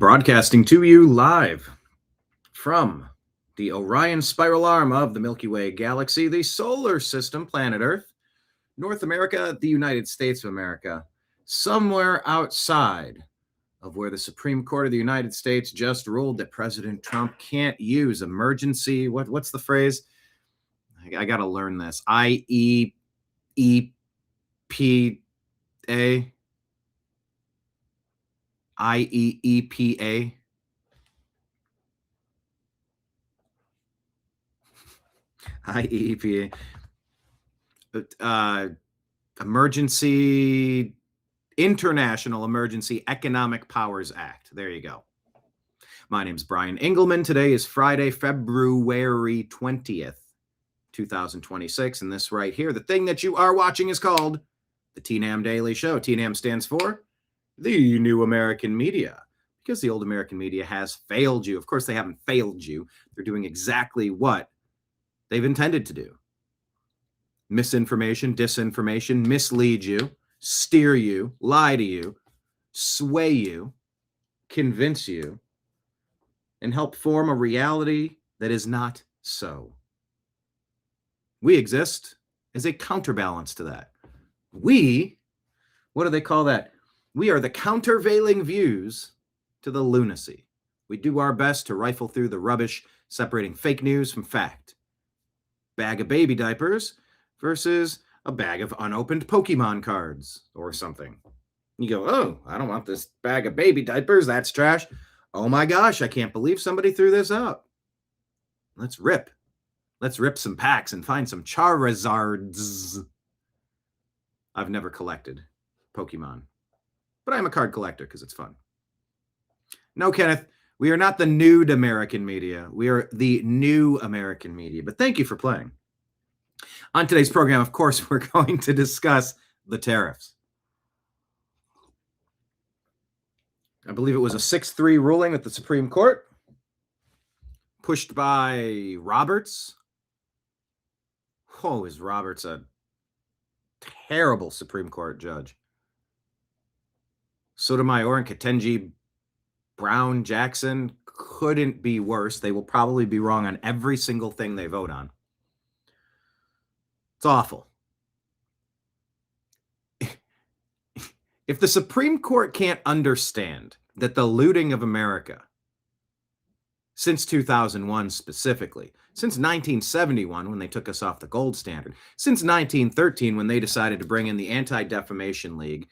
Broadcasting to you live from the Orion spiral arm of the Milky Way galaxy, the solar system, planet Earth, North America, the United States of America, somewhere outside of where the Supreme Court of the United States just ruled that President Trump can't use emergency, what's the phrase? I got to learn this. IEEPA. IEEPA. IEEPA. International Emergency Economic Powers Act. There you go. My name's BrianEngelman. Today is Friday, February 20th, 2026. And this right here, the thing that you are watching is called the TNAM Daily Show. TNAM stands for the New American Media, because the old American media has failed you. Of course, they haven't failed you. They're doing exactly what they've intended to do. Misinformation, disinformation, mislead you, steer you, lie to you, sway you, convince you, and help form a reality that is not so. We exist as a counterbalance to that. What do they call that? We are the countervailing views to the lunacy. We do our best to rifle through the rubbish, separating fake news from fact. Bag of baby diapers versus a bag of unopened Pokemon cards or something. You go, oh, I don't want this bag of baby diapers. That's trash. Oh my gosh, I can't believe somebody threw this up. Let's rip. Let's rip some packs and find some Charizards. I've never collected Pokemon, but I'm a card collector because it's fun. No, Kenneth, we are not the nude American media. We are the new American media, but thank you for playing. On today's program, of course, we're going to discuss the tariffs. I believe it was a 6-3 ruling at the Supreme Court, pushed by Roberts. Oh, is Roberts a terrible Supreme Court judge? Sotomayor and Ketanji Brown Jackson couldn't be worse. They will probably be wrong on every single thing they vote on. It's awful. If the Supreme Court can't understand that the looting of America, since 2001 specifically, since 1971 when they took us off the gold standard, since 1913 when they decided to bring in the Anti-Defamation League,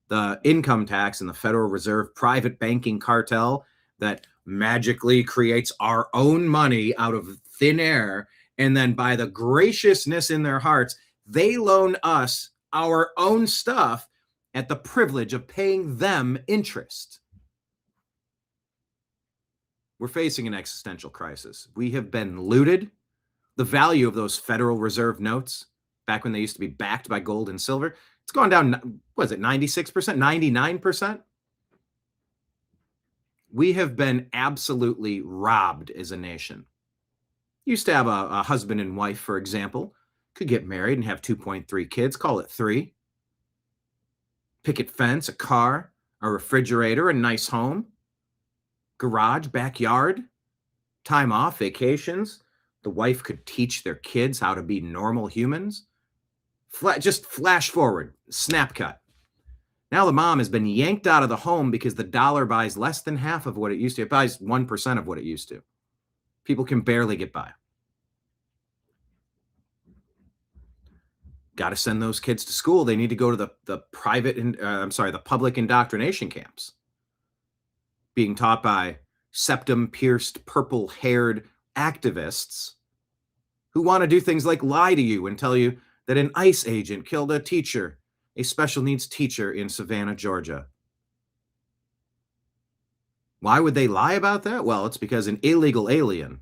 the income tax and the Federal Reserve private banking cartel that magically creates our own money out of thin air, and then by the graciousness in their hearts, they loan us our own stuff at the privilege of paying them interest. We're facing an existential crisis. We have been looted. The value of those Federal Reserve notes, back when they used to be backed by gold and silver, it's gone down, was it 96%, 99%? We have been absolutely robbed as a nation. Used to have a husband and wife, for example, could get married and have 2.3 kids, call it 3. Picket fence, a car, a refrigerator, a nice home, garage, backyard, time off, vacations. The wife could teach their kids how to be normal humans. Just flash forward, snap cut. Now the mom has been yanked out of the home because the dollar buys less than half of what it used to. It buys 1% of what it used to. People can barely get by. Got to send those kids to school. They need to go to the public indoctrination camps, being taught by septum-pierced, purple-haired activists who want to do things like lie to you and tell you that an ICE agent killed a teacher, a special needs teacher in Savannah, Georgia. Why would they lie about that? Well, it's because an illegal alien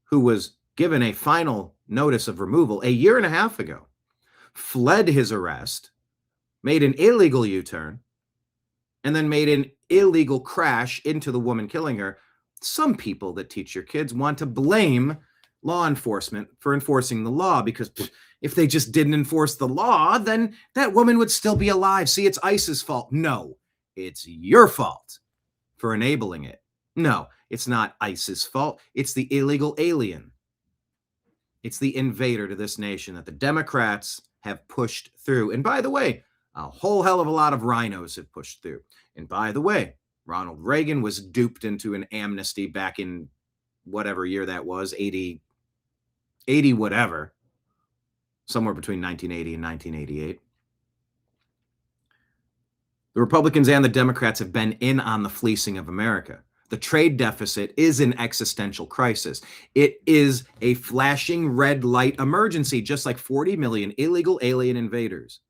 who was given a final notice of removal a year and a half ago fled his arrest, made an illegal U-turn, and then made an illegal crash into the woman killing her. Some people that teach your kids want to blame law enforcement for enforcing the law because if they just didn't enforce the law, then that woman would still be alive. See, it's ICE's fault. No, it's your fault for enabling it. No, it's not ISIS' fault. It's the illegal alien. It's the invader to this nation that the Democrats have pushed through. And by the way, a whole hell of a lot of rhinos have pushed through. And by the way, Ronald Reagan was duped into an amnesty back in whatever year that was, 80 whatever, somewhere between 1980 and 1988. The Republicans and the Democrats have been in on the fleecing of America. The trade deficit is an existential crisis. It is a flashing red light emergency, just like 40 million illegal alien invaders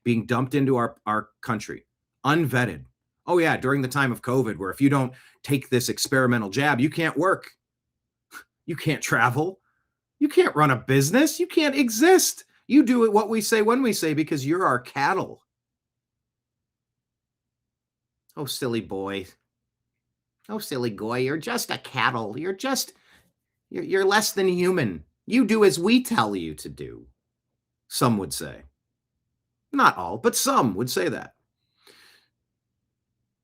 being dumped into our country, unvetted. Oh yeah, during the time of COVID, where if you don't take this experimental jab, you can't work. You can't travel. You can't run a business. You can't exist. You do it what we say when we say because you're our cattle. Oh, silly boy. Oh, silly boy, you're just a cattle. You're less than human. You do as we tell you to do, some would say. Not all, but some would say that.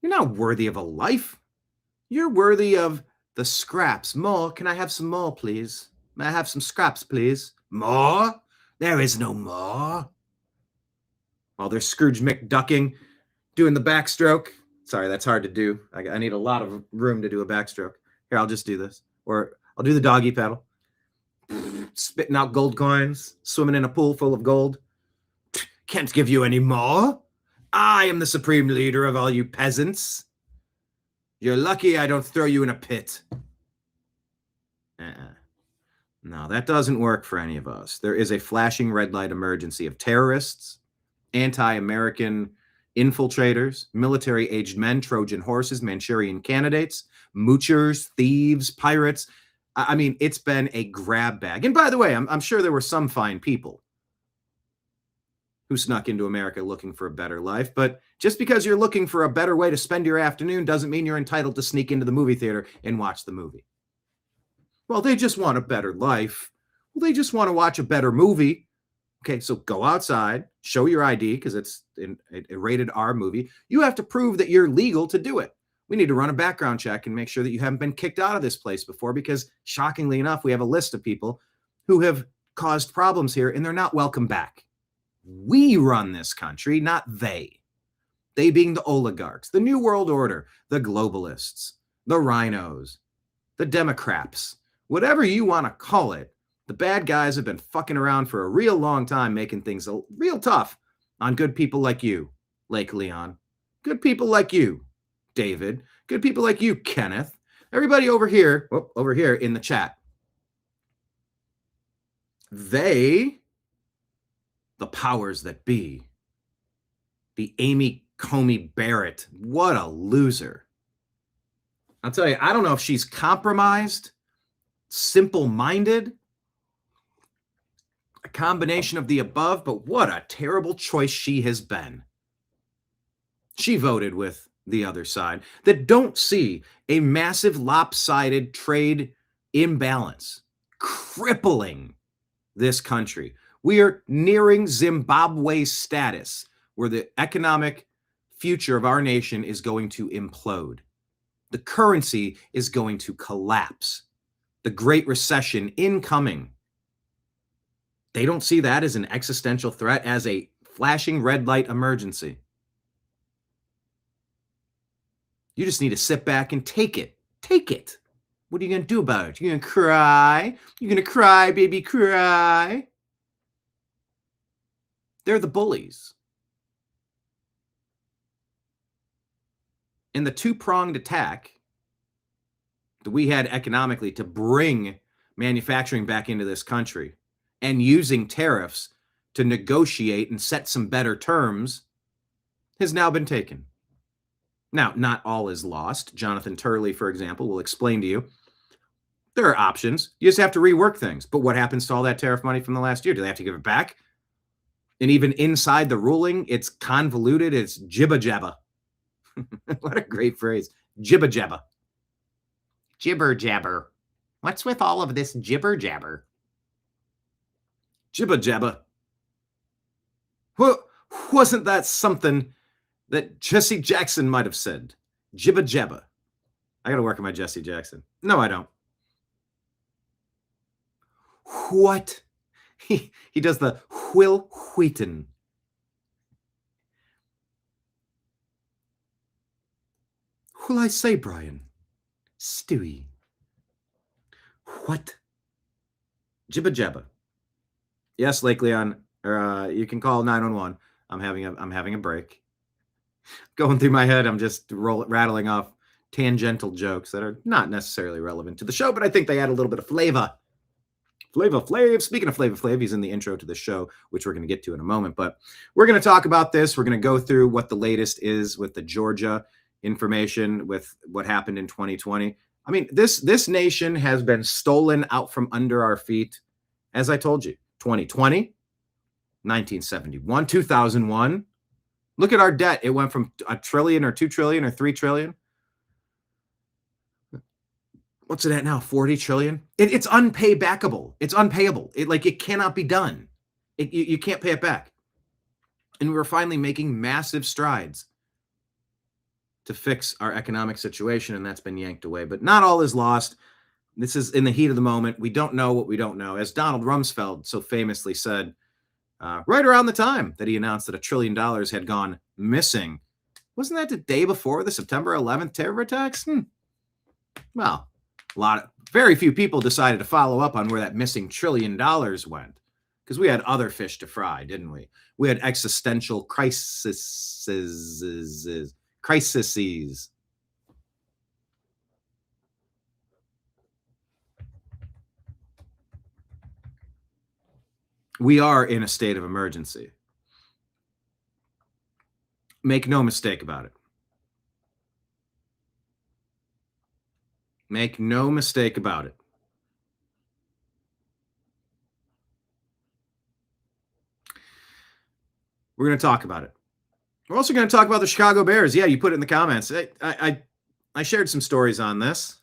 You're not worthy of a life. You're worthy of the scraps. More, can I have some more, please? May I have some scraps, please? More? There is no more. While there's Scrooge McDucking doing the backstroke. Sorry, that's hard to do. I need a lot of room to do a backstroke. Here, I'll just do this. Or I'll do the doggy paddle. Spitting out gold coins, swimming in a pool full of gold. Can't give you any more. I am the supreme leader of all you peasants. You're lucky I don't throw you in a pit. No, that doesn't work for any of us. There is a flashing red light emergency of terrorists, anti-American infiltrators, military-aged men, Trojan horses, Manchurian candidates, moochers, thieves, pirates. I mean, it's been a grab bag. And by the way, I'm sure there were some fine people who snuck into America looking for a better life. But just because you're looking for a better way to spend your afternoon doesn't mean you're entitled to sneak into the movie theater and watch the movie. Well, they just want a better life. Well, they just want to watch a better movie. Okay, so go outside, show your ID because it's a rated R movie. You have to prove that you're legal to do it. We need to run a background check and make sure that you haven't been kicked out of this place before because, shockingly enough, we have a list of people who have caused problems here and they're not welcome back. We run this country, not they. They being the oligarchs, the New World Order, the globalists, the rhinos, the Democrats, whatever you want to call it. The bad guys have been fucking around for a real long time, making things real tough on good people like you, Lake Leon. Good people like you, David. Good people like you, Kenneth. Everybody over here in the chat. They, the powers that be, the Amy Comey Barrett, what a loser. I'll tell you, I don't know if she's compromised, simple-minded, a combination of the above, but what a terrible choice she has been. She voted with the other side that don't see a massive lopsided trade imbalance crippling this country. We are nearing Zimbabwe status where the economic future of our nation is going to implode. The currency is going to collapse. The Great Recession incoming. They don't see that as an existential threat, as a flashing red light emergency. You just need to sit back and take it. Take it. What are you going to do about it? You're going to cry? You're going to cry, baby, cry? They're the bullies. And the two-pronged attack that we had economically to bring manufacturing back into this country and using tariffs to negotiate and set some better terms has now been taken. Now, not all is lost. Jonathan Turley, for example, will explain to you there are options. You just have to rework things. But what happens to all that tariff money from the last year? Do they have to give it back? And even inside the ruling, it's convoluted. It's jibba jabba. What a great phrase. Jibba jabba. Jibber jabber. What's with all of this jibber jabber? Jibba jabba. Wasn't that something that Jesse Jackson might have said? Jibba jabba. I got to work on my Jesse Jackson. No, I don't. What? He does the Will Wheaton. Who'll I say, Brian? Stewie. What? Jibba jabba. Yes, Lake Leon. You can call 911. I'm having a break. Going through my head, I'm just rattling off tangential jokes that are not necessarily relevant to the show, but I think they add a little bit of flavor. Flavor Flav. Speaking of Flavor Flav, he's in the intro to the show, which we're going to get to in a moment. But we're going to talk about this. We're going to go through what the latest is with the Georgia information, with what happened in 2020. I mean, this nation has been stolen out from under our feet. As I told you, 2020, 1971, 2001. Look at our debt. It went from $1 trillion or $2 trillion or $3 trillion. What's it at now? 40 trillion. It's unpaybackable. It's unpayable. It cannot be done. You can't pay it back. And we're finally making massive strides to fix our economic situation, and that's been yanked away. But not all is lost. This is in the heat of the moment. We don't know what we don't know. As Donald Rumsfeld so famously said, right around the time that he announced that $1 trillion had gone missing. Wasn't that the day before the September 11th terror attacks? Well, very few people decided to follow up on where that missing $1 trillion went, because we had other fish to fry, didn't we? We had existential crises. We are in a state of emergency. Make no mistake about it. Make no mistake about it. We're going to talk about it. We're also going to talk about the Chicago Bears. Yeah, you put it in the comments. I shared some stories on this.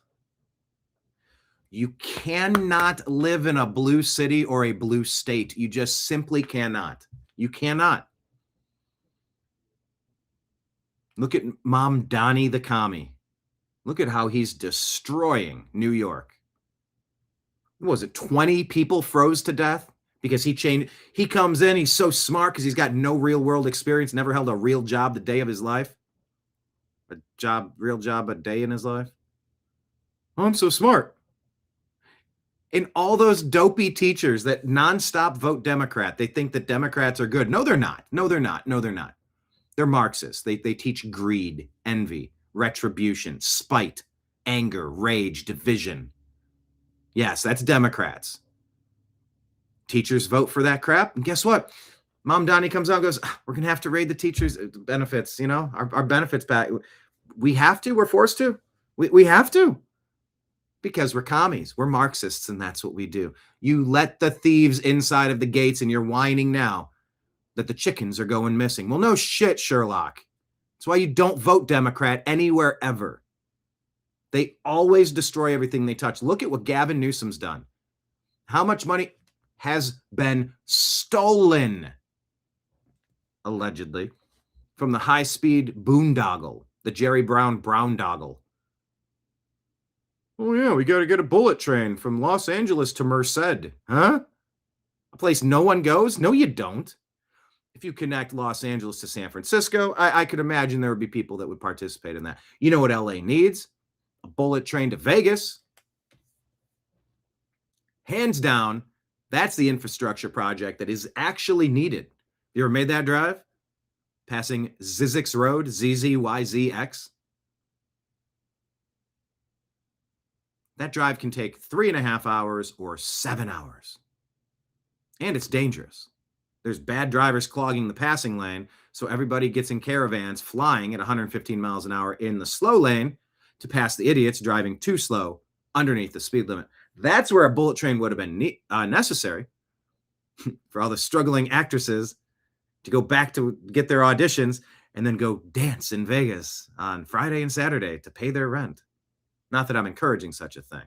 You cannot live in a blue city or a blue state. You just simply cannot. You cannot. Look at Mom Donnie the commie. Look at how he's destroying New York. What was it? 20 people froze to death because he changed. He comes in, he's so smart because he's got no real world experience, never held a real job the day of his life. Real job a day in his life. Oh, I'm so smart. And all those dopey teachers that nonstop vote Democrat, they think that Democrats are good. No, they're not. No, they're not. No, they're not. They're Marxists. They teach greed, envy, retribution, spite, anger, rage, division. Yes, that's Democrats. Teachers vote for that crap. And guess what? Mom Donnie comes out and goes, we're going to have to raid the teachers' benefits, our benefits back. We have to. We're forced to. We have to. Because we're commies. We're Marxists, and that's what we do. You let the thieves inside of the gates, and you're whining now that the chickens are going missing. Well, no shit, Sherlock. That's why you don't vote Democrat anywhere ever. They always destroy everything they touch. Look at what Gavin Newsom's done. How much money has been stolen, allegedly, from the high-speed boondoggle, the Jerry Brown doggle. Oh, yeah, we got to get a bullet train from Los Angeles to Merced. Huh? A place no one goes? No, you don't. If you connect Los Angeles to San Francisco, I could imagine there would be people that would participate in that. You know what LA needs? A bullet train to Vegas. Hands down, that's the infrastructure project that is actually needed. You ever made that drive? Passing Zizix Road, ZZYZX? That drive can take 3.5 hours or 7 hours. And it's dangerous. There's bad drivers clogging the passing lane, so everybody gets in caravans flying at 115 miles an hour in the slow lane to pass the idiots driving too slow underneath the speed limit. That's where a bullet train would have been necessary for all the struggling actresses to go back to get their auditions and then go dance in Vegas on Friday and Saturday to pay their rent. Not that I'm encouraging such a thing.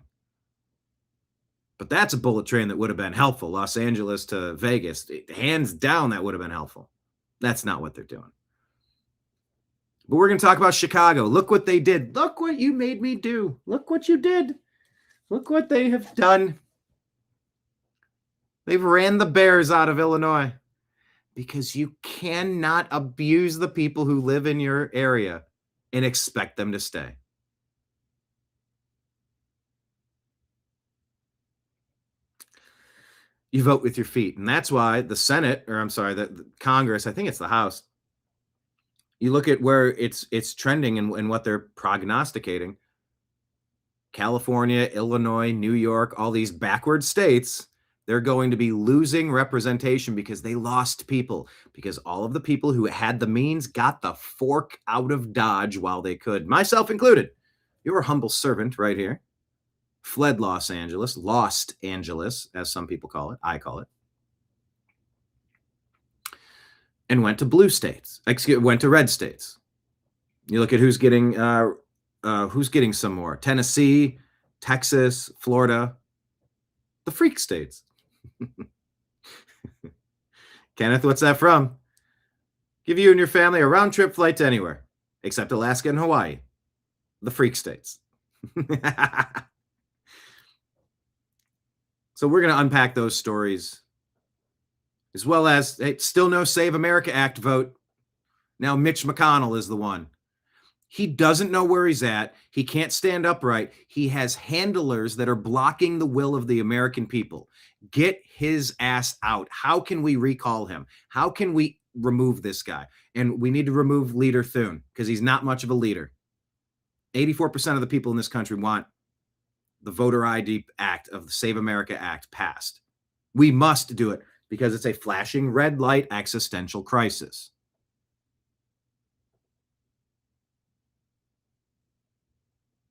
But that's a bullet train that would have been helpful. Los Angeles to Vegas. Hands down, that would have been helpful. That's not what they're doing. But we're going to talk about Chicago. Look what they did. Look what you made me do. Look what you did. Look what they have done. They've ran the Bears out of Illinois because you cannot abuse the people who live in your area and expect them to stay. You vote with your feet. And that's why the Senate, or I'm sorry, the Congress, I think it's the House, you look at where it's trending and what they're prognosticating. California, Illinois, New York, all these backward states, they're going to be losing representation because they lost people, because all of the people who had the means got the fork out of Dodge while they could, myself included. Your humble servant right here fled Los Angeles, lost Angeles, as some people call it. I call it. And went to blue states, went to red states. You look at who's getting some more. Tennessee, Texas, Florida, the freak states. Kenneth, what's that from? Give you and your family a round trip flight to anywhere, except Alaska and Hawaii, the freak states. So we're going to unpack those stories, as well as, hey, still no Save America Act vote. Now Mitch McConnell is the one. He doesn't know where he's at. He can't stand upright. He has handlers that are blocking the will of the American people. Get his ass out. How can we recall him? How can we remove this guy? And we need to remove leader Thune because he's not much of a leader. 84% of the people in this country want the Voter ID Act of the Save America Act passed. We must do it because it's a flashing red light existential crisis.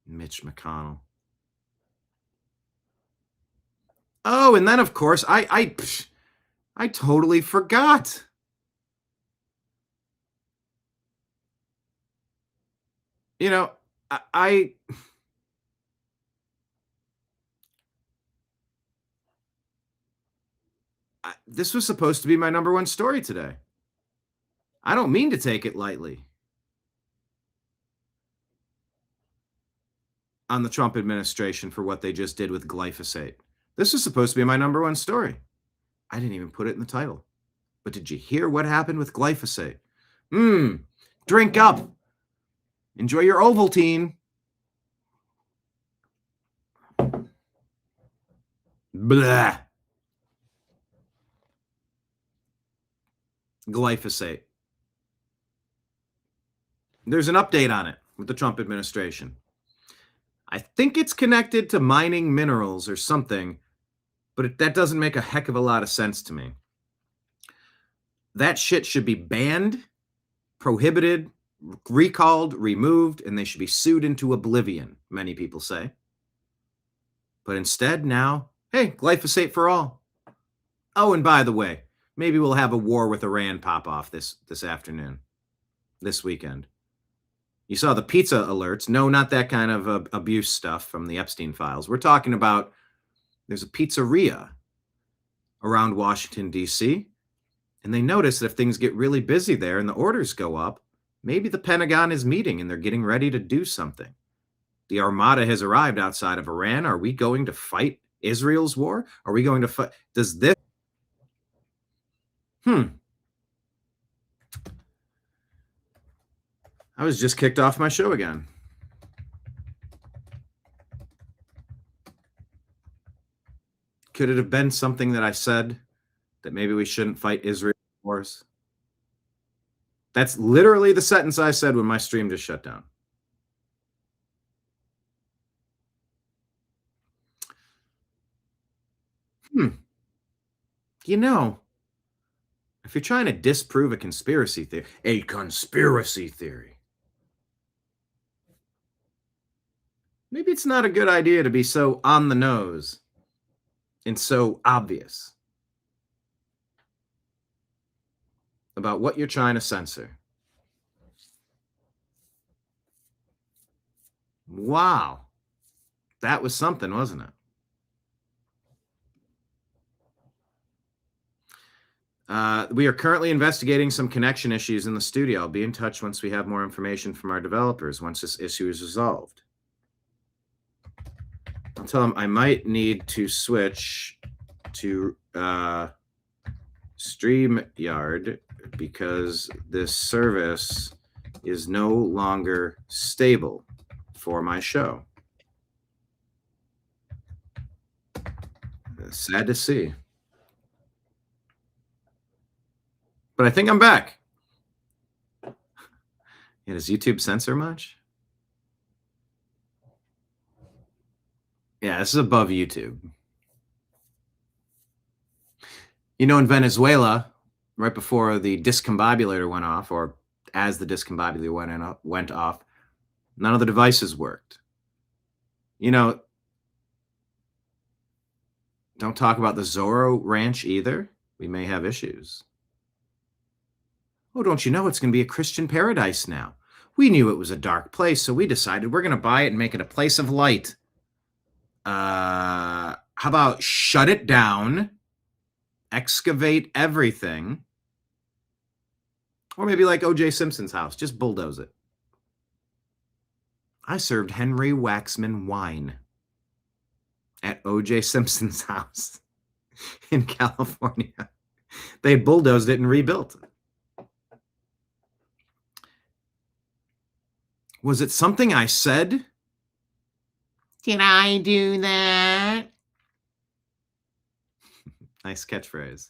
Mitch McConnell. Oh, and then of course I totally forgot. You know, I this was supposed to be my number one story today. I don't mean to take it lightly on the Trump administration for what they just did with glyphosate. This was supposed to be my number one story. I didn't even put it in the title. But did you hear what happened with glyphosate? Drink up. Enjoy your Ovaltine. Blah. Glyphosate. There's an update on it with the Trump administration. I think it's connected to mining minerals or something, but that doesn't make a heck of a lot of sense to me. That shit should be banned, prohibited, recalled, removed, and they should be sued into oblivion, many people say. But instead now, hey, glyphosate for all. Oh, and by the way, maybe we'll have a war with Iran pop off this afternoon, this weekend. You saw the pizza alerts. No, not that kind of abuse stuff from the Epstein files. We're talking about there's a pizzeria around Washington, D.C., and they notice that if things get really busy there and the orders go up, maybe the Pentagon is meeting and they're getting ready to do something. The Armada has arrived outside of Iran. Are we going to fight Israel's war? Are we going to fight? Does this? I was just kicked off my show again. Could it have been something that I said that maybe we shouldn't fight Israel wars? That's literally the sentence I said when my stream just shut down. You know, if you're trying to disprove a conspiracy theory, maybe it's not a good idea to be so on the nose and so obvious about what you're trying to censor. Wow. That was something, wasn't it? We are currently investigating some connection issues in the studio. I'll be in touch once we have more information from our developers, once this issue is resolved. I'll tell them I might need to switch to StreamYard because this service is no longer stable for my show. Sad to see. But I think I'm back. Yeah, does YouTube censor much? Yeah, this is above YouTube. You know, in Venezuela, right before the discombobulator went off, or as the discombobulator went off, none of the devices worked. You know, don't talk about the Zorro Ranch either. We may have issues. Oh, don't you know it's going to be a Christian paradise now? We knew it was a dark place, so we decided we're going to buy it and make it a place of light. How about shut it down, excavate everything, or maybe like O.J. Simpson's house, just bulldoze it. I served Henry Waxman wine at O.J. Simpson's house in California. They bulldozed it and rebuilt it. Was it something I said? Did I do that? Nice catchphrase.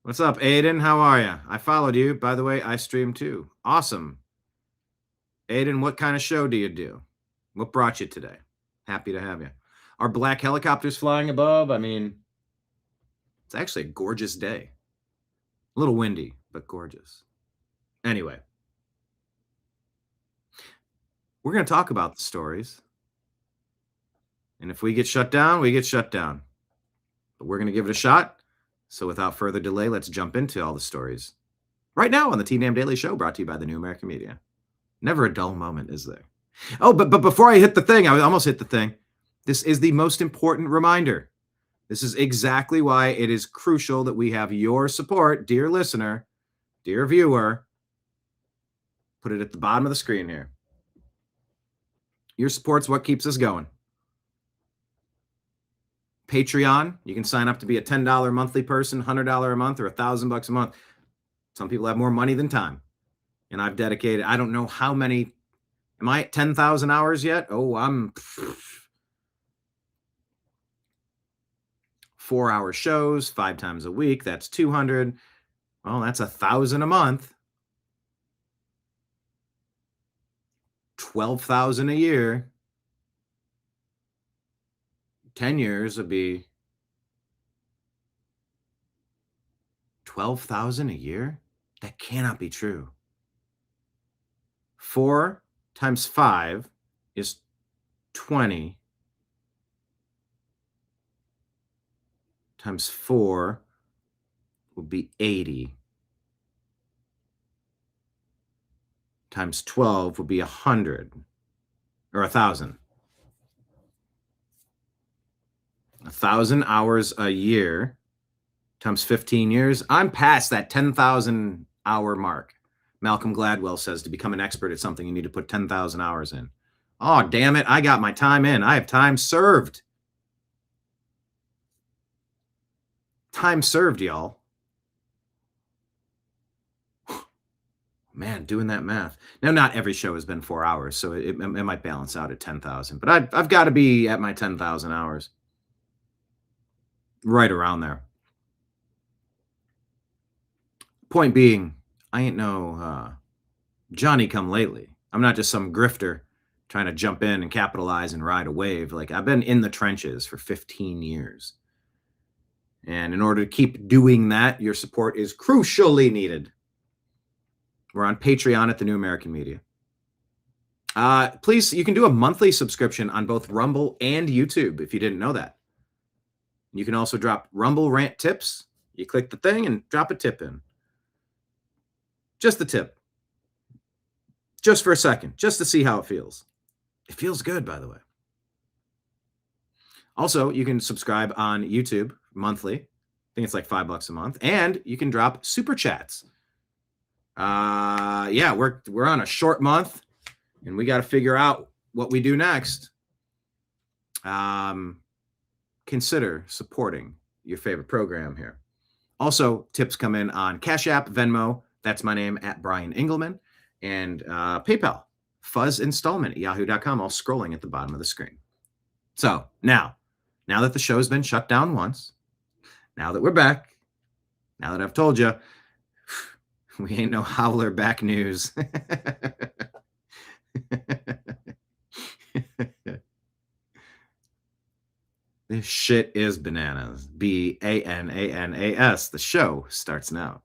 What's up, Aiden? How are you? I followed you. By the way, I stream too. Awesome. Aiden, what kind of show do you do? What brought you today? Happy to have you. Are black helicopters flying above? I mean, it's actually a gorgeous day. A little windy, but gorgeous. Anyway. We're going to talk about the stories. And if we get shut down, we get shut down. But we're going to give it a shot. So without further delay, let's jump into all the stories. Right now on the TNAM Daily Show, brought to you by the New American Media. Never a dull moment, is there? Oh, but before I hit the thing, I almost hit the thing. This is the most important reminder. This is exactly why it is crucial that we have your support, dear listener, dear viewer. Put it at the bottom of the screen here. Your support's what keeps us going. Patreon, you can sign up to be a $10 monthly person, $100 a month, or $1,000 a month. Some people have more money than time. And I've dedicated, I don't know how many, am I at 10,000 hours yet? Oh, I'm 4-hour shows, 5 times a week. That's 200. Well, that's 1,000 a month. 12,000 a year. 10 years would be 12,000 a year. That cannot be true. 4 times 5 is 20. Times 4 would be 80. Times 12 would be 100 or 1,000. 1,000 hours a year times 15 years. I'm past that 10,000 hour mark. Malcolm Gladwell says to become an expert at something, you need to put 10,000 hours in. Oh, damn it. I got my time in. I have time served. Time served, y'all. Man, doing that math. Now, not every show has been 4 hours, so it might balance out at 10,000. But I've got to be at my 10,000 hours. Right around there. Point being, I ain't no Johnny come lately. I'm not just some grifter trying to jump in and capitalize and ride a wave. Like, I've been in the trenches for 15 years. And in order to keep doing that, your support is crucially needed. We're on Patreon at the New American Media. Please, you can do a monthly subscription on both Rumble and YouTube if you didn't know that. You can also drop Rumble rant tips. You click the thing and drop a tip in. Just the tip. Just for a second, just to see how it feels. It feels good, by the way. Also, you can subscribe on YouTube monthly. I think it's like $5 a month. And you can drop super chats. Yeah, we're on a short month, and we got to figure out what we do next. Consider supporting your favorite program here. Also, tips come in on Cash App, Venmo. That's my name, at BrianEngelman, and PayPal, Fuzz Installment at yahoo.com, all scrolling at the bottom of the screen. So now that the show's been shut down once, now that we're back, now that I've told you, we ain't no howler back news. This shit is bananas. BANANAS. The show starts now.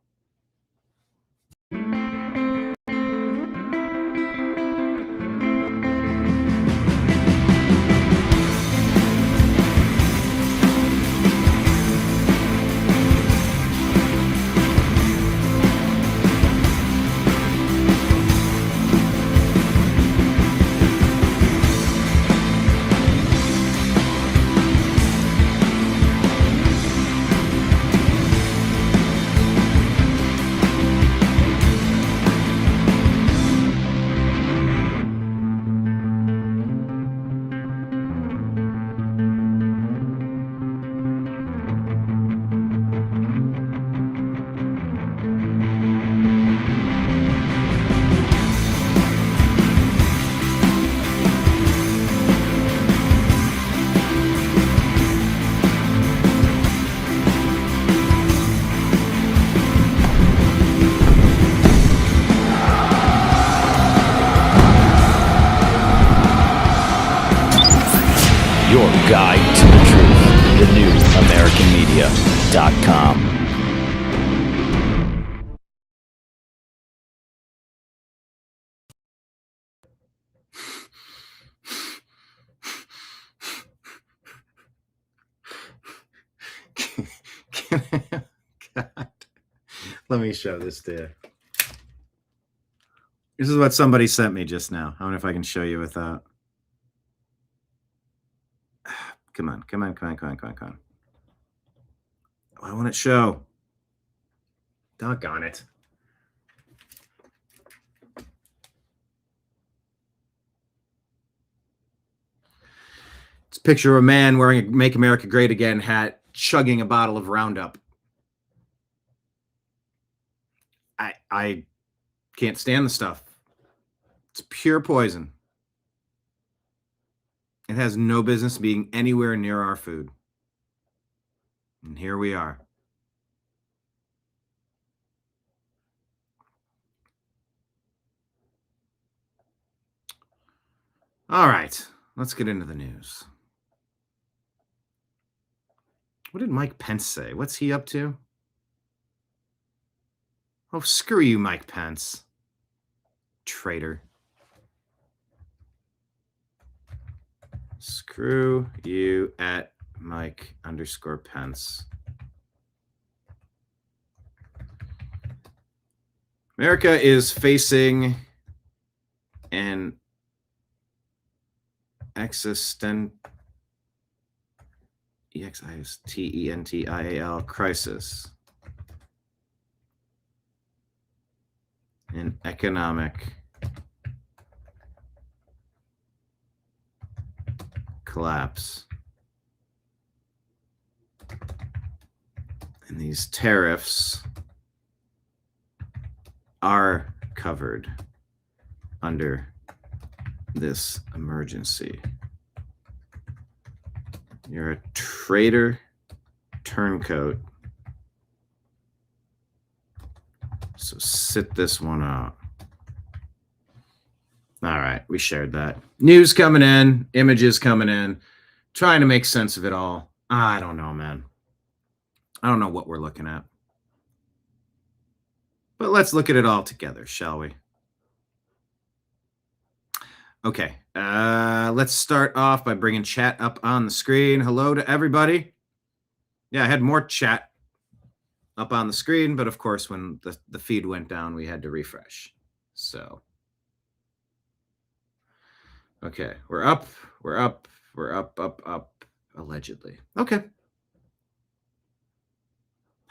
Your guide to the truth. TheNewAmericanMedia.com. God. Let me show this to you. This is what somebody sent me just now. I wonder if I can show you without. Come on. Why won't it show? Doggone it. It's a picture of a man wearing a Make America Great Again hat, chugging a bottle of Roundup. I can't stand the stuff. It's pure poison. It has no business being anywhere near our food. And here we are. All right, let's get into the news. What did Mike Pence say? What's he up to? Oh, screw you, Mike Pence. Traitor. Screw you at Mike_Pence. America is facing an existential crisis, an economic collapse. And these tariffs are covered under this emergency. You're a traitor turncoat. So sit this one out. All right, we shared that. News coming in, images coming in, trying to make sense of it all. I don't know, man. I don't know what we're looking at. But let's look at it all together, shall we? Okay, let's start off by bringing chat up on the screen. Hello to everybody. Yeah, I had more chat up on the screen, but of course, when the feed went down, we had to refresh. So, okay, we're up, allegedly. Okay.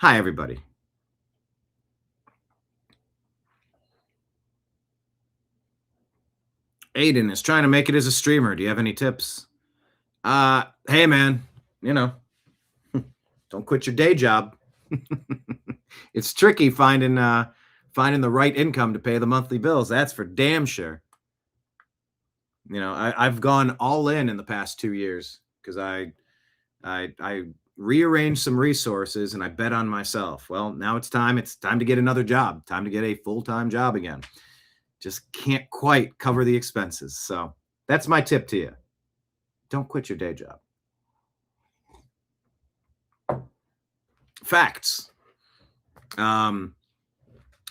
Hi, everybody. Aiden is trying to make it as a streamer. Do you have any tips? Hey, man, don't quit your day job. It's tricky finding the right income to pay the monthly bills. That's for damn sure. I've gone all in the past 2 years because I rearranged some resources and I bet on myself. Well, now it's time to get another job, time to get a full-time job again. Just can't quite cover the expenses. So that's my tip to you. Don't quit your day job. Facts.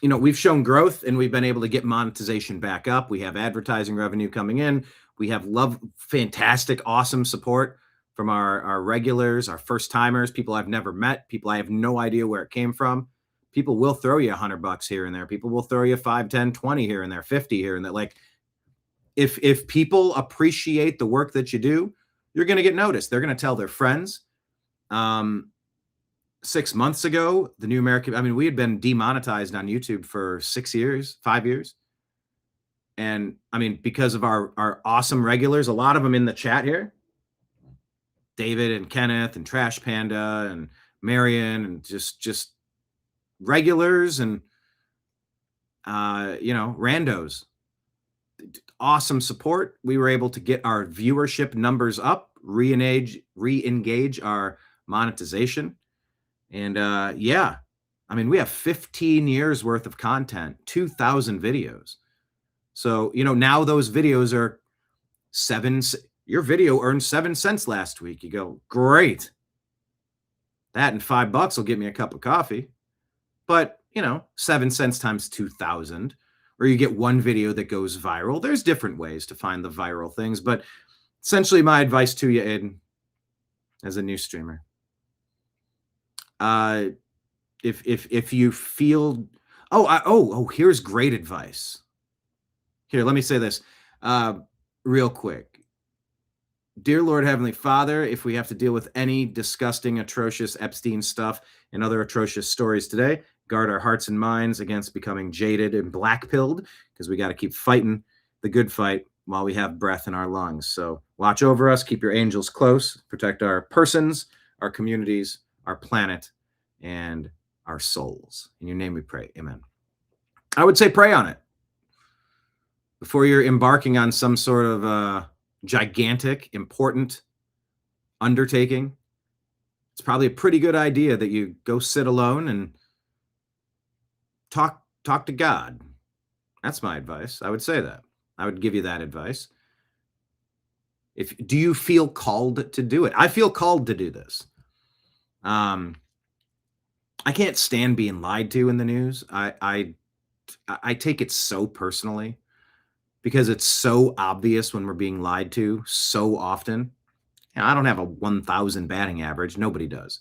We've shown growth and we've been able to get monetization back up. We have advertising revenue coming in. We have fantastic, awesome support from our regulars, our first timers, people I've never met, people I have no idea where it came from. People will throw you $100 here and there. People will throw you 5, 10, 20 here and there, 50 here and there. Like if people appreciate the work that you do, you're going to get noticed. They're going to tell their friends. 6 months ago, the New American, we had been demonetized on YouTube for 5 years. And because of our awesome regulars, a lot of them in the chat here, David and Kenneth and Trash Panda and Marion and just regulars and, randos, awesome support. We were able to get our viewership numbers up, re-engage our monetization. And we have 15 years worth of content, 2,000 videos. So, now those videos are your video earned 7 cents last week. You go, great. That and $5 will get me a cup of coffee. But, 7 cents times 2,000, or you get one video that goes viral. There's different ways to find the viral things. But essentially my advice to you, Aiden, as a new streamer, if you feel, here's great advice. Here, let me say this real quick. Dear Lord Heavenly Father, if we have to deal with any disgusting, atrocious Epstein stuff and other atrocious stories today, guard our hearts and minds against becoming jaded and black-pilled, because we got to keep fighting the good fight while we have breath in our lungs. So watch over us, keep your angels close, protect our persons, our communities, our planet, and our souls. In your name we pray. Amen. I would say pray on it. Before you're embarking on some sort of gigantic, important undertaking, it's probably a pretty good idea that you go sit alone and talk to God. That's my advice. I would say that. I would give you that advice. Do you feel called to do it? I feel called to do this. I can't stand being lied to in the news. I take it so personally because it's so obvious when we're being lied to so often. I don't have a 1,000 batting average. Nobody does.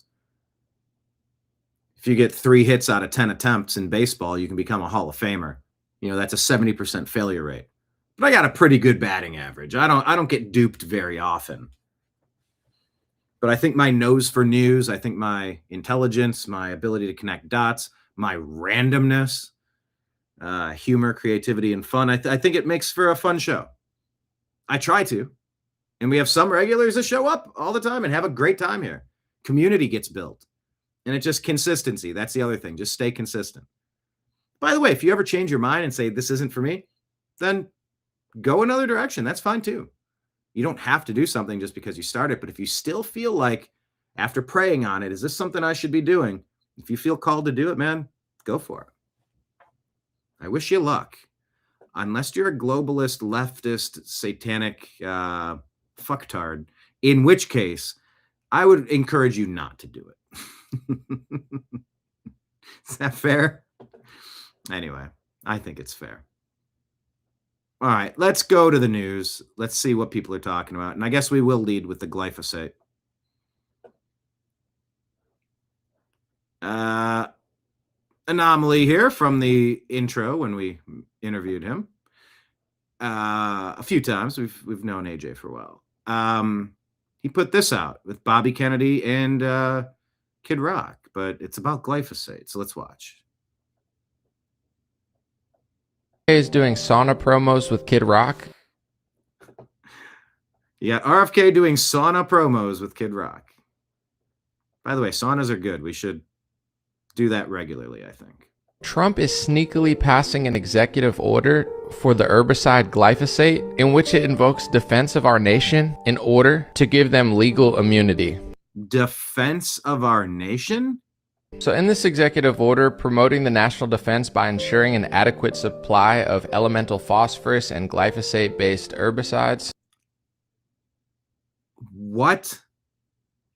If you get 3 hits out of 10 attempts in baseball, you can become a Hall of Famer. That's a 70% failure rate. But I got a pretty good batting average. I don't get duped very often. But I think my nose for news, I think my intelligence, my ability to connect dots, my randomness, humor, creativity, and fun, I think it makes for a fun show. I try to. And we have some regulars that show up all the time and have a great time here. Community gets built. And it's just consistency. That's the other thing. Just stay consistent. By the way, if you ever change your mind and say, this isn't for me, then go another direction. That's fine too. You don't have to do something just because you started. But if you still feel like, after praying on it, is this something I should be doing? If you feel called to do it, man, go for it. I wish you luck. Unless you're a globalist, leftist, satanic fucktard, in which case I would encourage you not to do it. Is that fair? Anyway, I think it's fair. All right, let's go to the news. Let's see what people are talking about. And I guess we will lead with the glyphosate. Anomaly here from the intro when we interviewed him. A few times. We've known AJ for a while. He put this out with Bobby Kennedy and Kid Rock. but it's about glyphosate. So let's watch. Is doing sauna promos with Kid Rock. Yeah, RFK doing sauna promos with Kid Rock. By the way, saunas are good. We should do that regularly, I think. Trump is sneakily passing an executive order for the herbicide glyphosate, in which it invokes defense of our nation in order to give them legal immunity. Defense of our nation? So in this executive order, promoting the national defense by ensuring an adequate supply of elemental phosphorus and glyphosate-based herbicides. What?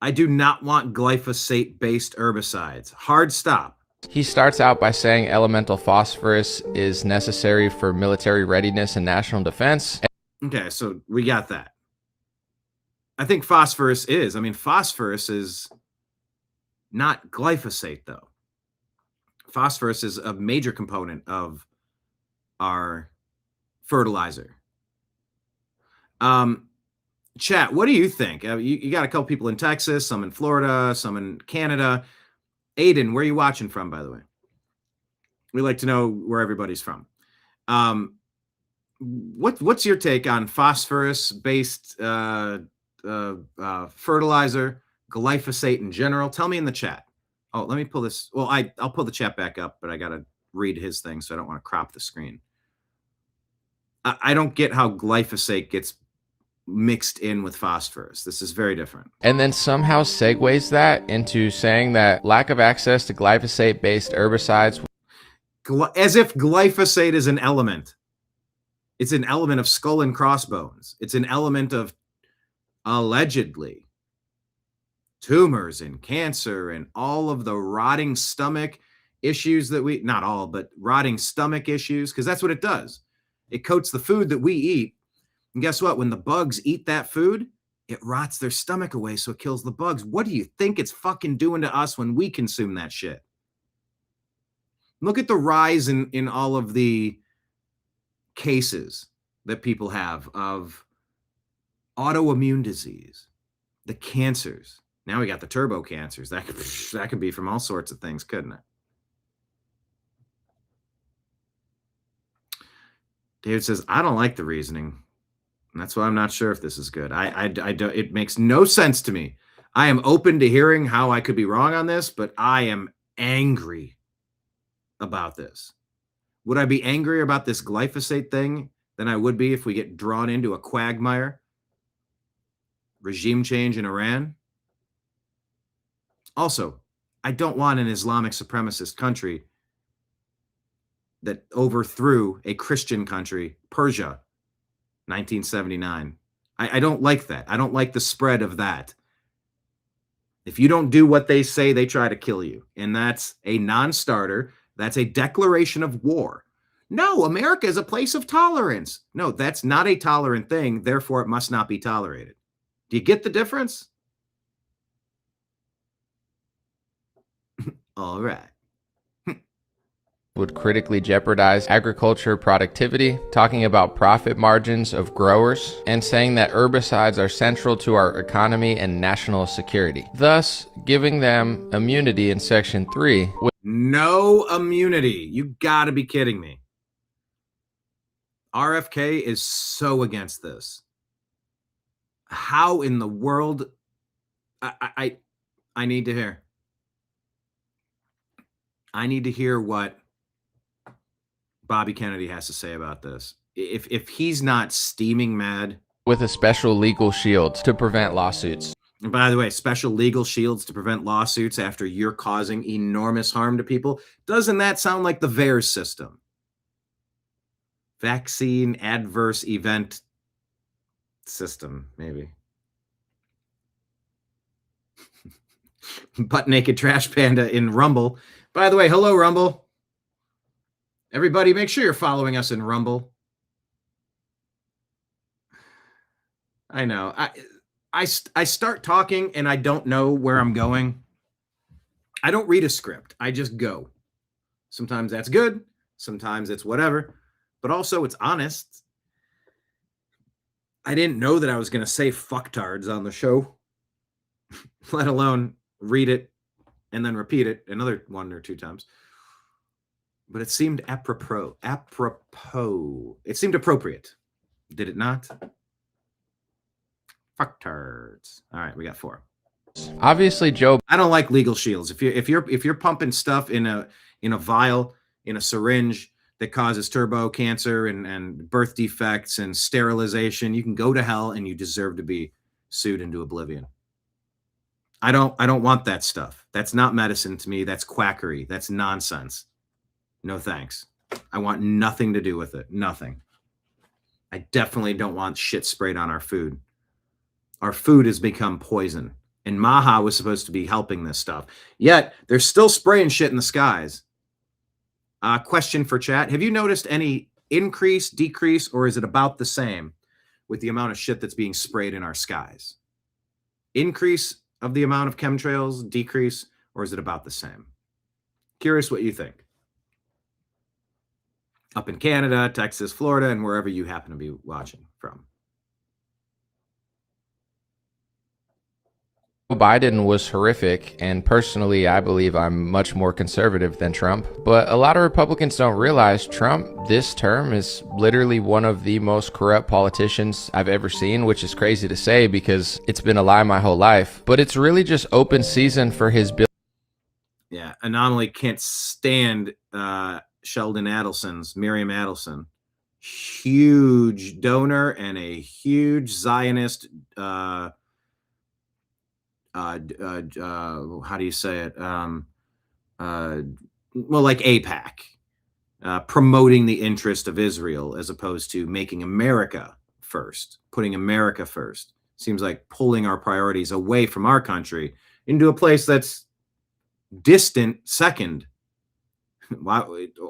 I do not want glyphosate-based herbicides. Hard stop. He starts out by saying elemental phosphorus is necessary for military readiness and national defense. Okay, so we got that. I think phosphorus is. I mean, phosphorus is not glyphosate, though. Phosphorus is a major component of our fertilizer. Chat, what do you think? You got a couple people in Texas, some in Florida, some in Canada. Aiden, where are you watching from, by the way? We like to know where everybody's from. What's your take on phosphorus-based fertilizer, glyphosate in general? Tell me in the chat. Oh, let me pull this. Well, I'll pull the chat back up, but I got to read his thing, so I don't want to crop the screen. I don't get how glyphosate gets mixed in with phosphorus. This is very different. And then somehow segues that into saying that lack of access to glyphosate-based herbicides. As if glyphosate is an element. It's an element of skull and crossbones. It's an element of, allegedly, tumors and cancer and all of the rotting stomach issues that we, not all, but rotting stomach issues, because that's what it does. It coats the food that we eat. And guess what? When the bugs eat that food, it rots their stomach away, so it kills the bugs. What do you think it's fucking doing to us when we consume that shit? Look at the rise in all of the cases that people have of autoimmune disease, the cancers. Now we got the turbo cancers. That could be from all sorts of things, couldn't it? David says, I don't like the reasoning. And that's why I'm not sure if this is good. I don't, it makes no sense to me. I am open to hearing how I could be wrong on this, but I am angry about this. Would I be angrier about this glyphosate thing than I would be if we get drawn into a quagmire? Regime change in Iran? Also, I don't want an Islamic supremacist country that overthrew a Christian country, Persia, 1979. I don't like that. I don't like the spread of that. If you don't do what they say, they try to kill you. And that's a non-starter. That's a declaration of war. No, America is a place of tolerance. No, that's not a tolerant thing. Therefore, it must not be tolerated. Do you get the difference? All right. Would critically jeopardize agriculture productivity, talking about profit margins of growers, and saying that herbicides are central to our economy and national security, thus giving them immunity in Section 3. No immunity. You gotta be kidding me. RFK is so against this. How in the world? I need to hear. I need to hear what Bobby Kennedy has to say about this. If he's not steaming mad. With a special legal shield to prevent lawsuits. And by the way, special legal shields to prevent lawsuits after you're causing enormous harm to people. Doesn't that sound like the VAERS system? Vaccine adverse event system, maybe. Butt naked trash panda in Rumble. By the way, hello, Rumble. Everybody, make sure you're following us in Rumble. I know. I start talking and I don't know where I'm going. I don't read a script. I just go. Sometimes that's good. Sometimes it's whatever. But also it's honest. I didn't know that I was going to say fucktards on the show, let alone read it and then repeat it another 1 or 2 times. But it seemed apropos. It seemed appropriate. Did it not? Fuck turds. All right, we got 4. Obviously, Joe. I don't like legal shields. If you're pumping stuff in a vial, in a syringe that causes turbo cancer and birth defects and sterilization, you can go to hell and you deserve to be sued into oblivion. I don't want that stuff. That's not medicine to me. That's quackery. That's nonsense. No thanks. I want nothing to do with it. Nothing. I definitely don't want shit sprayed on our food. Our food has become poison. And Maha was supposed to be helping this stuff. Yet, they're still spraying shit in the skies. Question for chat. Have you noticed any increase, decrease, or is it about the same with the amount of shit that's being sprayed in our skies? Increase of the amount of chemtrails, decrease, or is it about the same? Curious what you think. Up in Canada, Texas, Florida, and wherever you happen to be watching from. Biden was horrific, and personally, I believe I'm much more conservative than Trump. But a lot of Republicans don't realize Trump, this term, is literally one of the most corrupt politicians I've ever seen, which is crazy to say because it's been a lie my whole life. But it's really just open season for his bill. Yeah, Anomaly can't stand Sheldon Adelson's, Miriam Adelson. Huge donor and a huge Zionist how do you say it? Well, like AIPAC, promoting the interest of Israel as opposed to making America first, putting America first. Seems like pulling our priorities away from our country into a place that's distant second,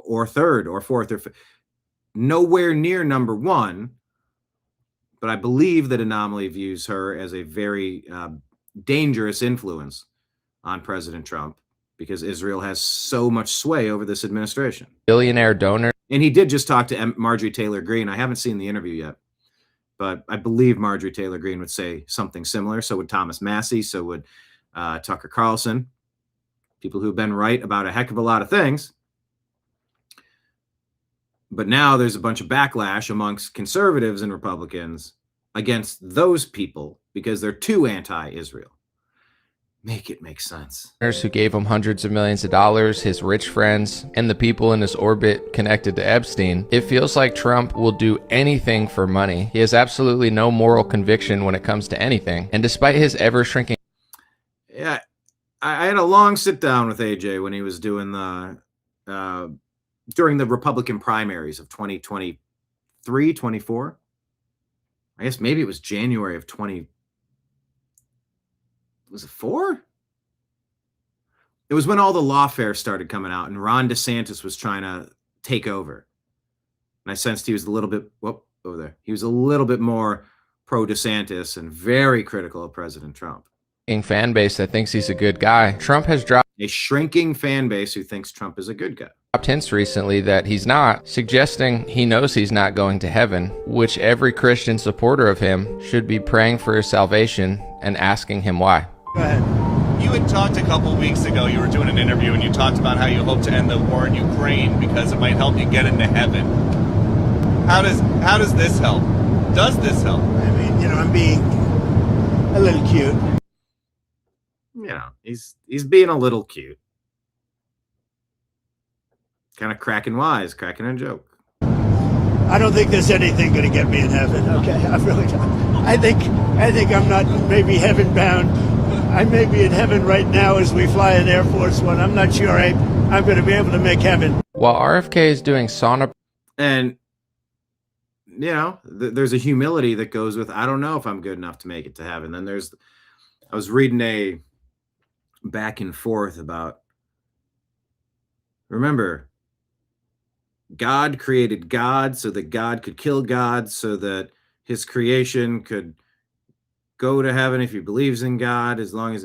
or third, or fourth, or nowhere near number 1. But I believe that Anomaly views her as a very dangerous influence on President Trump because Israel has so much sway over this administration. Billionaire donor. And he did just talk to Marjorie Taylor Greene. I haven't seen the interview yet, but I believe Marjorie Taylor Greene would say something similar. So would Thomas Massey. So would Tucker Carlson. People who've been right about a heck of a lot of things. But now there's a bunch of backlash amongst conservatives and Republicans against those people because they're too anti-Israel. Make it make sense. Who gave him hundreds of millions of dollars, his rich friends, and the people in his orbit connected to Epstein. It feels like Trump will do anything for money. He has absolutely no moral conviction when it comes to anything. And despite his ever-shrinking... Yeah, I had a long sit down with AJ when he was doing the... during the Republican primaries of 2023, 24. I guess maybe it was January of 20... Was it 4? It was when all the lawfare started coming out and Ron DeSantis was trying to take over. And I sensed he was a little bit... Whoop, over there. He was a little bit more pro-DeSantis and very critical of President Trump. Fan base that thinks he's a good guy. Trump has dropped... A shrinking fan base who thinks Trump is a good guy. Hints recently that he's not, suggesting he knows he's not going to heaven, which every Christian supporter of him should be praying for his salvation and asking him why. Go ahead. You had talked a couple weeks ago, you were doing an interview, and you talked about how you hope to end the war in Ukraine because it might help you get into heaven. How does this help? Does this help? I mean, I'm being a little cute. He's being a little cute. Kind of cracking wise, cracking a joke. I don't think there's anything going to get me in heaven. Okay, I really don't. I think I'm not maybe heaven bound. I may be in heaven right now as we fly in Air Force One. I'm not sure I'm going to be able to make heaven. While RFK is doing sauna... And, there's a humility that goes with, I don't know if I'm good enough to make it to heaven. Then I was reading a back and forth about, remember, God created God so that God could kill God so that his creation could go to heaven if he believes in God, as long as,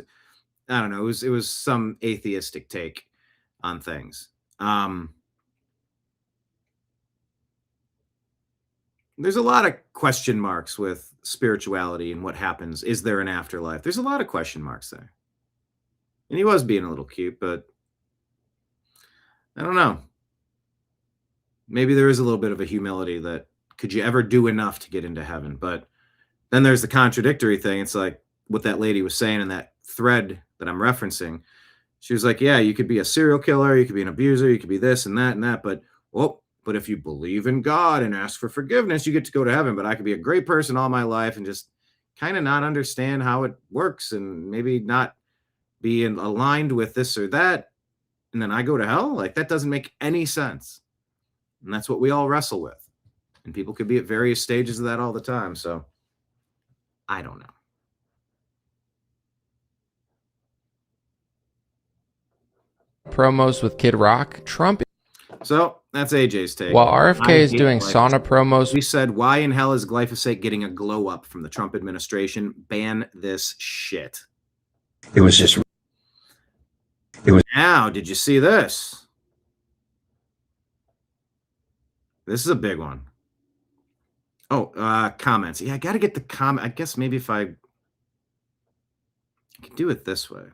I don't know, it was some atheistic take on things. There's a lot of question marks with spirituality and what happens. Is there an afterlife? There's a lot of question marks there. And he was being a little cute, but I don't know. Maybe there is a little bit of a humility that could you ever do enough to get into heaven? But then there's the contradictory thing. It's like what that lady was saying in that thread that I'm referencing. She was like, yeah, you could be a serial killer, you could be an abuser, you could be this and that, but if you believe in God and ask for forgiveness, you get to go to heaven. But I could be a great person all my life and just kind of not understand how it works and maybe not be aligned with this or that. And then I go to hell? Like, that doesn't make any sense. And that's what we all wrestle with. And people could be at various stages of that all the time. So I don't know. Promos with Kid Rock. Trump. So that's AJ's take. While RFK is doing sauna promos. We said, why in hell is glyphosate getting a glow up from the Trump administration? Ban this shit. It was. Now, did you see this? This is a big one. Oh, comments. Yeah, I got to get the comment. I guess maybe if I can do it this way.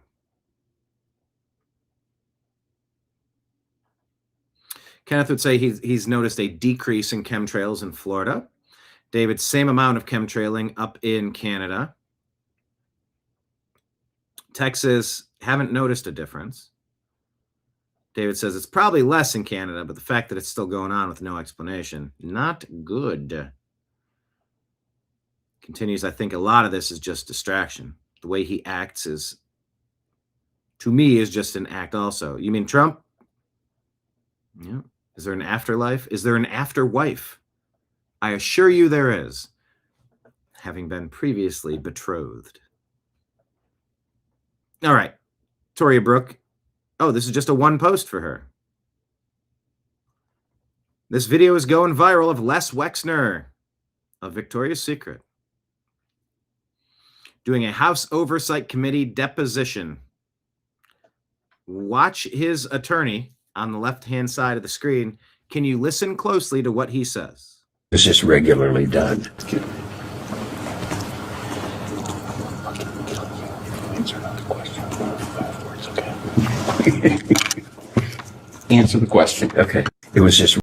Kenneth would say he's noticed a decrease in chemtrails in Florida. David, same amount of chemtrailing up in Canada. Texas, haven't noticed a difference. David says it's probably less in Canada, but the fact that it's still going on with no explanation, not good. Continues, I think a lot of this is just distraction. The way he acts is, to me, is just an act also. You mean Trump? Yeah. Is there an afterlife? Is there an afterwife? I assure you there is, having been previously betrothed. All right. Toria Brooke. Oh, this is just a one post for her. This video is going viral of Les Wexner of Victoria's Secret doing a House Oversight Committee deposition. Watch his attorney on the left-hand side of the screen. Can you listen closely to what he says? It's just regularly done. Answer the question. 5 words, okay? Answer the question. Okay. It was just.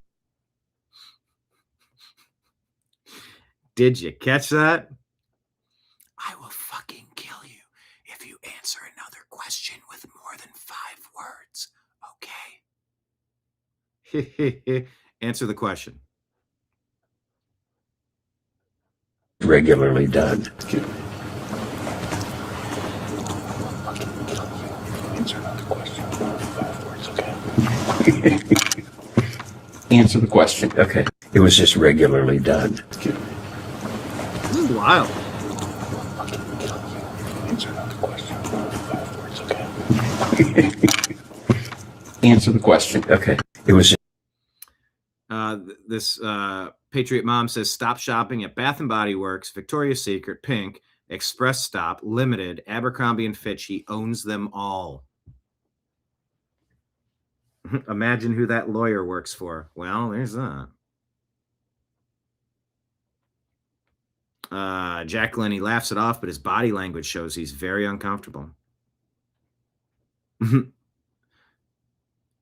Did you catch that? I will fucking kill you if you answer another question with more than 5 words. Okay. Answer the question. Regularly done. Answer the question. 5 words, okay? Answer the question. Okay. It was just regularly done. This is wild. Answer the question. 5 words, okay? Answer the question. Okay. It was just. This Patriot Mom says, stop shopping at Bath & Body Works, Victoria's Secret, Pink, Express Stop, Limited, Abercrombie & Fitch. He owns them all. Imagine who that lawyer works for. Well, there's that. Jacqueline, he laughs it off, but his body language shows he's very uncomfortable.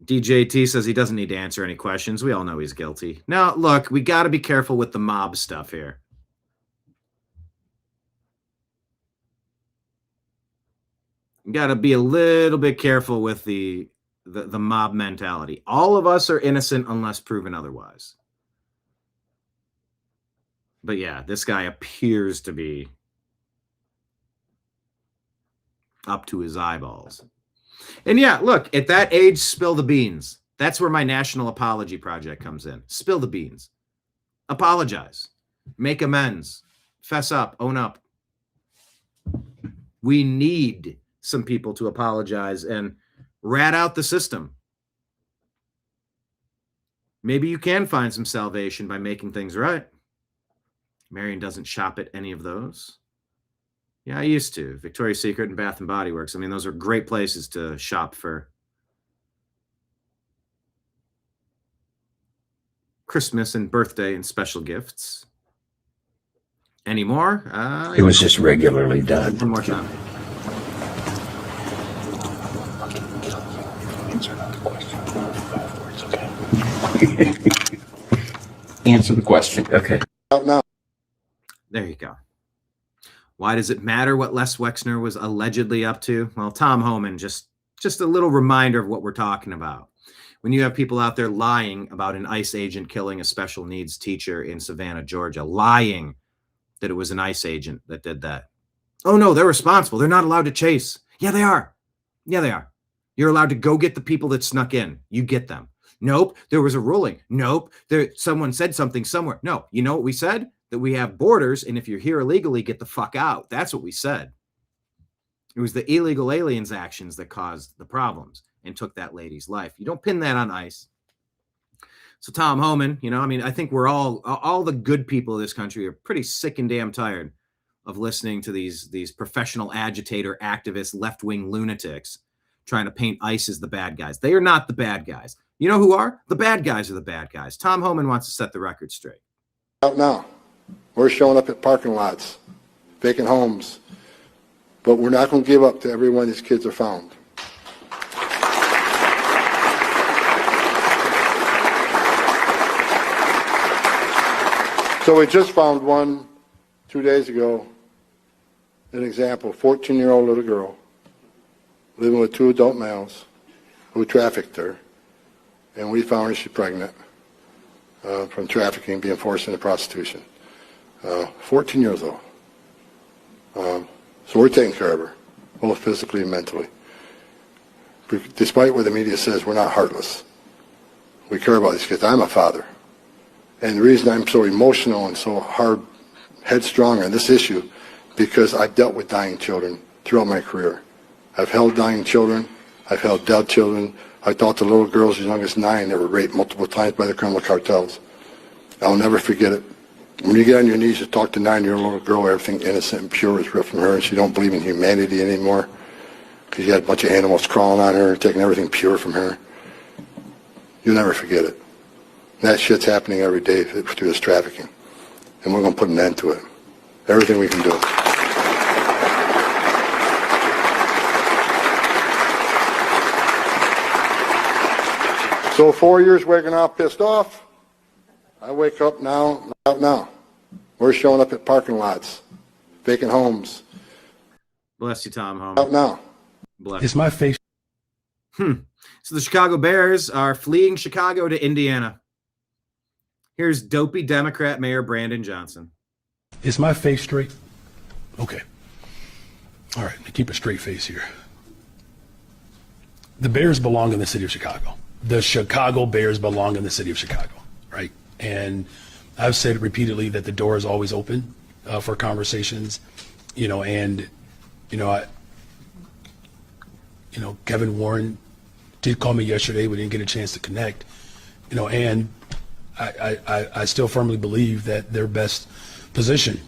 DJT says he doesn't need to answer any questions. We all know he's guilty. Now, look, we got to be careful with the mob stuff here. You got to be a little bit careful with the mob mentality. All of us are innocent unless proven otherwise. But yeah, this guy appears to be up to his eyeballs. And yeah, look, at that age, spill the beans. That's where my National Apology Project comes in. Spill the beans. Apologize. Make amends. Fess up. Own up. We need some people to apologize and rat out the system. Maybe you can find some salvation by making things right. Marion doesn't shop at any of those. Yeah, I used to. Victoria's Secret and Bath & Body Works. I mean, those are great places to shop for Christmas and birthday and special gifts. Any more? It was just regularly done. One more time. Answer the question. Okay. Out now. There you go. Why does it matter what Les Wexner was allegedly up to? Well, Tom Homan, just a little reminder of what we're talking about. When you have people out there lying about an ICE agent killing a special needs teacher in Savannah, Georgia, lying that it was an ICE agent that did that. Oh, no, they're responsible. They're not allowed to chase. Yeah, they are. Yeah, they are. You're allowed to go get the people that snuck in. You get them. Nope, there was a ruling. Nope, someone said something somewhere. No, you know what we said? That we have borders, and if you're here illegally, get the fuck out. That's what we said. It was the illegal aliens' actions that caused the problems and took that lady's life. You don't pin that on ICE. So Tom Homan, I think we're all the good people of this country are pretty sick and damn tired of listening to these professional agitator, activist, left-wing lunatics trying to paint ICE as the bad guys. They are not the bad guys. You know who are? The bad guys are the bad guys. Tom Homan wants to set the record straight. Out now. We're showing up at parking lots, vacant homes, but we're not going to give up to every one of these kids are found. So we just found one 2 days ago, an example, 14-year-old little girl living with 2 adult males who trafficked her, and we found her she's pregnant from trafficking, being forced into prostitution. 14 years old. So we're taking care of her, both physically and mentally. Despite what the media says, we're not heartless. We care about these kids. I'm a father. And the reason I'm so emotional and so headstrong on this issue, because I've dealt with dying children throughout my career. I've held dying children. I've held dead children. I talked to little girls as young as 9 that were raped multiple times by the criminal cartels. I'll never forget it. When you get on your knees to talk to a 9-year-old little girl, everything innocent and pure is ripped from her, and she don't believe in humanity anymore because you had a bunch of animals crawling on her and taking everything pure from her. You'll never forget it. And that shit's happening every day through this trafficking, and we're going to put an end to it. Everything we can do. So 4 years waking up pissed off. I wake up now, out now. We're showing up at parking lots, vacant homes. Bless you, Tom Homan. Out now. Bless It's my face. So the Chicago Bears are fleeing Chicago to Indiana. Here's dopey Democrat Mayor Brandon Johnson. Is my face straight? Okay. All right, keep a straight face here. The Bears belong in the city of Chicago. The Chicago Bears belong in the city of Chicago, right? And I've said repeatedly that the door is always open for conversations, and Kevin Warren did call me yesterday. We didn't get a chance to connect, and I still firmly believe that their best position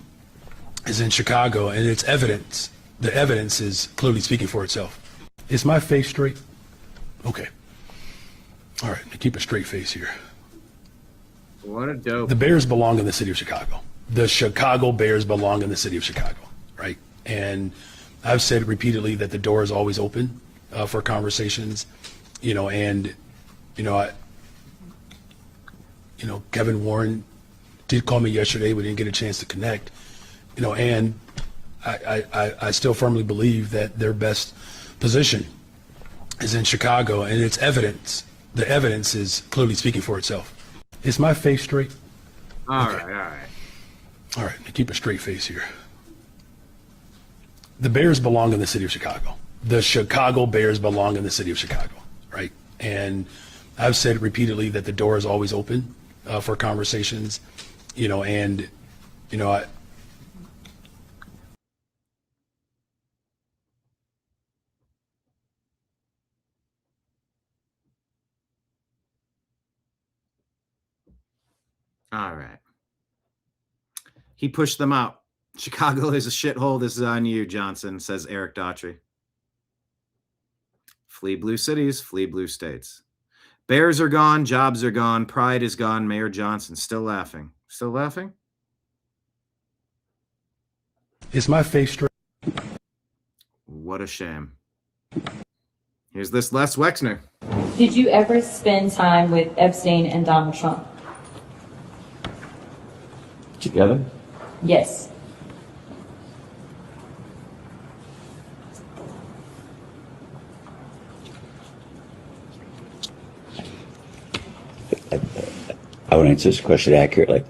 is in Chicago, and it's evidence. The evidence is clearly speaking for itself. Is my face straight? Okay. All right, keep a straight face here. What a dope. The Bears belong in the city of Chicago. The Chicago Bears belong in the city of Chicago, right? And I've said repeatedly that the door is always open for conversations, and Kevin Warren did call me yesterday. We didn't get a chance to connect, and I still firmly believe that their best position is in Chicago, and it's evidence. The evidence is clearly speaking for itself. Is my face straight? All Okay. right. All right, keep a straight face here. The Bears belong in the city of Chicago. The Chicago Bears belong in the city of Chicago, right? And I've said repeatedly that the door is always open for conversations, and All right. He pushed them out. Chicago is a shithole. This is on you, Johnson, says Eric Daughtry. Flee blue cities, flee blue states. Bears are gone, jobs are gone, pride is gone. Mayor Johnson still laughing. Still laughing? is my face straight? What a shame. Here's this Les Wexner. Did you ever spend time with Epstein and Donald Trump? Together? Yes. I want to answer this question accurately.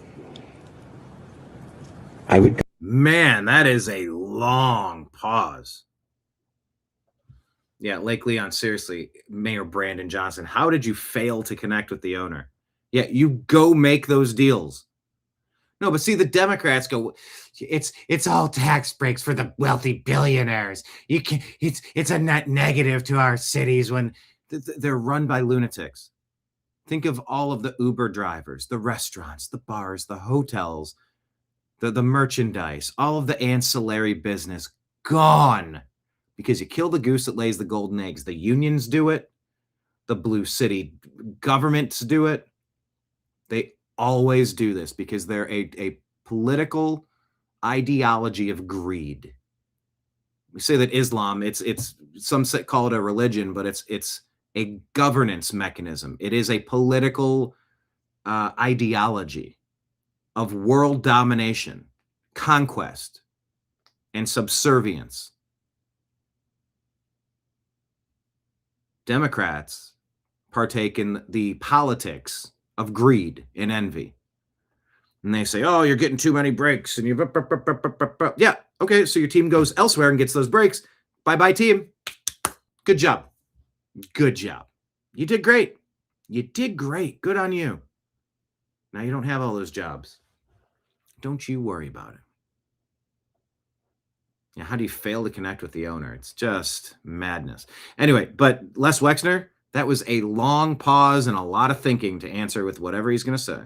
I would. Man, that is a long pause. Yeah, Lake Leon, seriously, Mayor Brandon Johnson, how did you fail to connect with the owner? Yeah, you go make those deals. No, but see, the Democrats go, it's all tax breaks for the wealthy billionaires. You can it's a net negative to our cities when they're run by lunatics. Think of all of the Uber drivers, the restaurants, the bars, the hotels, the merchandise, all of the ancillary business gone because you kill the goose that lays the golden eggs. The unions do it. The blue city governments do it. They always do this because they're a political ideology of greed. We say that Islam, it's some call it a religion, but it's a governance mechanism. It is a political ideology of world domination, conquest, and subservience. Democrats partake in the politics of greed and envy. And they say, oh, you're getting too many breaks. And you, yeah, okay, so your team goes elsewhere and gets those breaks. Bye-bye, team. Good job. Good job. You did great. You did great. Good on you. Now you don't have all those jobs. Don't you worry about it. Yeah, how do you fail to connect with the owner? It's just madness. Anyway, but Les Wexner, that was a long pause and a lot of thinking to answer with whatever he's going to say.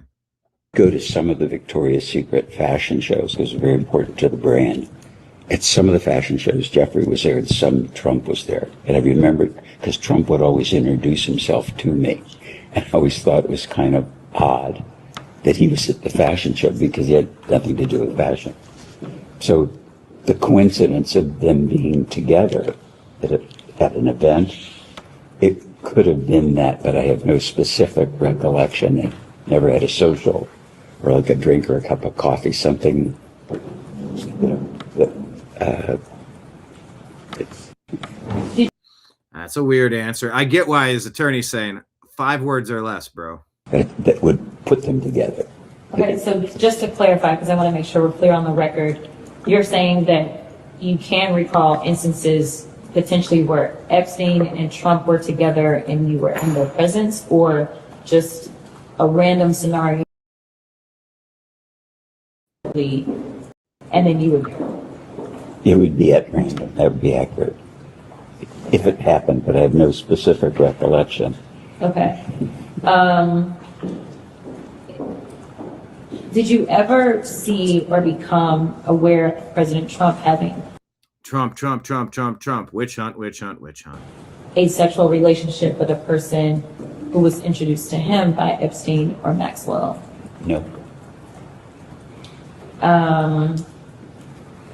Go to some of the Victoria's Secret fashion shows because it's very important to the brand. At some of the fashion shows, Jeffrey was there and some Trump was there. And I remembered because Trump would always introduce himself to me. And I always thought it was kind of odd that he was at the fashion show because he had nothing to do with fashion. So the coincidence of them being together at an event, it could have been that, but I have no specific recollection. They never had a social or like a drink or a cup of coffee, something, That's a weird answer. I get why his attorney's saying 5 words or less, bro. that would put them together. Okay, so just to clarify, because I want to make sure we're clear on the record, you're saying that you can recall instances potentially where Epstein and Trump were together and you were in their presence, or just a random scenario and then you would. It would be at random. That would be accurate. If it happened, but I have no specific recollection. Okay. Did you ever see or become aware of President Trump having Trump. Witch hunt. a sexual relationship with a person who was introduced to him by Epstein or Maxwell? No.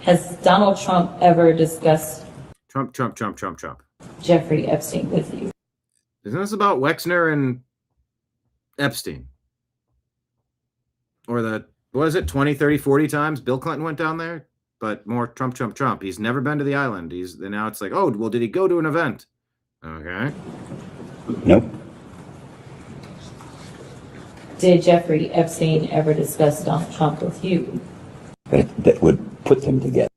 Has Donald Trump ever discussed Trump. Jeffrey Epstein with you? Isn't this about Wexner and Epstein? Or the, what is it, 20, 30, 40 times Bill Clinton went down there? But more Trump. He's never been to the island. Now it's like, oh, well, did he go to an event? Okay. Nope. Did Jeffrey Epstein ever discuss Donald Trump with you? That would put them together.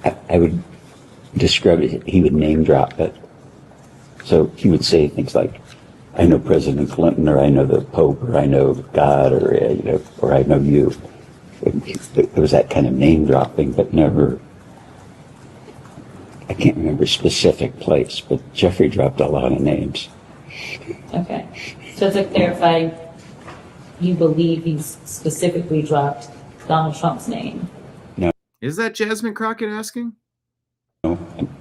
I would describe it, he would name drop it. So he would say things like, I know President Clinton, or I know the Pope, or I know God, or, or I know you. It was that kind of name dropping, but never, I can't remember a specific place, but Jeffrey dropped a lot of names. Okay. So to clarify, you believe he specifically dropped Donald Trump's name? No. Is that Jasmine Crockett asking? No,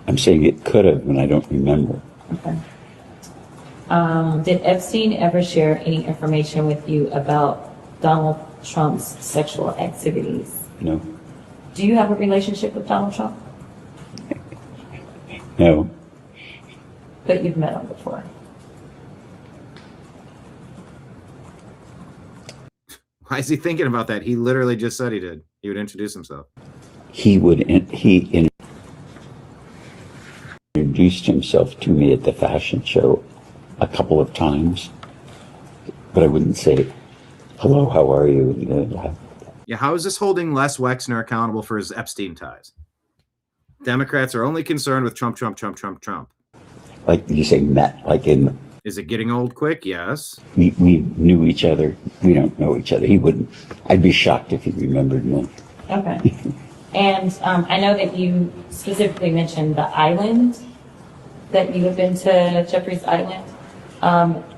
I'm saying it could have, and I don't remember. Okay. Did Epstein ever share any information with you about Donald Trump's sexual activities? No. Do you have a relationship with Donald Trump? No. But you've met him before. Why is he thinking about that? He literally just said he did. He would introduce himself. He introduced himself to me at the fashion show a couple of times, but I wouldn't say, hello, how are you? Yeah, how is this holding Les Wexner accountable for his Epstein ties? Democrats are only concerned with Trump, Trump, Trump, Trump, Trump. Like you say, met, like in... Is it getting old quick? Yes. We knew each other. We don't know each other. He wouldn't. I'd be shocked if he remembered me. Okay. And I know that you specifically mentioned the island, that you have been to Jeffrey's Island.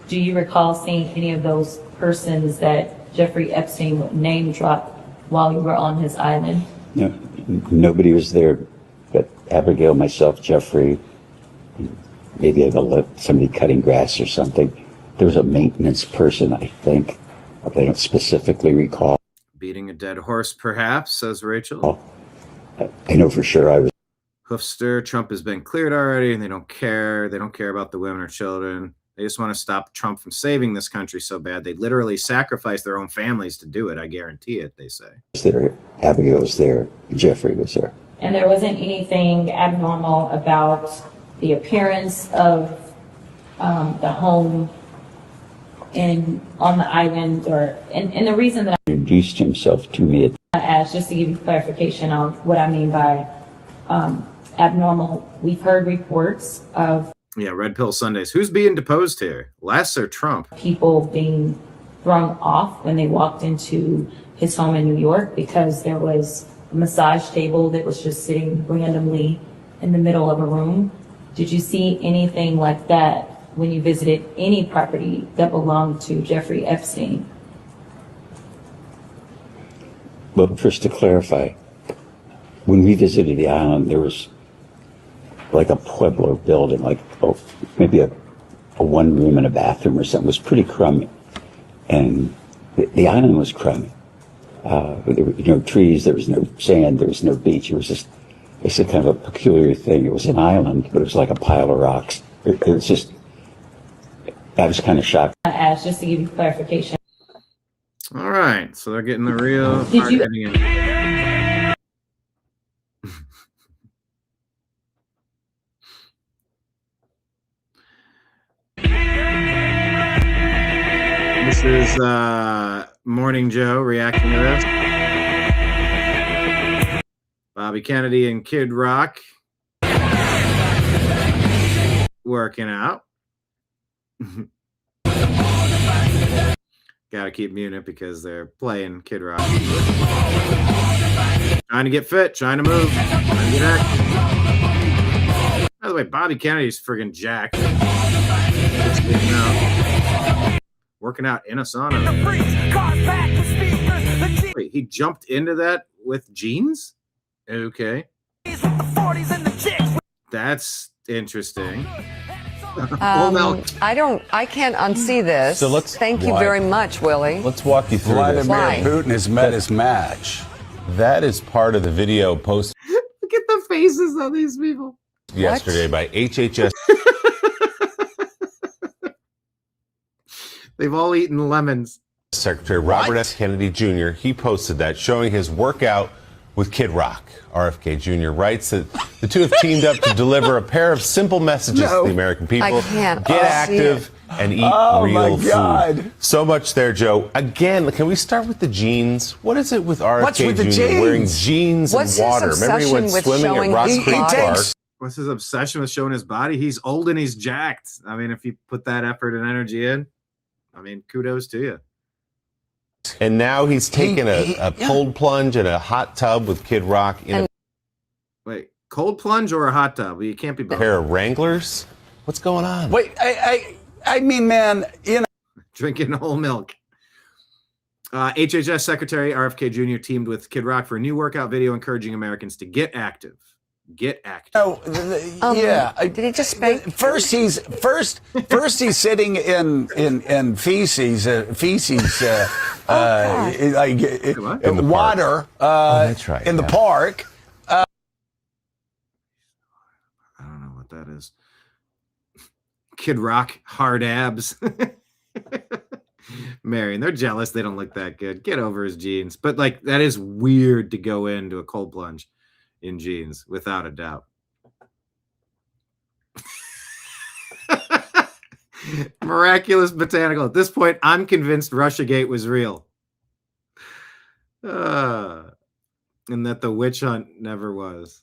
Do you recall seeing any of those persons that Jeffrey Epstein would name drop while you were on his island? No, nobody was there but Abigail, myself, Jeffrey, maybe somebody cutting grass or something. There was a maintenance person, I think. I don't specifically recall. Beating a dead horse, perhaps, says Rachel. I know for sure I was. Hoofster, Trump has been cleared already, and they don't care. They don't care about the women or children. They just want to stop Trump from saving this country so bad. They literally sacrifice their own families to do it. I guarantee it, they say. There, Abigail was there. Jeffrey was there. And there wasn't anything abnormal about the appearance of the home on the island, and the reason that He introduced himself to me. I asked, just to give you clarification on what I mean by abnormal. We've heard reports of Red Pill Sundays. Who's being deposed here? Les or Trump? people being thrown off when they walked into his home in New York because there was a massage table that was just sitting randomly in the middle of a room. Did you see anything like that when you visited any property that belonged to Jeffrey Epstein? Well, first to clarify, when we visited the island, there was like a Pueblo building, like maybe a one room and a bathroom or something. It was pretty crummy. And the island was crummy. There were no trees, there was no sand, there was no beach. It was just, it's a kind of a peculiar thing. It was an island, but it was like a pile of rocks. It was just, I was kind of shocked. I asked, just to give you clarification. All right, so they're getting the real Did hard you- hitting in. This is Morning Joe reacting to this. Bobby Kennedy and Kid Rock working out. Gotta keep muting it because they're playing Kid Rock. Trying to get fit, trying to move, trying to get active. By the way, Bobby Kennedy's friggin' jacked. Working out in a sauna. Wait, he jumped into that with jeans? Okay. That's interesting. I can't unsee this. So let's- Thank you why? very much, Willie. Let's walk you through this. Why? Putin has met his match. That is part of the video posted Look at the faces of these people. yesterday by HHS They've all eaten lemons. Secretary Robert F. Kennedy Jr. He posted that showing his workout with Kid Rock. RFK Jr. writes that the two have teamed up to deliver a pair of simple messages to the American people. I can't Get see active and eat real food. So much there, Joe. Again, can we start with the jeans? What is it with RFK Jr. wearing jeans What's and his water? Remember he went obsession with swimming at showing Rock his Creek body? Park? What's his obsession with showing his body? He's old and he's jacked. I mean, if you put that effort and energy in, I mean, kudos to you. And now he's taking a cold plunge in a hot tub with Kid Rock in Wait, cold plunge or a hot tub? Well, you can't be a both. pair of Wranglers? What's going on? Wait, I mean, man, you know. Drinking whole milk. HHS Secretary RFK Jr. teamed with Kid Rock for a new workout video encouraging Americans to get active. Get active. No, yeah. Did he just spank? First he's sitting in feces, water that's right, in the park. I don't know what that is. Kid Rock, hard abs. Marion, they're jealous. They don't look that good. Get over his jeans. But like, that is weird to go into a cold plunge in jeans, without a doubt. Miraculous botanical. At this point, I'm convinced Russiagate was real. And that the witch hunt never was.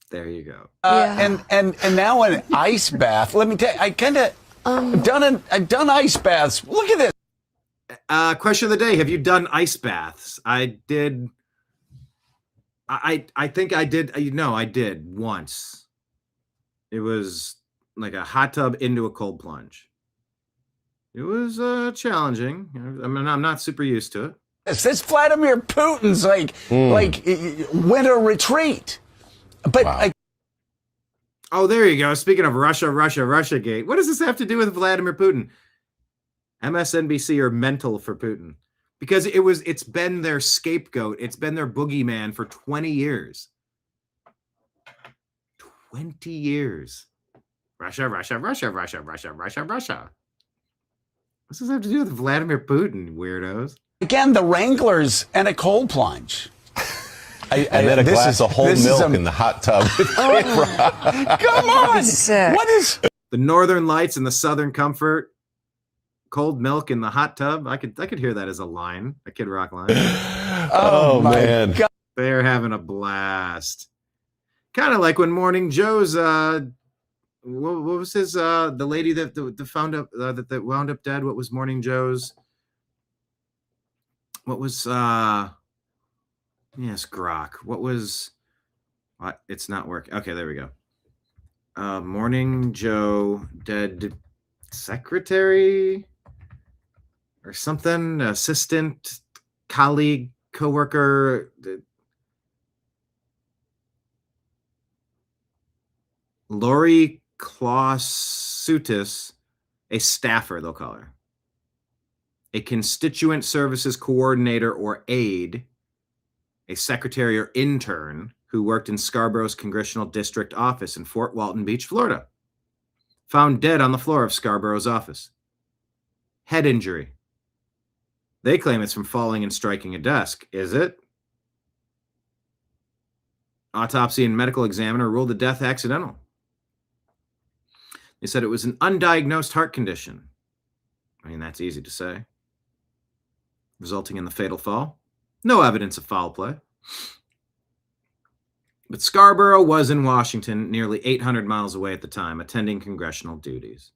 There you go. And now an ice bath. Let me tell you, I kind of I've done ice baths. Look at this. Question of the day: have you done ice baths? I did. I think I did. I did once. It was like a hot tub into a cold plunge. It was challenging. I mean, I'm not super used to it. This Vladimir Putin's like winter retreat. But Wow. Oh, there you go. Speaking of Russiagate, what does this have to do with Vladimir Putin? MSNBC are mental for Putin because it's been their scapegoat. It's been their boogeyman for 20 years. 20 years. Russia. What does this have to do with Vladimir Putin, weirdos? again, the Wranglers and a cold plunge. And then a glass of whole milk in the hot tub. Come on! What is the Northern Lights and the Southern Comfort? Cold milk in the hot tub. I could hear that as a line, a Kid Rock line. Oh man, God. They're having a blast. Kind of like when Morning Joe's what was his the lady that found up that wound up dead. What was Morning Joe's? What was yes, Grok. What was what? It's not working. Okay, there we go. Morning Joe dead secretary or something, assistant, colleague, coworker. Lori Clausutis, a staffer, they'll call her. A constituent services coordinator or aide, a secretary or intern who worked in Scarborough's congressional district office in Fort Walton Beach, Florida. Found dead on the floor of Scarborough's office. Head injury. They claim it's from falling and striking a desk. Is it? Autopsy and medical examiner ruled the death accidental. They said it was an undiagnosed heart condition. I mean, that's easy to say. Resulting in the fatal fall. No evidence of foul play. But Scarborough was in Washington, nearly 800 miles away at the time, attending congressional duties.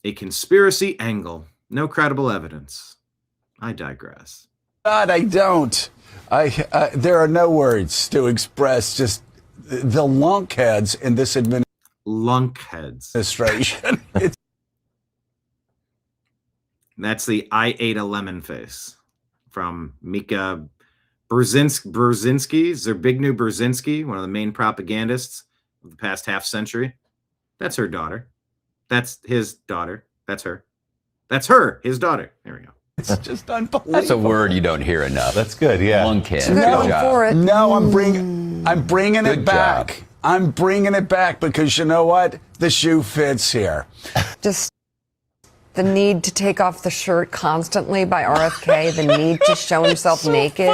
A conspiracy angle. No credible evidence. I digress. God, I don't. There are no words to express just the lunkheads in this administration. That's the I ate a lemon face from Mika Brzezinski, one of the main propagandists of the past half century. That's her daughter. That's his daughter. That's her. That's her, his daughter. There we go. It's just unbelievable. That's a word you don't hear enough. That's good, yeah. Lunkhead. No, I'm bringing it back. Job. I'm bringing it back because you know what? The shoe fits here. Just the need to take off the shirt constantly by RFK, the need to show himself naked.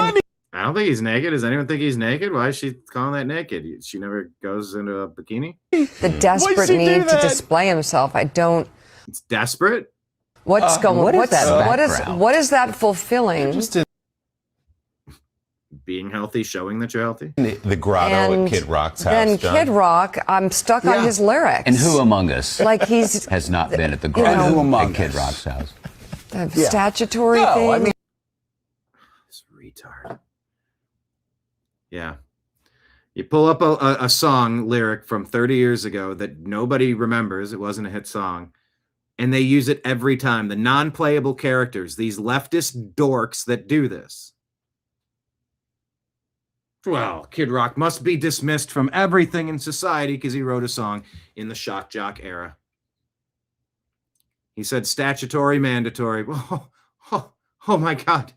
I don't think he's naked. Does anyone think he's naked? Why is she calling that naked? She never goes into a bikini? The desperate need to display himself. I don't. It's desperate? What's going on? What is that fulfilling? Just being healthy, showing that you're healthy. The grotto And at Kid Rock's house. Then Kid Rock, I'm stuck on his lyrics. And who among us Like he's has not been at the you grotto know, who among at Kid us? Rock's house? the statutory No, thing. I mean, This retard. Yeah. You pull up a song lyric from 30 years ago that nobody remembers. It wasn't a hit song. And they use it every time. The non-playable characters, these leftist dorks that do this. Well, Kid Rock must be dismissed from everything in society because he wrote a song in the shock jock era. He said statutory, mandatory. Oh my God.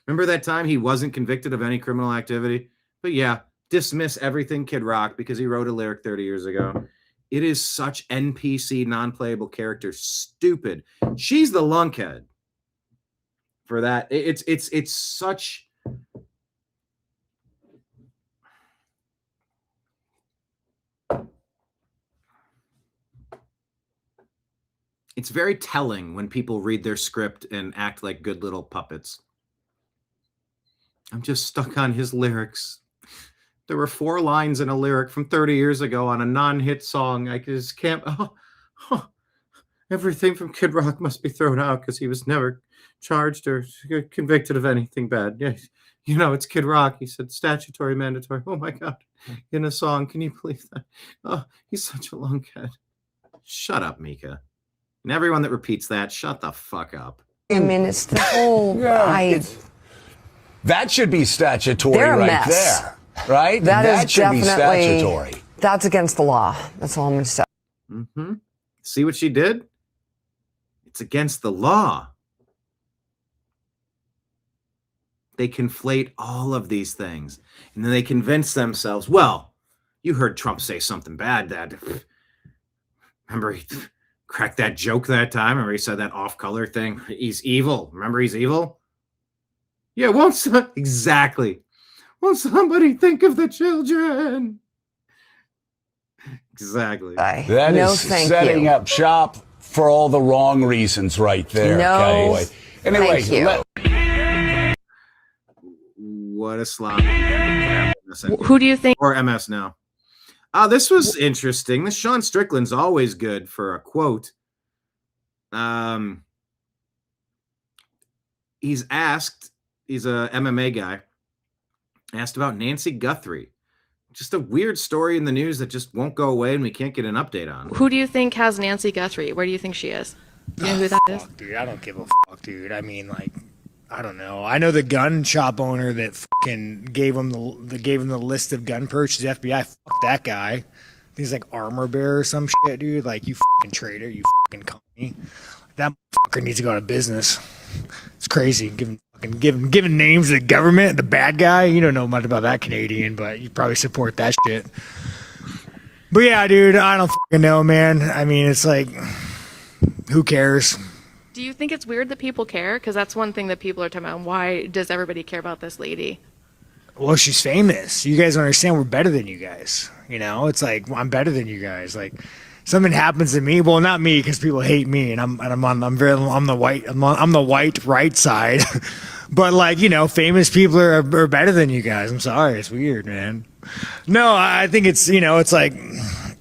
Remember that time he wasn't convicted of any criminal activity? But yeah, dismiss everything Kid Rock because he wrote a lyric 30 years ago. It is such NPC, non-playable character. Stupid. She's the lunkhead for that. It's such... It's very telling when people read their script and act like good little puppets. I'm just stuck on his lyrics. There were 4 lines in a lyric from 30 years ago on a non-hit song. I just can't... Everything from Kid Rock must be thrown out because he was never charged or convicted of anything bad. Yeah, you know, it's Kid Rock. He said statutory, mandatory. Oh my God. In a song. Can you believe that? Oh, he's such a lunkhead. Shut up, Mika. And everyone that repeats that, shut the fuck up. I mean, it's the whole... That should be statutory They're a right mess. there. Right? That is should be definitely... statutory. That's against the law. That's all I'm going to say. Mm-hmm. See what she did? It's against the law. They conflate all of these things. And then they convince themselves, well, you heard Trump say something bad, Dad. Remember he cracked that joke that time? Remember he said that off-color thing? He's evil. Remember he's evil? Yeah, exactly. Won't somebody think of the children? Exactly. That is setting up shop for all the wrong reasons right there. No, okay? Anyway, what a slop. Who do you think? Or MS now. This was interesting. This Sean Strickland's always good for a quote. He's asked, he's a MMA guy, asked about Nancy Guthrie. Just a weird story in the news that just won't go away and we can't get an update on. Who do you think has Nancy Guthrie? Where do you think she is? You know who that is? Dude, I don't give a fuck, dude. I mean, like, I don't know. I know the gun shop owner that fucking gave him the list of gun purchases. FBI, fuck that guy. He's like armor bearer or some shit, dude. Like, you fucking traitor, you fucking company. That fucker needs to go out of business. It's crazy. Giving names to the government, the bad guy. You don't know much about that Canadian, but you probably support that shit. But yeah, dude, I don't fucking know, man. I mean, it's like, who cares? Do you think it's weird that people care? Because that's one thing that people are talking about. Why does everybody care about this lady? Well, she's famous. You guys don't understand. We're better than you guys. You know, it's like, I'm better than you guys. Like, something happens to me. Well, not me, because people hate me, and I'm the white right side. But like, you know, famous people are better than you guys. I'm sorry, it's weird, man. No, I think it's, you know, it's like,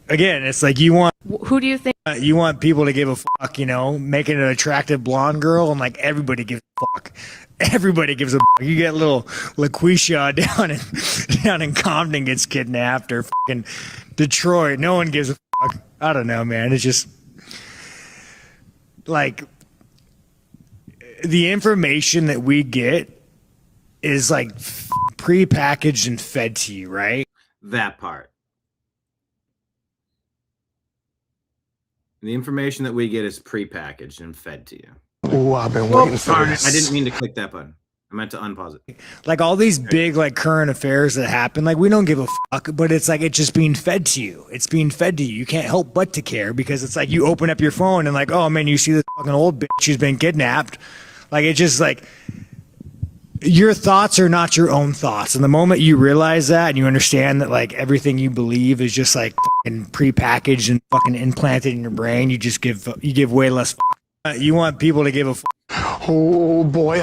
again, it's like you want. Who do you think? You want people to give a fuck, you know, making an attractive blonde girl, and like everybody gives a fuck. Everybody gives a fuck. You get little LaQuisha down in Compton gets kidnapped, or fucking Detroit. No one gives a fuck. I don't know, man. It's just like the information that we get is like pre-packaged and fed to you, right? That part. The information that we get is pre-packaged and fed to you. Oh, I've been waiting for this. I didn't mean to click that button. I meant to unpause it. Like all these big like current affairs that happen, like we don't give a fuck, but it's like it's just being fed to you. It's being fed to you. You can't help but to care because it's like you open up your phone and like, oh man, you see this fucking old bitch who's been kidnapped. Like it's just like your thoughts are not your own thoughts. And the moment you realize that and you understand that like everything you believe is just like fucking prepackaged and fucking implanted in your brain, you give way less fuck. You want people to give a fuck. Oh boy.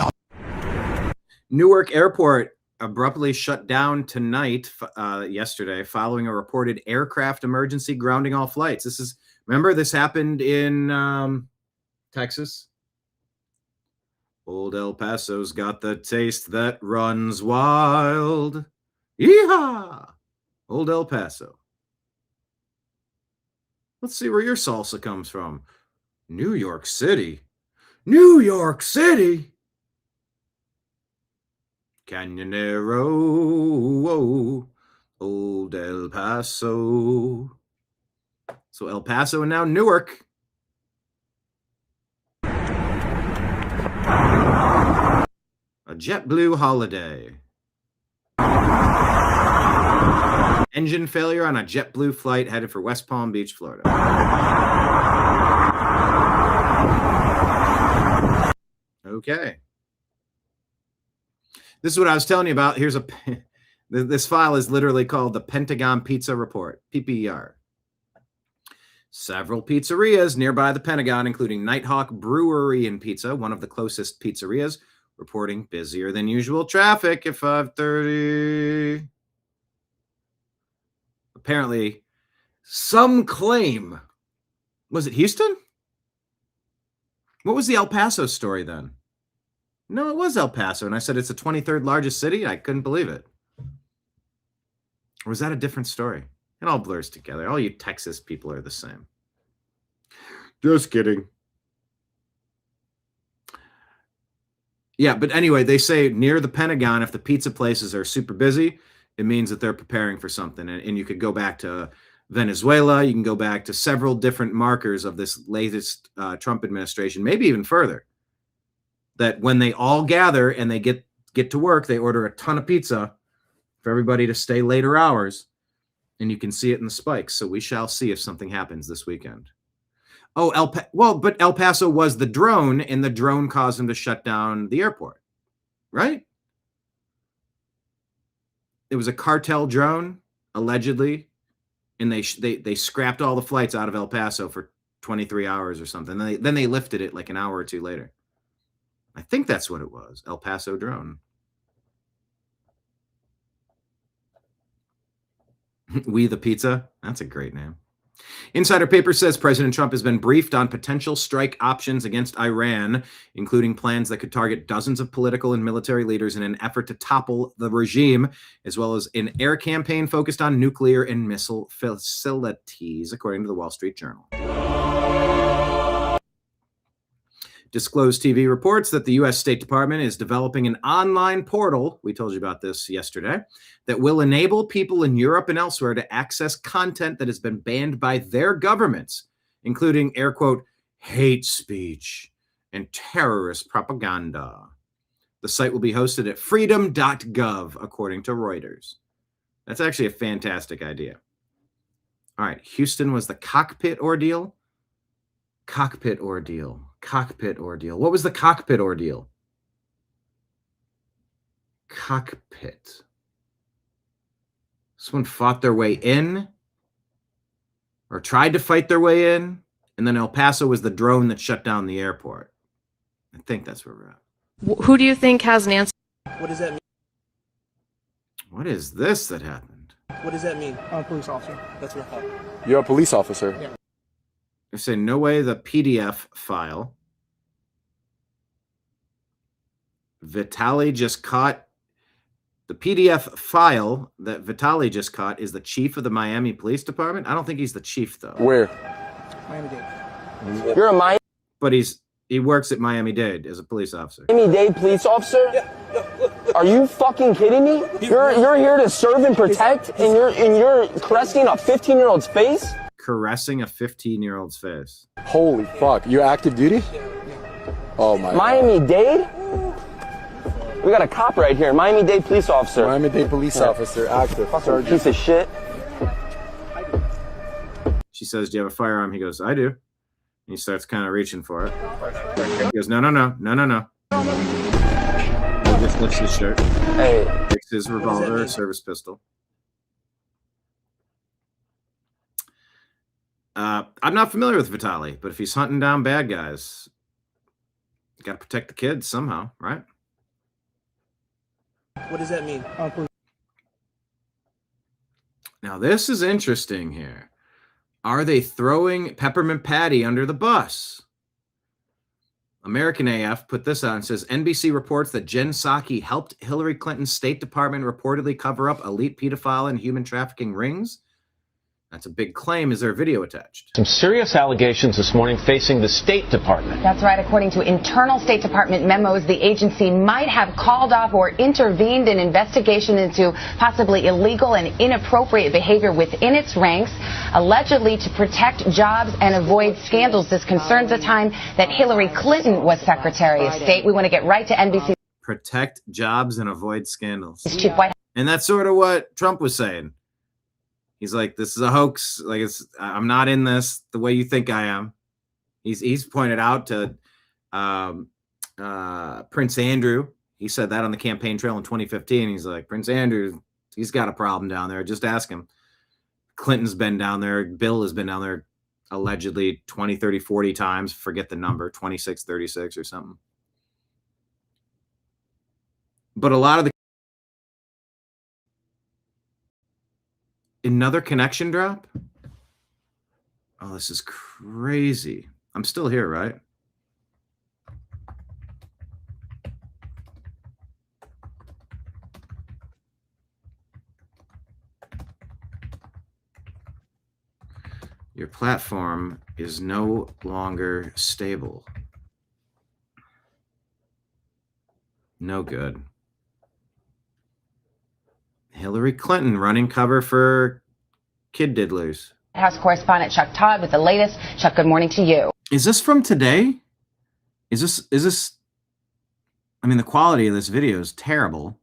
Newark Airport abruptly shut down tonight, yesterday, following a reported aircraft emergency grounding all flights. Remember this happened in Texas? Old El Paso's got the taste that runs wild. Yeehaw! Old El Paso. Let's see where your salsa comes from. New York City. New York City. Canyonero. Old El Paso. So El Paso and now Newark. A JetBlue holiday. Engine failure on a JetBlue flight headed for West Palm Beach, Florida. Okay. This is what I was telling you about. Here's this file is literally called the Pentagon Pizza Report, PPR. Several pizzerias nearby the Pentagon, including Nighthawk Brewery and Pizza, one of the closest pizzerias, reporting busier than usual traffic at 5:30. Apparently, some claim. Was it Houston? What was the El Paso story then? No, it was El Paso. And I said it's the 23rd largest city. I couldn't believe it. Or was that a different story? It all blurs together. All you Texas people are the same. Just kidding. Yeah, but anyway, they say near the Pentagon, if the pizza places are super busy, it means that they're preparing for something. And you could go back to Venezuela. You can go back to several different markers of this latest Trump administration, maybe even further, that when they all gather and they get to work, they order a ton of pizza for everybody to stay later hours. And you can see it in the spikes. So we shall see if something happens this weekend. Oh, but El Paso was the drone, and the drone caused them to shut down the airport, right? It was a cartel drone, allegedly, and they scrapped all the flights out of El Paso for 23 hours or something. Then they lifted it like an hour or two later. I think that's what it was, El Paso drone. We the Pizza, that's a great name. Insider Paper says President Trump has been briefed on potential strike options against Iran, including plans that could target dozens of political and military leaders in an effort to topple the regime, as well as an air campaign focused on nuclear and missile facilities, according to the Wall Street Journal. Disclosed TV reports that the U.S. State Department is developing an online portal, we told you about this yesterday, that will enable people in Europe and elsewhere to access content that has been banned by their governments, including, air quote, hate speech and terrorist propaganda. The site will be hosted at freedom.gov, according to Reuters. That's actually a fantastic idea. All right, Houston was the cockpit ordeal. Cockpit ordeal. Cockpit ordeal. What was the cockpit ordeal? Cockpit. Someone fought their way in or tried to fight their way in, and then El Paso was the drone that shut down the airport. I think that's where we're at. Who do you think has Nancy? What does that mean? What is this that happened? What does that mean? I'm a police officer. That's what I thought. You're a police officer. Yeah. I say no way the PDF file. Vitaly just caught. The PDF file that Vitaly just caught is the chief of the Miami Police Department. I don't think he's the chief, though. Where? Miami-Dade. You're a Miami. But he works at Miami-Dade as a police officer. Miami-Dade police officer? Yeah. Are you fucking kidding me? You're here to serve and protect, and you're caressing a 15-year-old's face? Caressing a 15-year-old's face. Holy fuck! You active duty? Oh my. Miami-Dade? We got a cop right here, Miami-Dade police officer. Miami-Dade police officer, active. Fucking piece of shit. She says, "Do you have a firearm?" He goes, "I do." And he starts kind of reaching for it. He goes, "No." He just lifts his shirt. Hey. Takes his revolver, service pistol. I'm not familiar with Vitaly, but if he's hunting down bad guys, you got to protect the kids somehow, right? What does that mean? Now, this is interesting here. Are they throwing Peppermint Patty under the bus? American AF put this on and says, NBC reports that Jen Psaki helped Hillary Clinton's State Department reportedly cover up elite pedophile and human trafficking rings. That's a big claim. Is there a video attached? Some serious allegations this morning facing the State Department. That's right. According to internal State Department memos, the agency might have called off or intervened in investigation into possibly illegal and inappropriate behavior within its ranks, allegedly to protect jobs and avoid scandals. This concerns the time that Hillary Clinton was Secretary of State. We want to get right to NBC. Protect jobs and avoid scandals. Chief White. And that's sort of what Trump was saying. He's like, this is a hoax. Like, I'm not in this the way you think I am. He's pointed out to Prince Andrew. He said that on the campaign trail in 2015. He's like, Prince Andrew, he's got a problem down there. Just ask him. Clinton's been down there. Bill has been down there allegedly 20, 30, 40 times. Forget the number, 26, 36 or something. But a lot of the another connection drop. Oh, this is crazy. I'm still here, right? Your platform is no longer stable. No good. Hillary Clinton running cover for kid diddlers. House correspondent Chuck Todd with the latest. Chuck, good morning to you. Is this from today? Is this, I mean, the quality of this video is terrible.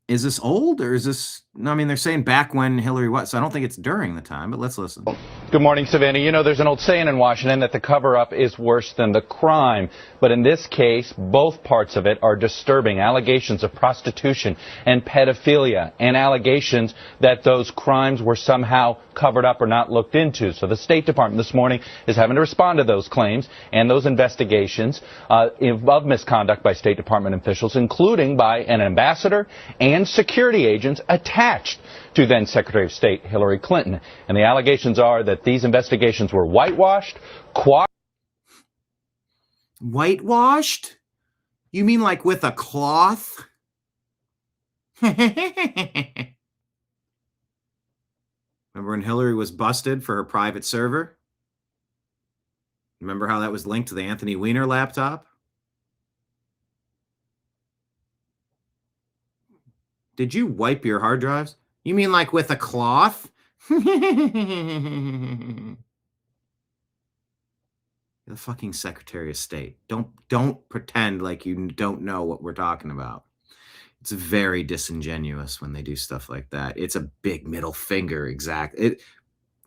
Is this old or is this, no, I mean, they're saying back when Hillary was, so I don't think it's during the time, but let's listen. Good morning, Savannah. You know, there's an old saying in Washington that the cover-up is worse than the crime. But in this case, both parts of it are disturbing. Allegations of prostitution and pedophilia, and allegations that those crimes were somehow covered up or not looked into. So the State Department this morning is having to respond to those claims and those investigations of misconduct by State Department officials, including by an ambassador and security agents attached to then Secretary of State Hillary Clinton. And the allegations are that these investigations were whitewashed. Whitewashed? You mean like with a cloth? Remember when Hillary was busted for her private server? Remember how that was linked to the Anthony Weiner laptop? Did you wipe your hard drives? You mean like with a cloth? The fucking Secretary of State. Don't pretend like you don't know what we're talking about. It's very disingenuous when they do stuff like that. It's a big middle finger, exactly.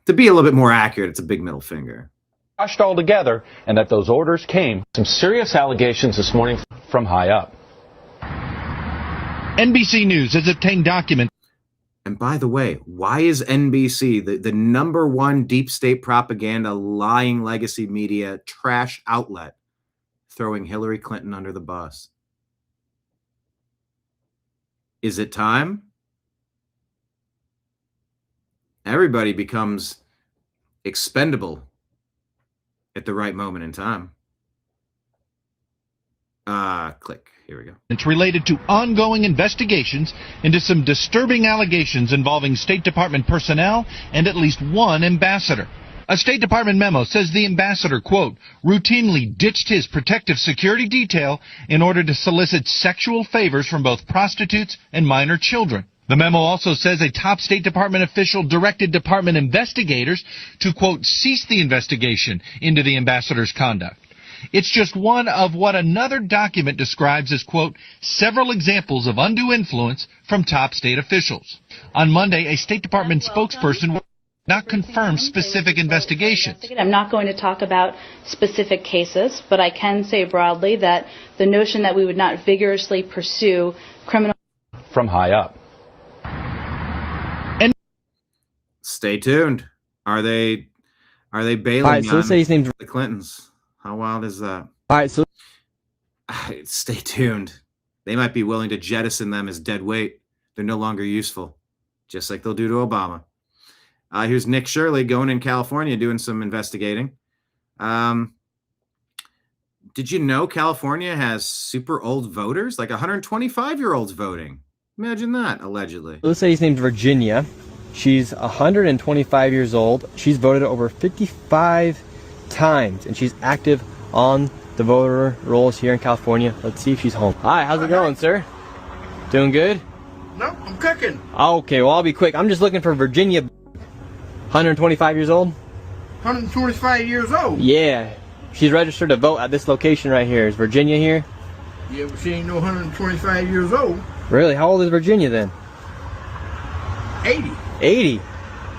To be a little bit more accurate, it's a big middle finger. Washed all together, and that those orders came. Some serious allegations this morning from high up. NBC News has obtained documents. And by the way, why is NBC, the number one deep state propaganda, lying legacy media, trash outlet, throwing Hillary Clinton under the bus? Is it time? Everybody becomes expendable at the right moment in time. Click. Here we go. It's related to ongoing investigations into some disturbing allegations involving State Department personnel and at least one ambassador. A State Department memo says the ambassador, quote, routinely ditched his protective security detail in order to solicit sexual favors from both prostitutes and minor children. The memo also says a top State Department official directed department investigators to, quote, cease the investigation into the ambassador's conduct. It's just one of what another document describes as, quote, several examples of undue influence from top state officials. On Monday, a State Department spokesperson will not confirm specific investigations. I'm not going to talk about specific cases, but I can say broadly that the notion that we would not vigorously pursue criminal... From high up. Stay tuned. Are they bailing on the Clintons? How wild is that? All right, so stay tuned. They might be willing to jettison them as dead weight. They're no longer useful, just like they'll do to Obama. Here's Nick Shirley going in California doing some investigating. Did you know California has super old voters, like 125-year-olds voting? Imagine that, allegedly. let's say his name's Virginia. She's 125 years old. She's voted over 55 times, and she's active on the voter rolls here in California. Let's see if she's home. Hi, how's it going, sir? Doing good? No, I'm cooking. Okay, well, I'll be quick. I'm just looking for Virginia, 125 years old. 125 years old? Yeah, she's registered to vote at this location right here. Is Virginia here? Yeah, but she ain't no 125 years old. Really? How old is Virginia then? 80. 80?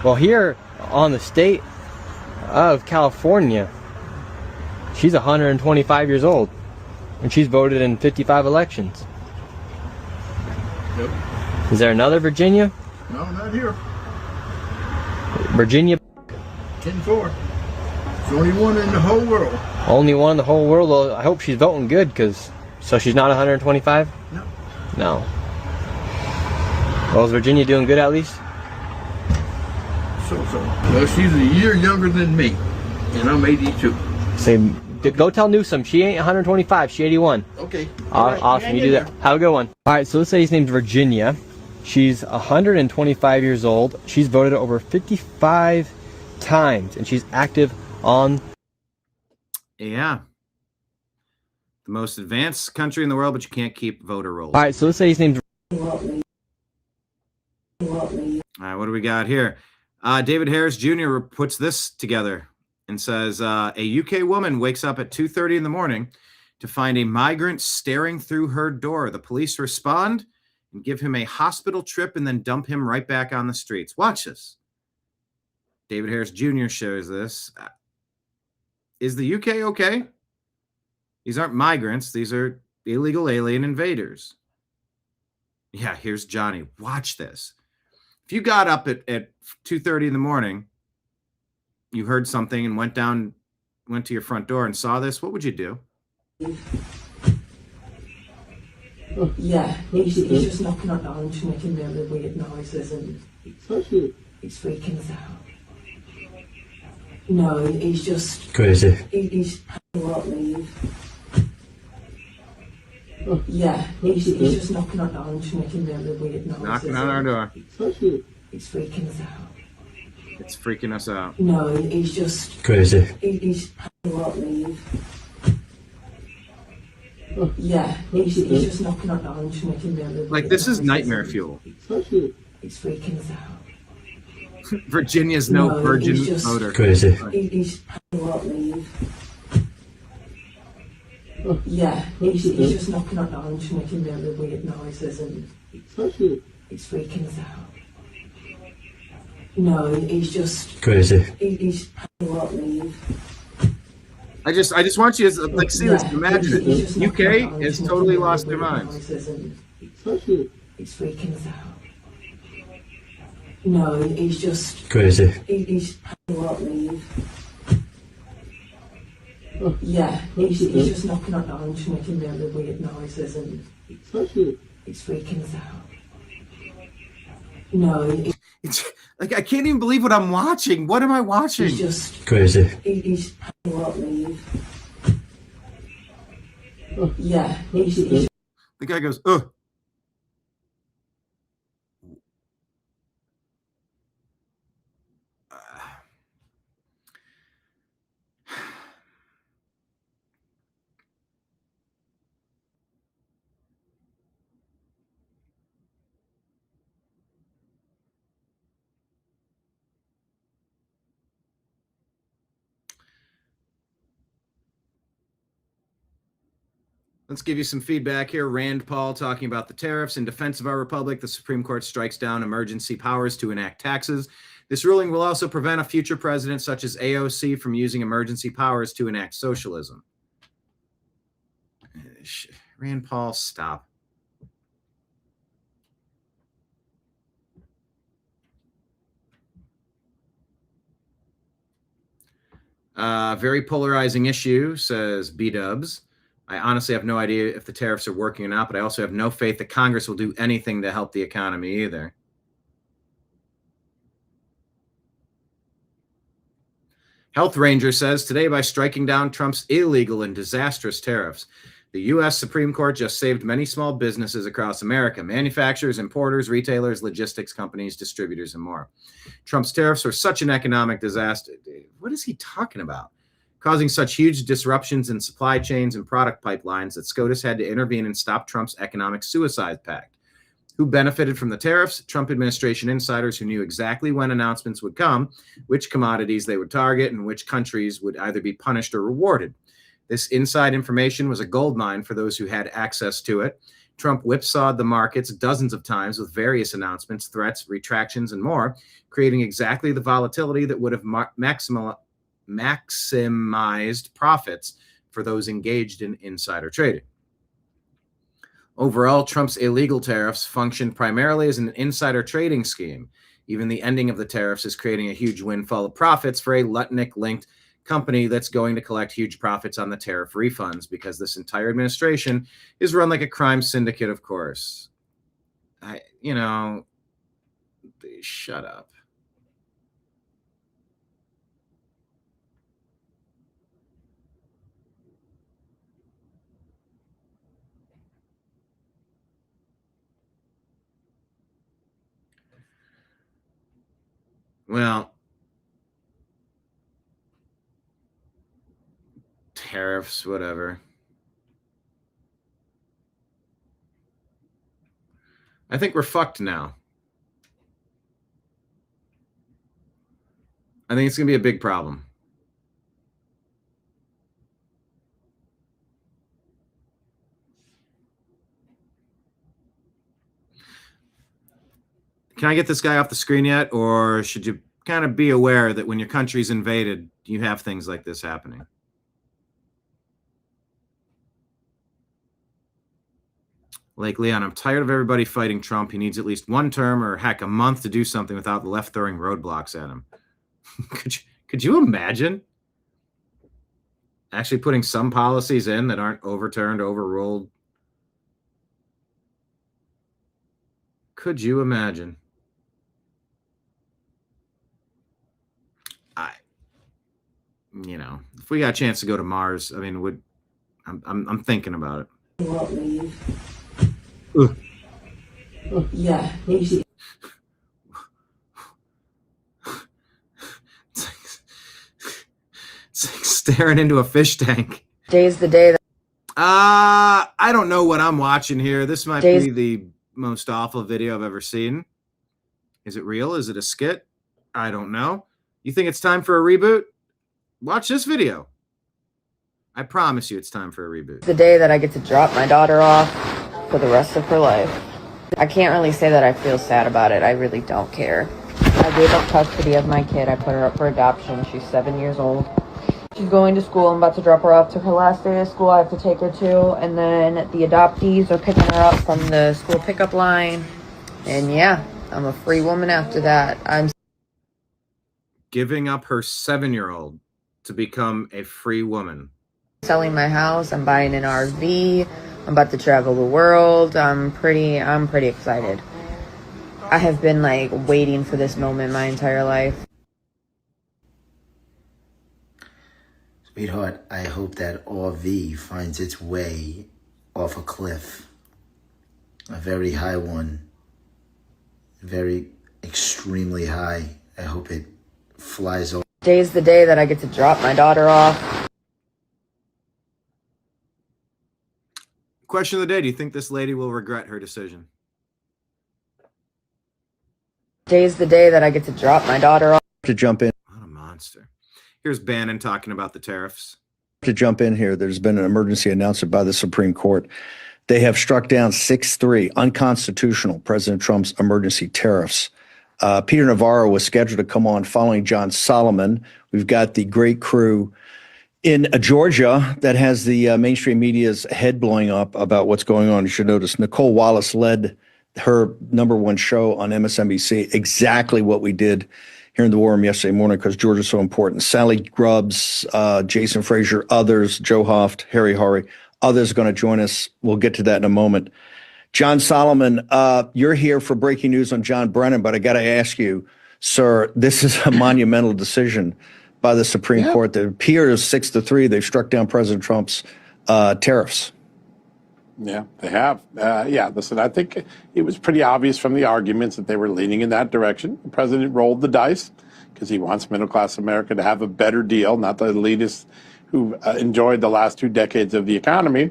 Well, here on the state of California, she's 125 years old, and she's voted in 55 elections. Yep. Is there another Virginia? No, not here. Virginia? 10-4. It's the only one in the whole world. Only one in the whole world. Well, I hope she's voting good, so she's not 125? No. No. Well, is Virginia doing good at least? So. Well, she's a year younger than me, and I'm 82. Say, go tell Newsom she ain't 125, she's 81. Okay. Awesome, you do that. Have a good one. All right, so this lady's name's Virginia. She's 125 years old. She's voted over 55 times, and she's active on... Yeah. The most advanced country in the world, but you can't keep voter rolls. All right, so this lady's name's... All right, what do we got here? David Harris Jr. puts this together and says, a UK woman wakes up at 2:30 in the morning to find a migrant staring through her door. The police respond and give him a hospital trip and then dump him right back on the streets. Watch this. David Harris Jr. shows this. Is the UK okay? These aren't migrants. These are illegal alien invaders. Yeah, here's Johnny. Watch this. If you got up at 2:30 in the morning, you heard something and went to your front door and saw this, what would you do? Yeah, he's just knocking on lounge, making really weird noises, and he's freaking us out. No, he's just crazy. He's won't leave. Yeah, he's just knocking on lounge, making really weird noises. Knocking on our door. He's freaking us out. It's freaking us out. No, he's just crazy. He's won't leave. Yeah, he's just knocking on lounge, making really weird Like, this is noises. nightmare fuel. He's freaking us out. Virginia's no virgin he's just voter. Crazy. He's won't leave. Yeah, he's just knocking on lounge, making really weird noises, and he's freaking us out. No, he's just crazy. He's won't leave. I just want you to see this. Imagine it. UK has totally lost their minds. He's freaking us out. No, he's just crazy. He's won't leave. Yeah, he's just knocking on lounge, making really weird noises, and he's freaking us out. No, It's like, I can't even believe what I'm watching. What am I watching? he's just crazy. He's won't leave. Yeah, he's The guy goes, ugh. Let's give you some feedback here. Rand Paul talking about the tariffs. In defense of our republic, the Supreme Court strikes down emergency powers to enact taxes. This ruling will also prevent a future president such as AOC from using emergency powers to enact socialism. Rand Paul, stop. Very polarizing issue, says B-Dubs. I honestly have no idea if the tariffs are working or not, but I also have no faith that Congress will do anything to help the economy either. Health Ranger says, today by striking down Trump's illegal and disastrous tariffs, The U.S. Supreme Court just saved many small businesses across America, manufacturers, importers, retailers, logistics companies, distributors, and more. Trump's tariffs were such an economic disaster. What is he talking about? Causing such huge disruptions in supply chains and product pipelines that SCOTUS had to intervene and stop Trump's economic suicide pact. Who benefited from the tariffs? Trump administration insiders who knew exactly when announcements would come, which commodities they would target, and which countries would either be punished or rewarded. This inside information was a goldmine for those who had access to it. Trump whipsawed the markets dozens of times with various announcements, threats, retractions, and more, creating exactly the volatility that would have maximized profits for those engaged in insider trading. Overall, Trump's illegal tariffs functioned primarily as an insider trading scheme. Even the ending of the tariffs is creating a huge windfall of profits for a Lutnick-linked company that's going to collect huge profits on the tariff refunds, because this entire administration is run like a crime syndicate, of course. Shut up. Well, tariffs, whatever. I think we're fucked now. I think it's going to be a big problem. Can I get this guy off the screen yet? Or should you kind of be aware that when your country's invaded, you have things like this happening? Like Leon, I'm tired of everybody fighting Trump. He needs at least one term or heck a month to do something without the left throwing roadblocks at him. Could you imagine actually putting some policies in that aren't overturned, overruled? Could you imagine? If we got a chance to go to Mars, I mean, I'm thinking about it. Won't leave. Yeah, maybe. It's like staring into a fish tank. Today's the day that I don't know what I'm watching here. This might be the most awful video I've ever seen. Is it real? Is it a skit? I don't know. You think it's time for a reboot? Watch this video. I promise you it's time for a reboot. the day that I get to drop my daughter off for the rest of her life. I can't really say that I feel sad about it. I really don't care. I gave up custody of my kid. I put her up for adoption. She's 7 years old. She's going to school. I'm about to drop her off to her last day of school. I have to take her to. And then the adoptees are picking her up from the school pickup line. And yeah, I'm a free woman after that. I'm giving up her 7-year-old to become a free woman. selling my house. I'm buying an RV. I'm about to travel the world. I'm pretty excited. I have been waiting for this moment my entire life. Sweetheart, I hope that RV finds its way off a cliff. A very high one. Very extremely high. I hope it flies over. Today's the day that I get to drop my daughter off. Question of the day: do you think this lady will regret her decision? Today's the day that I get to drop my daughter off. To jump in. What a monster. Here's Bannon talking about the tariffs. To jump in here, there's been an emergency announcement by the Supreme Court. They have struck down 6-3 unconstitutional President Trump's emergency tariffs. Peter Navarro was scheduled to come on following John Solomon. We've got the great crew in Georgia that has the mainstream media's head blowing up about what's going on. You should notice Nicole Wallace led her #1 show on MSNBC, exactly what we did here in the War Room yesterday morning, because Georgia's so important. Sally Grubbs, Jason Frazier, others, Joe Hoft, Harry Horry, others are going to join us. We'll get to that in a moment. John Solomon, you're here for breaking news on John Brennan, but I got to ask you, sir, this is a monumental decision by the Supreme Court that appears 6-3. They've struck down President Trump's tariffs. Yeah, they have. Yeah, listen, I think it was pretty obvious from the arguments that they were leaning in that direction. The president rolled the dice because he wants middle-class America to have a better deal, not the elitists who enjoyed the last 2 decades of the economy.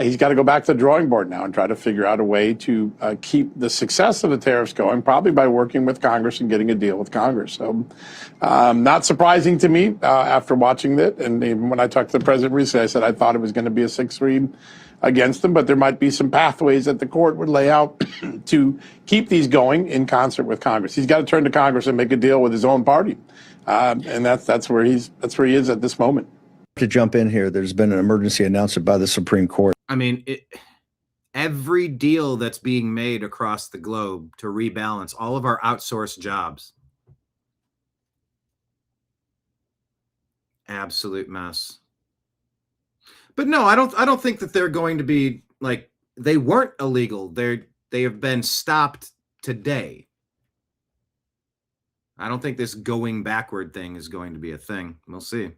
He's got to go back to the drawing board now and try to figure out a way to keep the success of the tariffs going, probably by working with Congress and getting a deal with Congress. So not surprising to me after watching that. And even when I talked to the president recently, I said I thought it was going to be a 6-3 against them, but there might be some pathways that the court would lay out to keep these going in concert with Congress. He's got to turn to Congress and make a deal with his own party. And that's where he is at this moment. To jump in here, there's been an emergency announcement by the Supreme Court. I mean, every deal that's being made across the globe to rebalance all of our outsourced jobs. Absolute mess. But no, I don't think that they're going to be like, they weren't illegal. They have been stopped today. I don't think this going backward thing is going to be a thing. We'll see.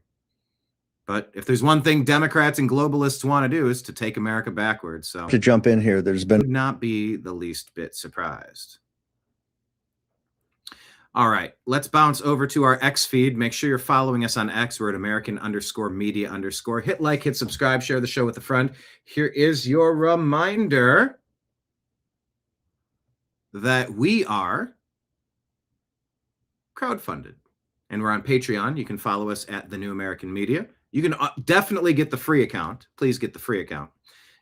But if there's one thing Democrats and globalists want to do is to take America backwards. So to jump in here, there's been would not be the least bit surprised. All right, let's bounce over to our X feed. Make sure you're following us on X. We're at American_media_. Hit like, hit subscribe, share the show with a friend. Here is your reminder that we are crowdfunded. And we're on Patreon. You can follow us at The New American Media. You can definitely get the free account. Please get the free account.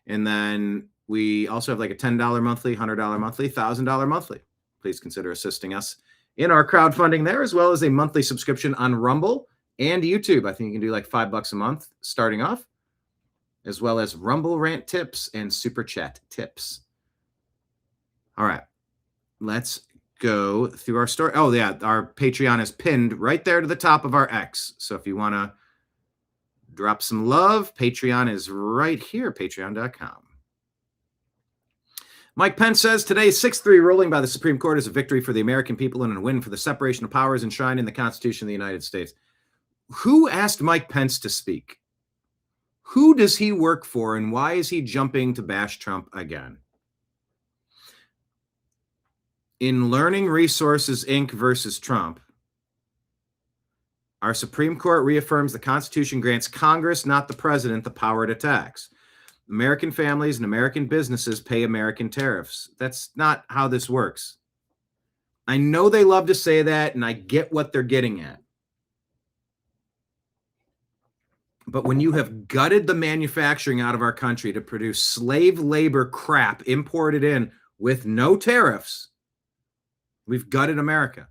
And then we also have like a $10 monthly, $100 monthly, $1,000 monthly. Please consider assisting us in our crowdfunding there, as well as a monthly subscription on Rumble and YouTube. I think you can do like $5 a month starting off, as well as Rumble rant tips and Super Chat tips. All right, let's go through our story. Oh, yeah, our Patreon is pinned right there to the top of our X. So if you want to drop some love, Patreon is right here, patreon.com. Mike Pence says today's 6-3 ruling by the Supreme Court is a victory for the American people and a win for the separation of powers enshrined in the Constitution of the United States. Who asked Mike Pence to speak? Who does he work for, and why is he jumping to bash Trump again? In Learning Resources, Inc. versus Trump, our Supreme Court reaffirms the Constitution grants Congress, not the president, the power to tax. American families and American businesses pay American tariffs. That's not how this works. I know they love to say that, and I get what they're getting at. But when you have gutted the manufacturing out of our country to produce slave labor crap imported in with no tariffs, we've gutted America.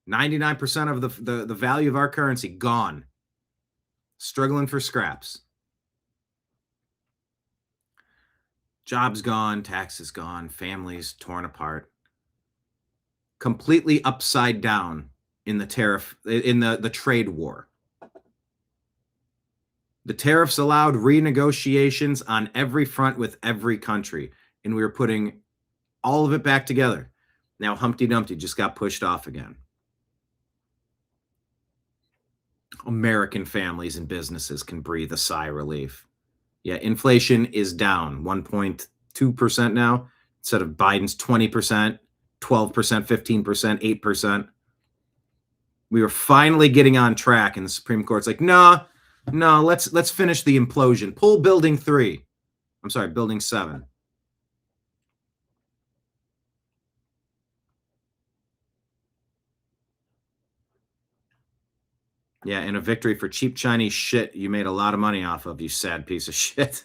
99% of the value of our currency gone. Struggling for scraps. Jobs gone, taxes gone, families torn apart. Completely upside down in the tariff, in the trade war. The tariffs allowed renegotiations on every front with every country, and we were putting all of it back together. Now Humpty Dumpty just got pushed off again. American families and businesses can breathe a sigh of relief. Yeah, inflation is down 1.2% now, instead of Biden's 20%, 12%, 15%, 8%. We were finally getting on track, and the Supreme Court's like, no, let's finish the implosion. Pull building 3. I'm sorry, building 7. Yeah, and a victory for cheap Chinese shit you made a lot of money off of, you sad piece of shit.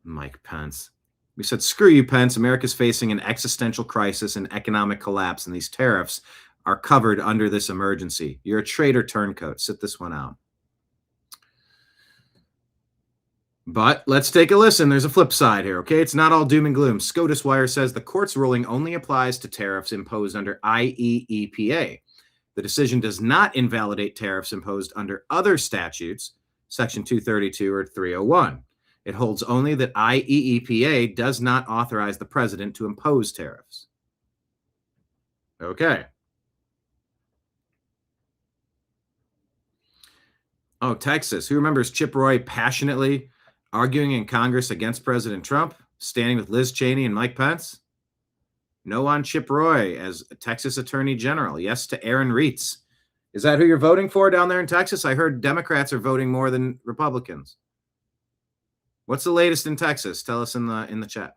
Mike Pence. We said, screw you, Pence. America's facing an existential crisis and economic collapse, and these tariffs are covered under this emergency. You're a traitor turncoat. Sit this one out. But let's take a listen. There's a flip side here, okay? It's not all doom and gloom. SCOTUS Wire says the court's ruling only applies to tariffs imposed under IEEPA. The decision does not invalidate tariffs imposed under other statutes, Section 232 or 301. It holds only that IEEPA does not authorize the president to impose tariffs. Okay. Oh, Texas. Who remembers Chip Roy passionately arguing in Congress against President Trump, standing with Liz Cheney and Mike Pence? No on Chip Roy as Texas Attorney General. Yes to Aaron Reitz. Is that who you're voting for down there in Texas? I heard Democrats are voting more than Republicans. What's the latest in Texas? Tell us in the chat.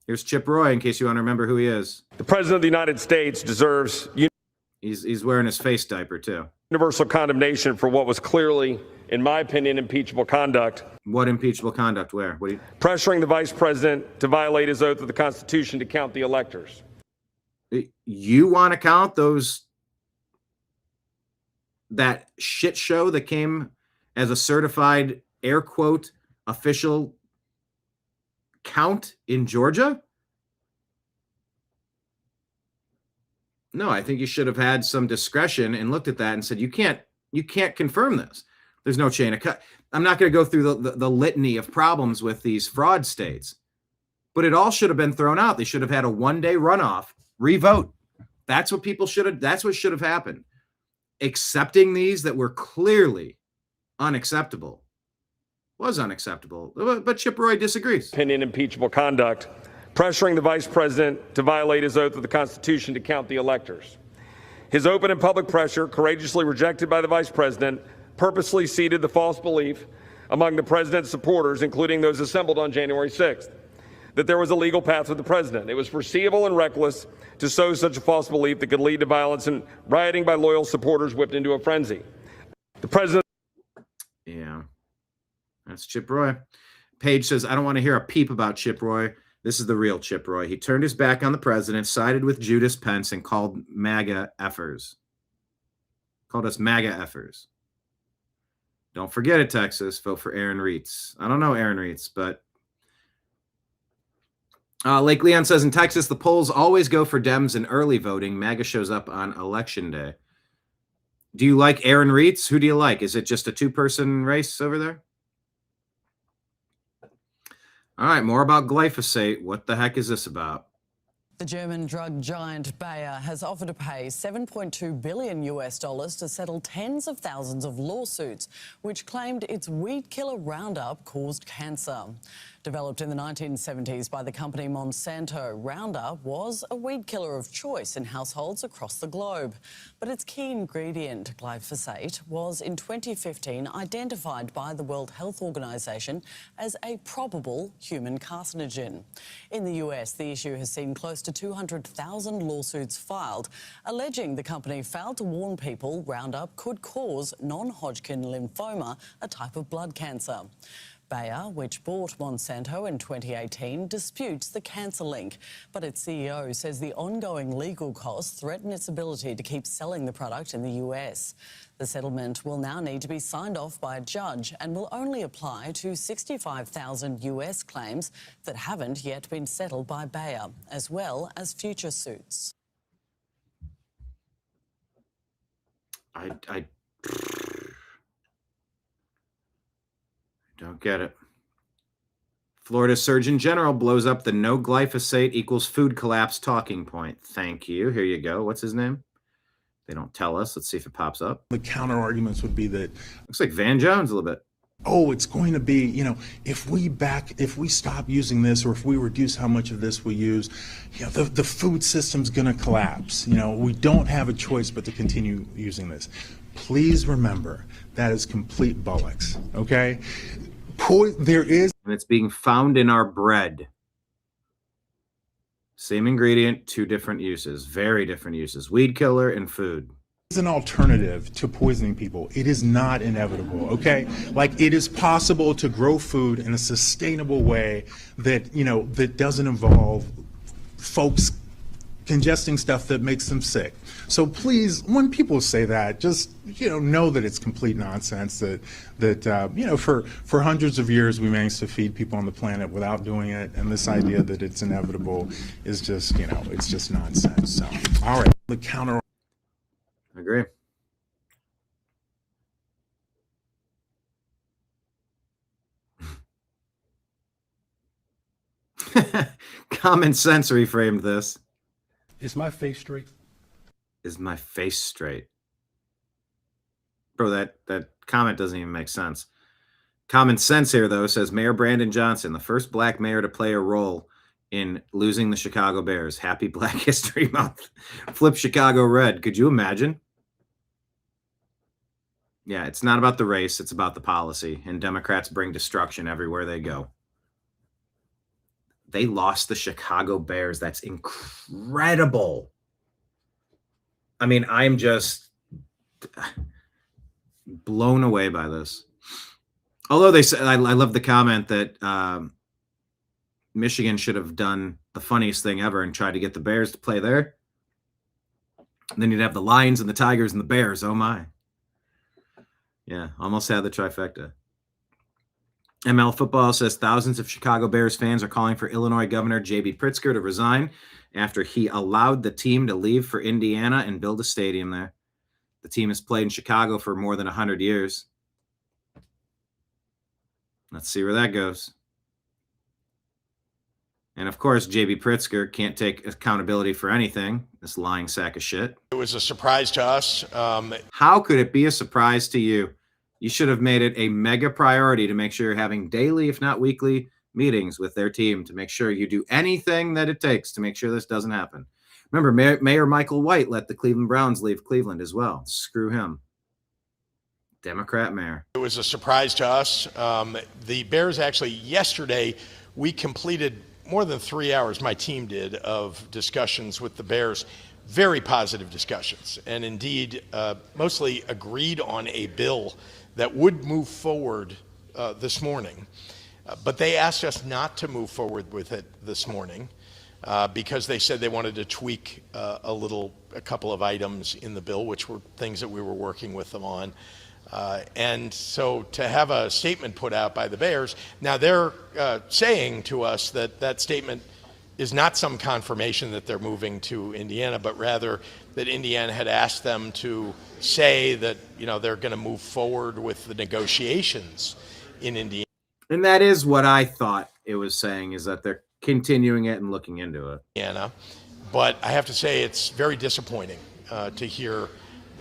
Here's Chip Roy in case you want to remember who he is. The President of the United States deserves He's wearing his face diaper too. Universal condemnation for what was clearly, in my opinion, impeachable conduct. What impeachable conduct? Where? Pressuring the Vice President to violate his oath of the Constitution to count the electors. You want to count that shit show that came as a certified air quote official count in Georgia? No, I think you should have had some discretion and looked at that and said, you can't confirm this. There's no chain of cut. I'm not going to go through the litany of problems with these fraud states, but it all should have been thrown out. They should have had a one-day runoff, revote. That's what should have happened. Accepting these that were clearly unacceptable was unacceptable, but Chip Roy disagrees. Opinion impeachable conduct. Pressuring the Vice President to violate his oath of the Constitution to count the electors. His open and public pressure, courageously rejected by the Vice President, purposely seeded the false belief among the President's supporters, including those assembled on January 6th, that there was a legal path with the President. It was foreseeable and reckless to sow such a false belief that could lead to violence and rioting by loyal supporters whipped into a frenzy. The President... Yeah, that's Chip Roy. Page says, I don't want to hear a peep about Chip Roy. This is the real Chip Roy. He turned his back on the president, sided with Judas Pence, and called MAGA effers. Called us MAGA effers. Don't forget it, Texas. Vote for Aaron Reitz. I don't know Aaron Reitz, but... Lake Leon says, in Texas, the polls always go for Dems in early voting. MAGA shows up on Election Day. Do you like Aaron Reitz? Who do you like? Is it just a two-person race over there? All right, more about glyphosate. What the heck is this about? The German drug giant Bayer has offered to pay $7.2 billion to settle tens of thousands of lawsuits which claimed its weed killer Roundup caused cancer. Developed in the 1970s by the company Monsanto, Roundup was a weed killer of choice in households across the globe. But its key ingredient, glyphosate, was in 2015 identified by the World Health Organization as a probable human carcinogen. In the US, the issue has seen close to 200,000 lawsuits filed, alleging the company failed to warn people Roundup could cause non-Hodgkin lymphoma, a type of blood cancer. Bayer, which bought Monsanto in 2018, disputes the cancer link, but its CEO says the ongoing legal costs threaten its ability to keep selling the product in the US. The settlement will now need to be signed off by a judge and will only apply to 65,000 US claims that haven't yet been settled by Bayer, as well as future suits. I don't get it. Florida Surgeon General blows up the no glyphosate equals food collapse talking point. Thank you. Here you go. What's his name? They don't tell us. Let's see if it pops up. The counter arguments would be that looks like Van Jones a little bit. Oh, it's going to be, if we stop using this, or if we reduce how much of this we use, the food system's going to collapse. We don't have a choice but to continue using this. Please remember, that is complete bollocks, okay? There is... And it's being found in our bread. Same ingredient, two different uses, very different uses. Weed killer and food. It's an alternative to poisoning people. It is not inevitable, okay? It is possible to grow food in a sustainable way that, that doesn't involve folks congesting stuff that makes them sick. So please, when people say that, just know that it's complete nonsense. That for hundreds of years we managed to feed people on the planet without doing it, and this idea that it's inevitable is just it's just nonsense. So all right, the counter. I agree. Common sense reframed this. Is my face straight? Is my face straight? Bro, that comment doesn't even make sense. Common sense here, though, says Mayor Brandon Johnson, the first black mayor to play a role in losing the Chicago Bears. Happy Black History Month. Flip Chicago red. Could you imagine? Yeah, it's not about the race. It's about the policy. And Democrats bring destruction everywhere they go. They lost the Chicago Bears. That's incredible. I mean, I'm just blown away by this. Although they said, I love the comment that Michigan should have done the funniest thing ever and tried to get the Bears to play there. And then you'd have the Lions and the Tigers and the Bears. Oh my. Yeah, almost had the trifecta. ML Football says thousands of Chicago Bears fans are calling for Illinois Governor J.B. Pritzker to resign after he allowed the team to leave for Indiana and build a stadium there. The team has played in Chicago for more than 100 years. Let's see where that goes. And of course, J.B. Pritzker can't take accountability for anything, this lying sack of shit. It was a surprise to us. How could it be a surprise to you? You should have made it a mega priority to make sure you're having daily, if not weekly, meetings with their team to make sure you do anything that it takes to make sure this doesn't happen. Remember, Mayor Michael White let the Cleveland Browns leave Cleveland as well. Screw him. Democrat mayor. It was a surprise to us. The Bears actually, yesterday, we completed more than 3 hours, my team did, of discussions with the Bears. Very positive discussions. And indeed, mostly agreed on a bill that would move forward this morning. But they asked us not to move forward with it this morning because they said they wanted to tweak a couple of items in the bill, which were things that we were working with them on. And so to have a statement put out by the Bears, now they're saying to us that that statement is not some confirmation that they're moving to Indiana, but rather that Indiana had asked them to say that, you know, they're going to move forward with the negotiations in Indiana. And that is what I thought it was saying, is that they're continuing it and looking into it. Indiana. But I have to say it's very disappointing to hear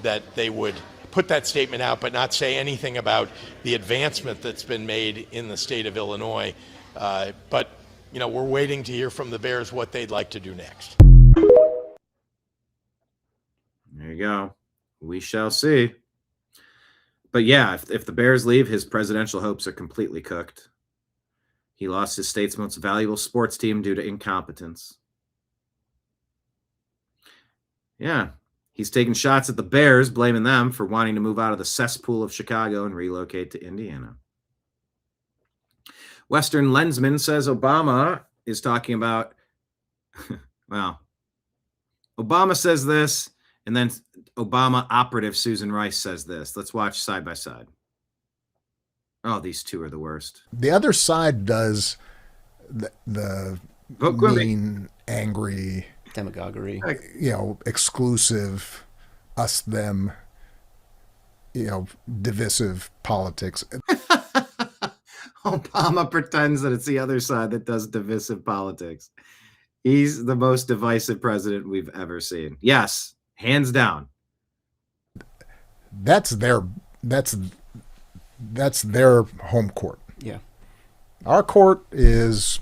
that they would put that statement out but not say anything about the advancement that's been made in the state of Illinois. But, you know, we're waiting to hear from the Bears what they'd like to do next. There you go. We shall see. But yeah, if the Bears leave, his presidential hopes are completely cooked. He lost his state's most valuable sports team due to incompetence. Yeah. He's taking shots at the Bears, blaming them for wanting to move out of the cesspool of Chicago and relocate to Indiana. Western Lensman says Obama is talking about, well, Obama says this, and then Obama operative Susan Rice says this. Let's watch side by side. Oh, these two are the worst. The other side does the mean, angry, demagoguery, you know, exclusive, us, them, you know, divisive politics. Obama pretends that it's the other side that does divisive politics. He's the most divisive president we've ever seen. Yes, hands down. That's their home court. Yeah. Our court is.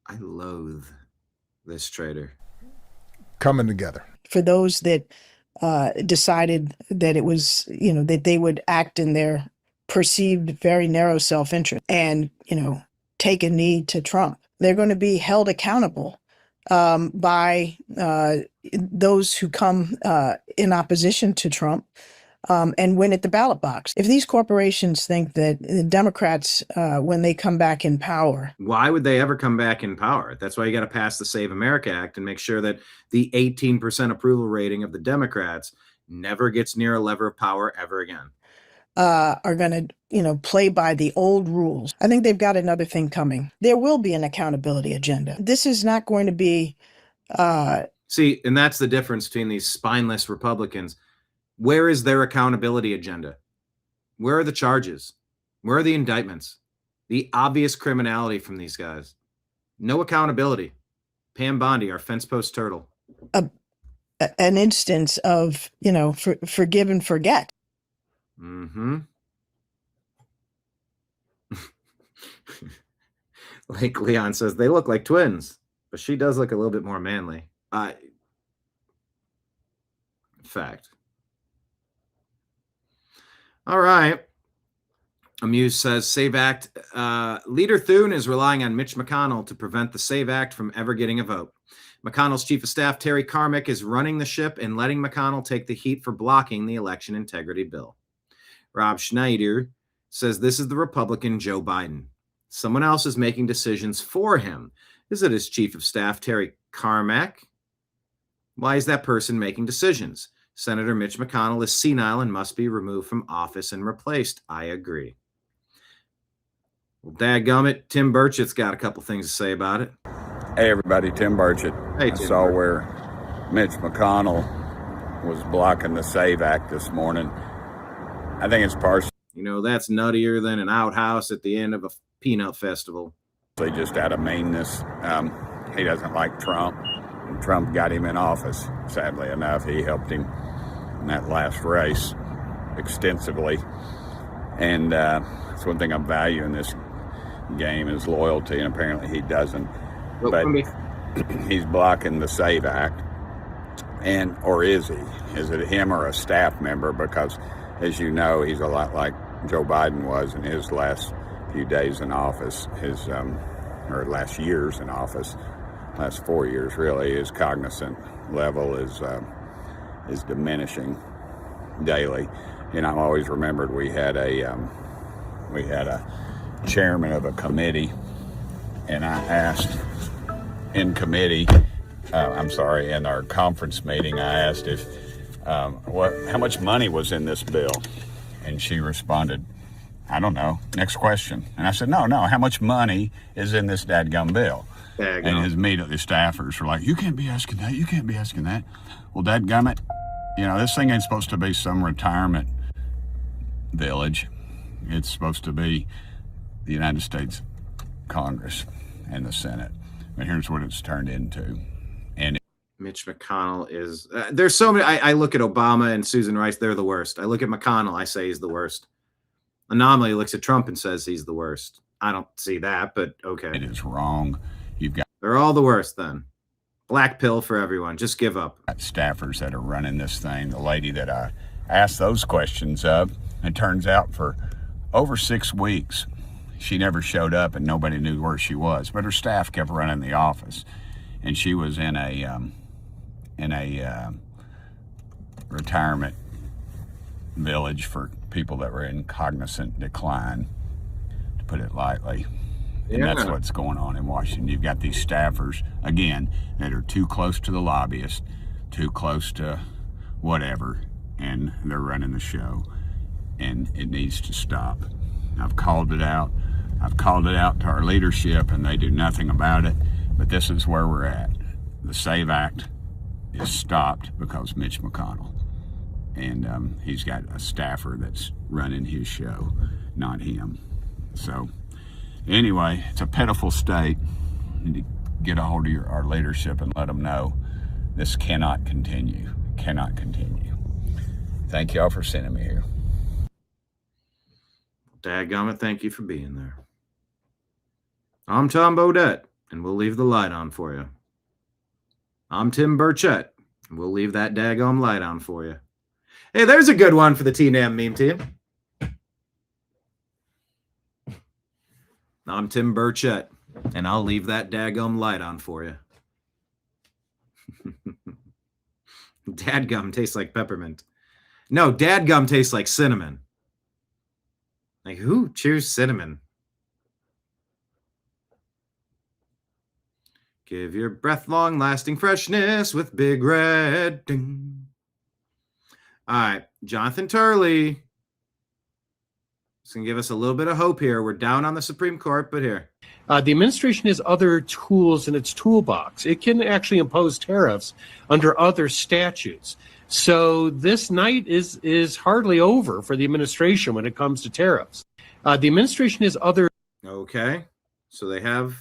I loathe this traitor. Coming together. For those that decided that it was, you know, that they would act in their perceived very narrow self-interest and, you know, take a knee to Trump, they're going to be held accountable by those who come in opposition to Trump and win at the ballot box. If these corporations think that the Democrats, when they come back in power. Why would they ever come back in power? That's why you got to pass the Save America Act and make sure that the 18% approval rating of the Democrats never gets near a lever of power ever again. Are going to, you know, play by the old rules. I think they've got another thing coming. There will be an accountability agenda. This is not going to be. See, and that's the difference between these spineless Republicans. Where is their accountability agenda? Where are the charges? Where are the indictments? The obvious criminality from these guys. No accountability. Pam Bondi, our fence post turtle. an instance of, forgive and forget. Mm-hmm. Like Leon says, they look like twins, but she does look a little bit more manly. Fact. All right. Amuse says, SAVE Act. Leader Thune is relying on Mitch McConnell to prevent the SAVE Act from ever getting a vote. McConnell's chief of staff, Terry Carmick, is running the ship and letting McConnell take the heat for blocking the election integrity bill. Rob Schneider says, this is the Republican Joe Biden. Someone else is making decisions for him. Is it his chief of staff, Terry Carmack? Why is that person making decisions? Senator Mitch McConnell is senile and must be removed from office and replaced. I agree. Well, dadgummit, Tim Burchett's got a couple things to say about it. Hey, everybody, Tim Burchett. Hey, I Tim saw Burchett. where Mitch McConnell was blocking the SAVE Act this morning. I think it's partially That's nuttier than an outhouse at the end of a peanut festival. just out of meanness. He doesn't like Trump. And Trump got him in office. Sadly enough, he helped him in that last race extensively. And that's one thing I value in this game is loyalty, and apparently he doesn't. But he's blocking the SAVE Act. Or is he? Is it him or a staff member? Because, as you know, he's a lot like Joe Biden was in his last few days in office, or last years in office, last 4 years really. His cognizant level is diminishing daily. I've always remembered we had a chairman of a committee, and I asked in committee, in our conference meeting, I asked if how much money was in this bill, and she responded, I don't know, next question. And I said, no, how much money is in this dadgum bill? And his immediately staffers were like, you can't be asking that. Well, dadgummit, this thing ain't supposed to be some retirement village. It's supposed to be the United States Congress and the Senate. But here's what it's turned into. And Mitch McConnell is, there's so many, I look at Obama and Susan Rice, they're the worst. I look at McConnell, I say he's the worst. Anomaly looks at Trump and says he's the worst. I don't see that, but okay. It is wrong. They're all the worst then. Black pill for everyone. Just give up. Staffers that are running this thing. The lady that I asked those questions of, it turns out for over 6 weeks, she never showed up and nobody knew where she was. But her staff kept running the office, and she was in a retirement village for people that were in cognizant decline, to put it lightly. And that's what's going on in Washington. You've got these staffers, again, that are too close to the lobbyists, too close to whatever, and they're running the show. And it needs to stop. I've called it out. I've called it out to our leadership, and they do nothing about it. But this is where we're at. The SAVE Act is stopped because Mitch McConnell. And he's got a staffer that's running his show, not him. So anyway, it's a pitiful state. We need to get a hold of our leadership and let them know this cannot continue. It cannot continue. Thank y'all for sending me here. Dadgummit, thank you for being there. I'm Tom Bodette, and we'll leave the light on for you. I'm Tim Burchett, and we'll leave that daggum light on for you. Hey, there's a good one for the TNAM meme team. I'm Tim Burchett, and I'll leave that daggum light on for you. Dadgum tastes like peppermint. No, dadgum tastes like cinnamon. Like, who chews cinnamon? Give your breath long-lasting freshness with Big Red. Ding. All right, Jonathan Turley. It's going to give us a little bit of hope here. We're down on the Supreme Court, but here. The administration has other tools in its toolbox. It can actually impose tariffs under other statutes. So this night is hardly over for the administration when it comes to tariffs. The administration has other... Okay, so they have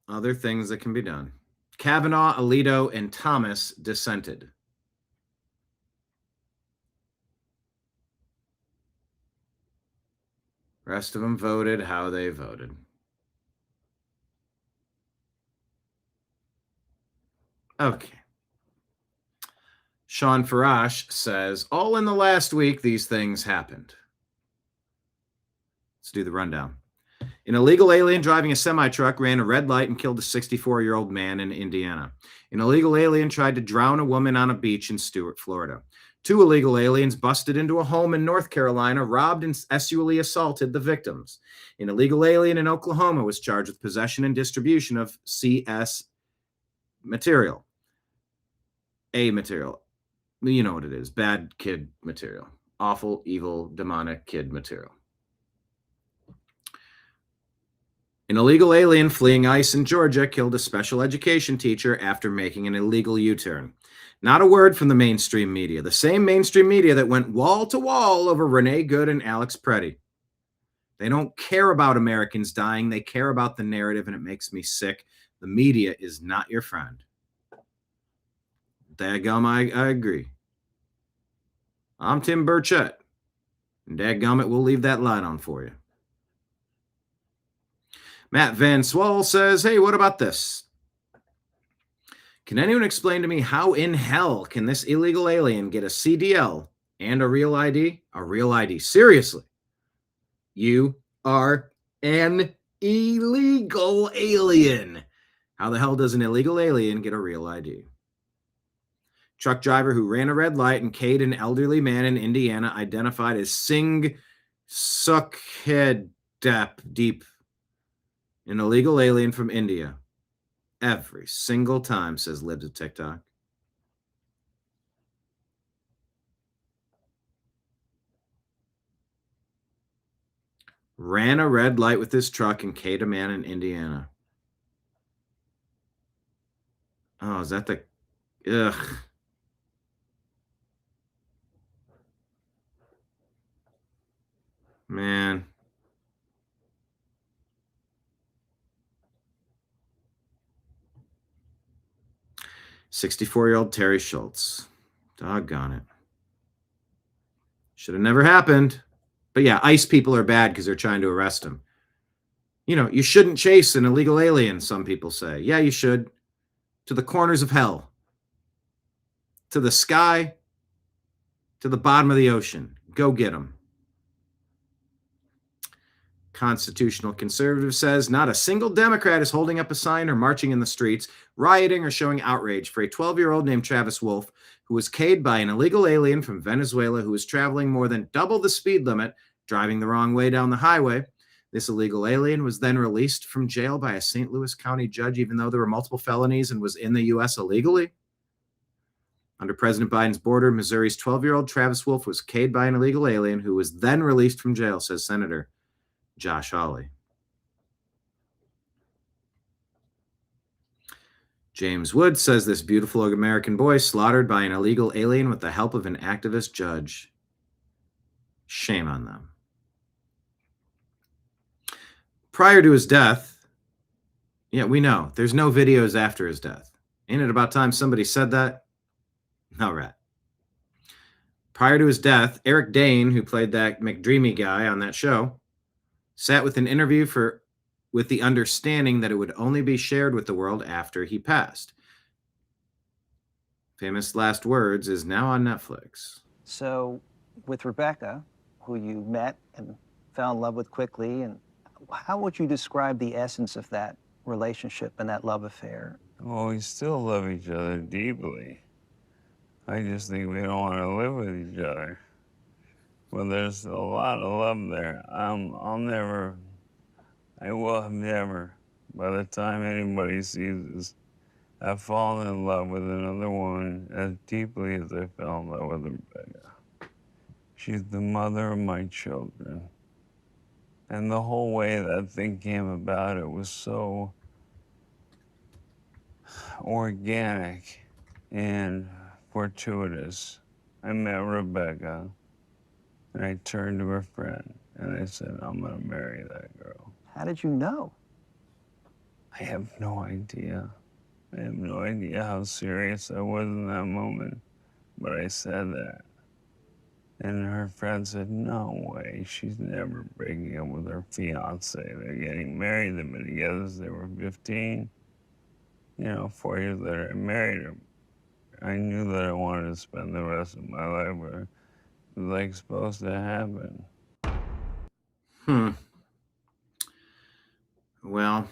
other things that can be done. Kavanaugh, Alito, and Thomas dissented. Rest of them voted how they voted. Okay. Sean Farash says, all in the last week, these things happened. Let's do the rundown. An illegal alien driving a semi-truck ran a red light and killed a 64-year-old man in Indiana. An illegal alien tried to drown a woman on a beach in Stuart, Florida. 2 illegal aliens busted into a home in North Carolina, robbed and sexually assaulted the victims. An illegal alien in Oklahoma was charged with possession and distribution of CS material. A material. You know what it is. Bad kid material. Awful, evil, demonic kid material. An illegal alien fleeing ICE in Georgia killed a special education teacher after making an illegal U-turn. Not a word from the mainstream media. The same mainstream media that went wall to wall over Renee Good and Alex Preddy. They don't care about Americans dying. They care about the narrative, and it makes me sick. The media is not your friend. Dadgum, I agree. I'm Tim Burchett. And dadgummit, we'll leave that light on for you. Matt Van Swall says, hey, what about this? Can anyone explain to me how in hell can this illegal alien get a CDL and a real ID? A real ID. Seriously. You are an illegal alien. How the hell does an illegal alien get a real ID? Truck driver who ran a red light and K'd an elderly man in Indiana identified as Singh Sukhedep Deep, an illegal alien from India. Every single time, says Libs of TikTok. Ran a red light with his truck and K'd a man in Indiana. Oh, is that the... Ugh. Man. "64-year-old Terry Schultz. Doggone it. Should have never happened. But yeah, ICE people are bad because they're trying to arrest him. You know, you shouldn't chase an illegal alien, some people say. Yeah, you should. To the corners of hell. To the sky. To the bottom of the ocean. Go get them. Constitutional conservative says, not a single Democrat is holding up a sign or marching in the streets, rioting or showing outrage for a 12-year-old named Travis Wolf, who was K'd by an illegal alien from Venezuela who was traveling more than double the speed limit, driving the wrong way down the highway. This illegal alien was then released from jail by a St. Louis County judge, even though there were multiple felonies and was in the U.S. illegally. Under President Biden's border, Missouri's 12-year-old Travis Wolf was K'd by an illegal alien who was then released from jail, says Senator Josh Hawley. James Wood says this beautiful American boy slaughtered by an illegal alien with the help of an activist judge. Shame on them. Prior to his death, yeah, we know, there's no videos after his death. Ain't it about time somebody said that? All right. Prior to his death, Eric Dane, who played that McDreamy guy on that show, sat with an interview with the understanding that it would only be shared with the world after he passed. Famous last words is now on Netflix. So with Rebecca, who you met and fell in love with quickly, and how would you describe the essence of that relationship and that love affair? Well, we still love each other deeply. I just think we don't want to live with each other. Well, there's a lot of love there. I will have never, by the time anybody sees this, I've fallen in love with another woman as deeply as I fell in love with Rebecca. She's the mother of my children. And the whole way that thing came about, it was so organic and fortuitous. I met Rebecca. And I turned to her friend and I said, I'm gonna marry that girl. How did you know? I have no idea. I have no idea how serious I was in that moment, but I said that. And her friend said, no way, she's never breaking up with her fiance. They're getting married, they've been together since they were 15. 4 years later, I married her. I knew that I wanted to spend the rest of my life with her. It was like supposed to happen. Well,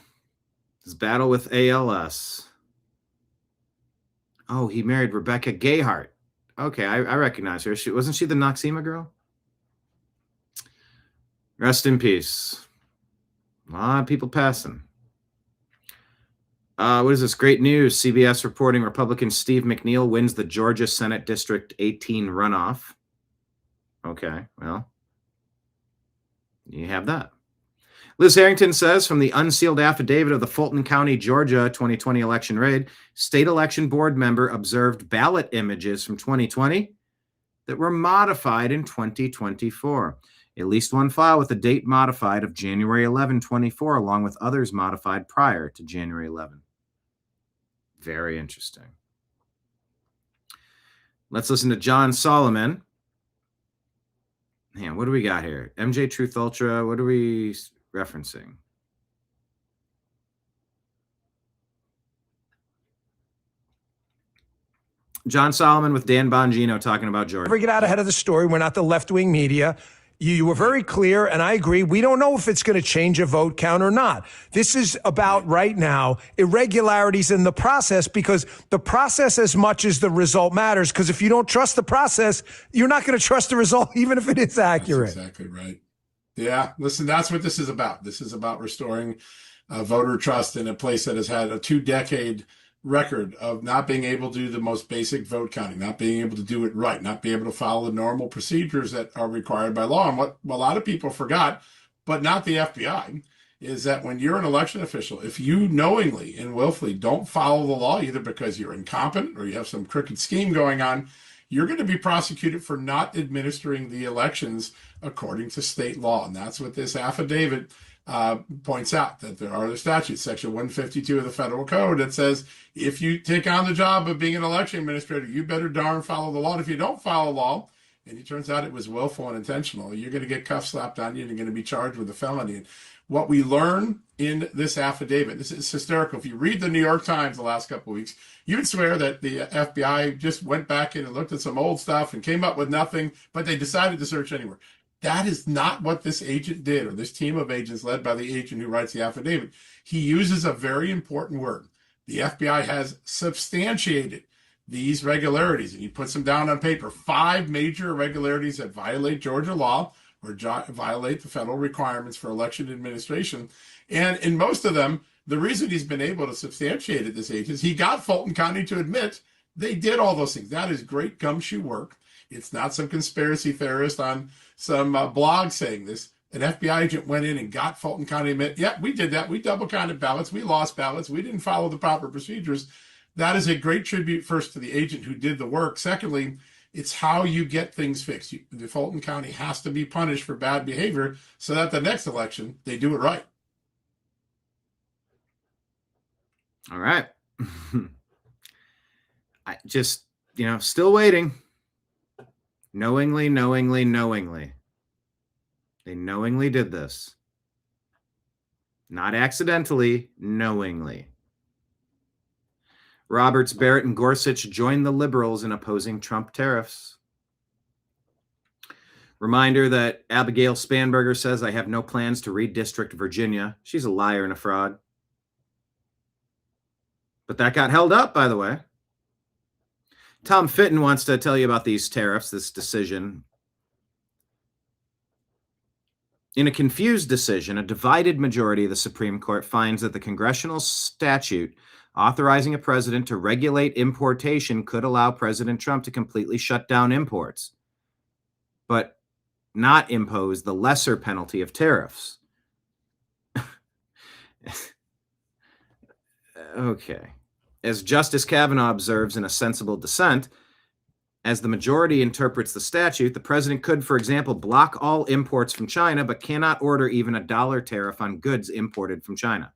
his battle with ALS. Oh, he married Rebecca Gayhart. Okay, I recognize her. Wasn't she the Noxema girl? Rest in peace. A lot of people passing. What is this? Great news. CBS reporting Republican Steve McNeil wins the Georgia Senate District 18 runoff. Okay, well, you have that. Liz Harrington says from the unsealed affidavit of the Fulton County, Georgia 2020 election raid, state election board member observed ballot images from 2020 that were modified in 2024. At least one file with a date modified of January 11, 24, along with others modified prior to January 11. Very interesting. Let's listen to John Solomon. Man, what do we got here? MJ Truth Ultra. What are we referencing? John Solomon with Dan Bongino talking about Georgia. Never get out ahead of the story. We're not the left-wing media. You were very clear, and I agree. We don't know if it's going to change a vote count or not. This is about, right now, irregularities in the process, because the process as much as the result matters, because if you don't trust the process, you're not going to trust the result, even if it is accurate. That's exactly right. Yeah, listen, that's what this is about. This is about restoring voter trust in a place that has had a 2-decade record of not being able to do the most basic vote counting, not being able to do it right, not being able to follow the normal procedures that are required by law. And what a lot of people forgot, but not the FBI, is that when you're an election official, if you knowingly and willfully don't follow the law, either because you're incompetent or you have some crooked scheme going on, you're going to be prosecuted for not administering the elections according to state law. And that's what this affidavit points out, that there are other statutes, section 152 of the federal code, that says if you take on the job of being an election administrator, you better darn follow the law. And if you don't follow the law, and it turns out it was willful and intentional, you're going to get cuff slapped on you and you're going to be charged with a felony. And what we learn in this affidavit, this is hysterical. If you read the New York Times the last couple of weeks, you would swear that the FBI just went back in and looked at some old stuff and came up with nothing, but they decided to search anywhere. That is not what this agent did, or this team of agents led by the agent who writes the affidavit. He uses a very important word. The FBI has substantiated these regularities, and he puts them down on paper. 5 major irregularities that violate Georgia law or violate the federal requirements for election administration. And in most of them, the reason he's been able to substantiate it, this agent, is he got Fulton County to admit they did all those things. That is great gumshoe work. It's not some conspiracy theorist on some blog saying this. An FBI agent went in and got Fulton County to admit, yeah, we did that. We double counted ballots. We lost ballots. We didn't follow the proper procedures. That is a great tribute, first, to the agent who did the work. Secondly, it's how you get things fixed. The Fulton County has to be punished for bad behavior so that the next election, they do it right. All right. I just, still waiting. Knowingly. They knowingly did this. Not accidentally, knowingly. Roberts, Barrett, and Gorsuch joined the liberals in opposing Trump tariffs. Reminder that Abigail Spanberger says, I have no plans to redistrict Virginia. She's a liar and a fraud. But that got held up, by the way. Tom Fitton wants to tell you about these tariffs, this decision. In a confused decision, a divided majority of the Supreme Court finds that the congressional statute authorizing a president to regulate importation could allow President Trump to completely shut down imports, but not impose the lesser penalty of tariffs. Okay. As Justice Kavanaugh observes in a sensible dissent, as the majority interprets the statute, the president could, for example, block all imports from China, but cannot order even a $1 tariff on goods imported from China.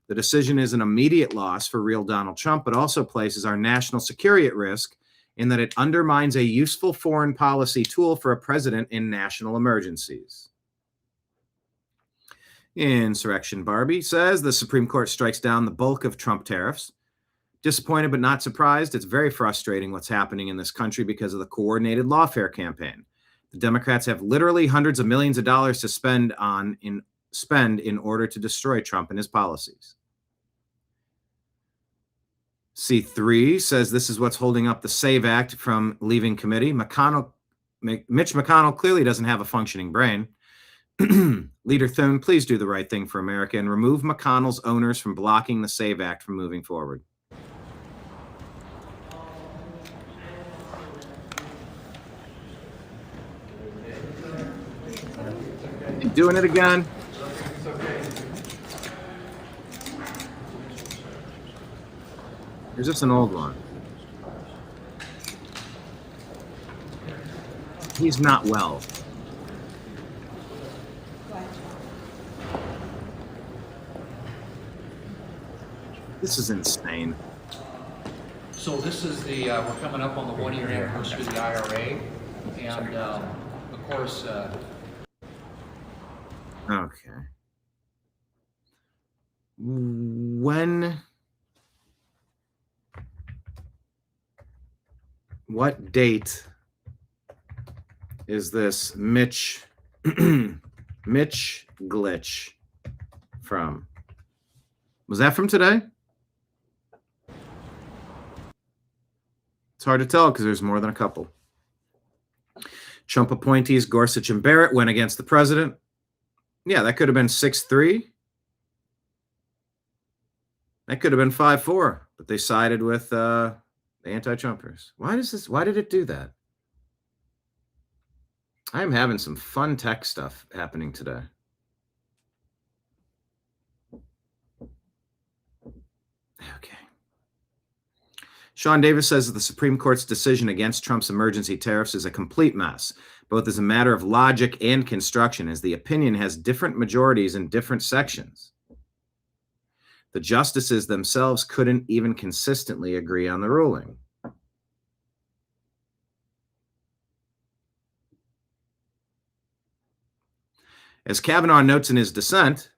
The decision is an immediate loss for real Donald Trump, but also places our national security at risk in that it undermines a useful foreign policy tool for a president in national emergencies. Insurrection Barbie says the Supreme Court strikes down the bulk of Trump tariffs. Disappointed but not surprised. It's very frustrating what's happening in this country because of the coordinated lawfare campaign. The Democrats have literally hundreds of millions of dollars to spend in order to destroy Trump and his policies. C3 says this is what's holding up the SAVE Act from leaving committee. Mitch McConnell clearly doesn't have a functioning brain. Leader Thune, please do the right thing for America and remove McConnell's owners from blocking the SAVE Act from moving forward. You doing it again? Is this an old one? He's not well. This is insane. So this is the, we're coming up on the 1-year anniversary of the IRA. And of course... Okay. What date is this Mitch glitch from? Was that from today? It's hard to tell because there's more than a couple. Trump appointees Gorsuch and Barrett went against the president. Yeah, that could have been 6-3. That could have been 5-4, but they sided with the anti-Trumpers. Why did it do that? I'm having some fun tech stuff happening today. Okay. Sean Davis says that the Supreme Court's decision against Trump's emergency tariffs is a complete mess, both as a matter of logic and construction, as the opinion has different majorities in different sections. The justices themselves couldn't even consistently agree on the ruling. As Kavanaugh notes in his dissent,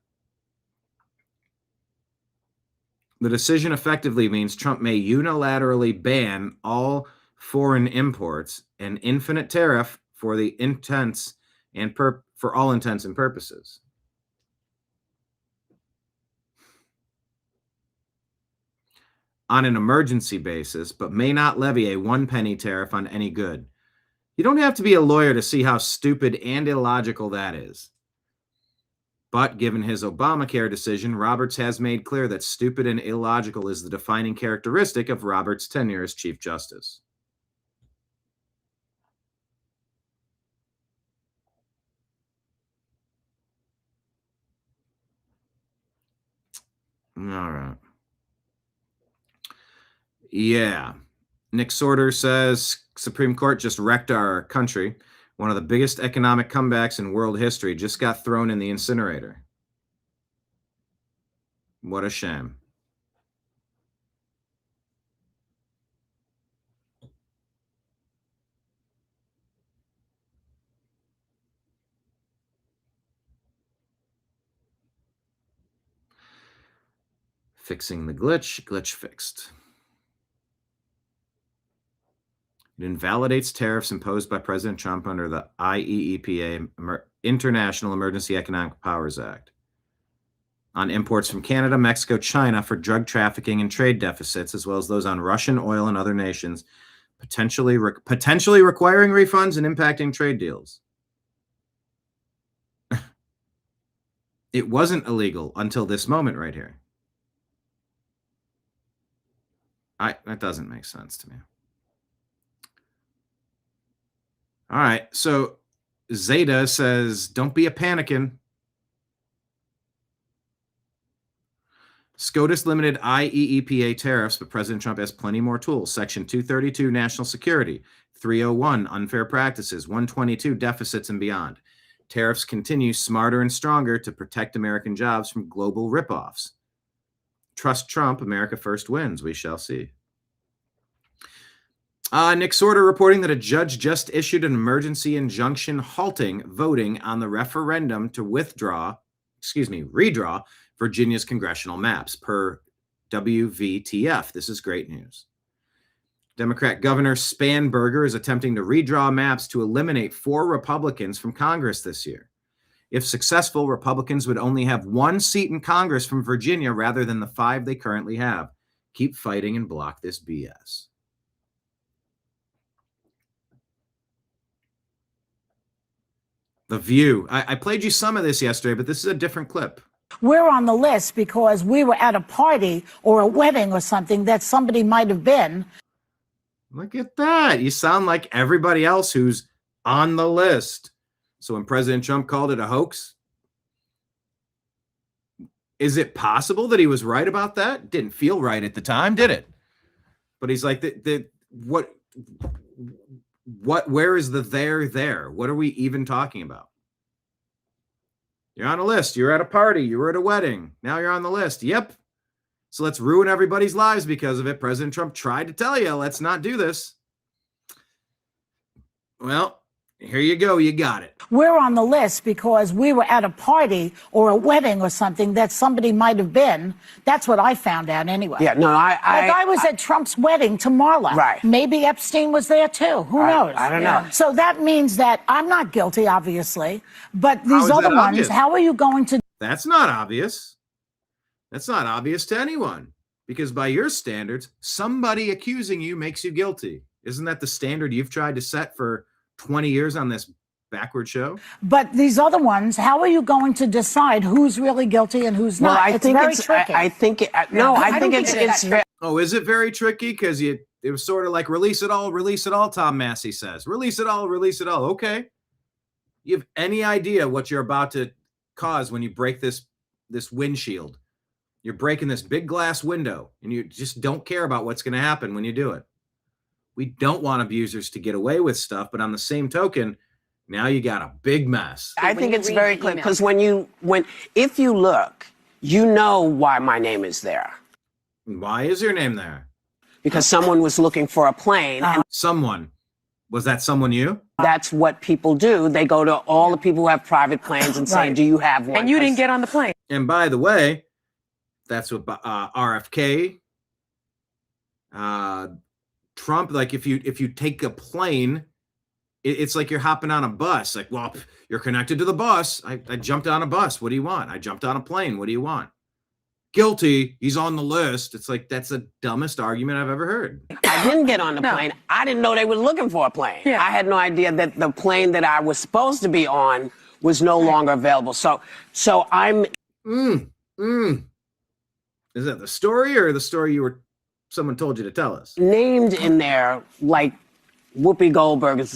the decision effectively means Trump may unilaterally ban all foreign imports and infinite tariff for the intents and for all intents and purposes. On an emergency basis, but may not levy a 1-penny tariff on any good. You don't have to be a lawyer to see how stupid and illogical that is. But given his Obamacare decision, Roberts has made clear that stupid and illogical is the defining characteristic of Roberts' tenure as Chief Justice. All right. Yeah. Nick Sorter says Supreme Court just wrecked our country. One of the biggest economic comebacks in world history just got thrown in the incinerator. What a shame. Fixing the glitch fixed. It invalidates tariffs imposed by President Trump under the IEEPA, International Emergency Economic Powers Act, on imports from Canada, Mexico, China for drug trafficking and trade deficits, as well as those on Russian oil and other nations, potentially requiring refunds and impacting trade deals. It wasn't illegal until this moment right here. That doesn't make sense to me. All right, so Zeta says, don't be a panicking. SCOTUS limited IEEPA tariffs, but President Trump has plenty more tools. Section 232, national security. 301, unfair practices. 122, deficits and beyond. Tariffs continue smarter and stronger to protect American jobs from global ripoffs. trust Trump, America first wins. We shall see. Nick Sorter reporting that a judge just issued an emergency injunction halting voting on the referendum to redraw Virginia's congressional maps per WVTF. This is great news. Democrat Governor Spanberger is attempting to redraw maps to eliminate 4 Republicans from Congress this year. If successful, Republicans would only have 1 seat in Congress from Virginia rather than the 5 they currently have. Keep fighting and block this BS. The View. I played you some of this yesterday, but this is a different clip. We're on the list because we were at a party or a wedding or something that somebody might have been. Look at that. You sound like everybody else who's on the list. So when President Trump called it a hoax, is it possible that he was right about that? Didn't feel right at the time, did it? But he's like, where is the there? What are we even talking about? You're on a list. You're at a party. You were at a wedding. Now you're on the list. Yep. So let's ruin everybody's lives because of it. President Trump tried to tell you, let's not do this. Well, here you go. You got it. We're on the list because we were at a party or a wedding or something that somebody might have been. That's what I found out anyway. Yeah, no, I was at Trump's wedding to Marla. Right. Maybe Epstein was there too. Who knows? I don't know. So that means that I'm not guilty, obviously. But these is other that ones, obvious? how are you going to? That's not obvious. That's not obvious to anyone because by your standards, somebody accusing you makes you guilty. Isn't that the standard you've tried to set for 20 years on this backward show? But these other ones, how are you going to decide who's really guilty and who's not? I think very it's tricky. I think it, no, I think it's very. Oh, is it very tricky? Because it was sort of like release it all, Tom Massey says. Release it all, release it all. Okay. You have any idea what you're about to cause when you break this windshield? You're breaking this big glass window, and you just don't care about what's going to happen when you do it. We don't want abusers to get away with stuff, but on the same token, now you got a big mess. I think it's very clear because if you look, you know why my name is there. Why is your name there? Because someone was looking for a plane. And someone. Was that someone you? That's what people do. They go to all the people who have private planes and say, Right. do you have one? And you didn't get on the plane. And by the way, that's what RFK, Trump, like if you take a plane, it's like you're hopping on a bus. Like, well, you're connected to the bus. I jumped on a bus. What do you want? I jumped on a plane. What do you want? Guilty. He's on the list. It's like, that's the dumbest argument I've ever heard. I didn't get on the plane. I didn't know they were looking for a plane. Yeah. I had no idea that the plane that I was supposed to be on was no longer available. So I'm. Is that the story or the story someone told you to tell us? Named in there like Whoopi Goldberg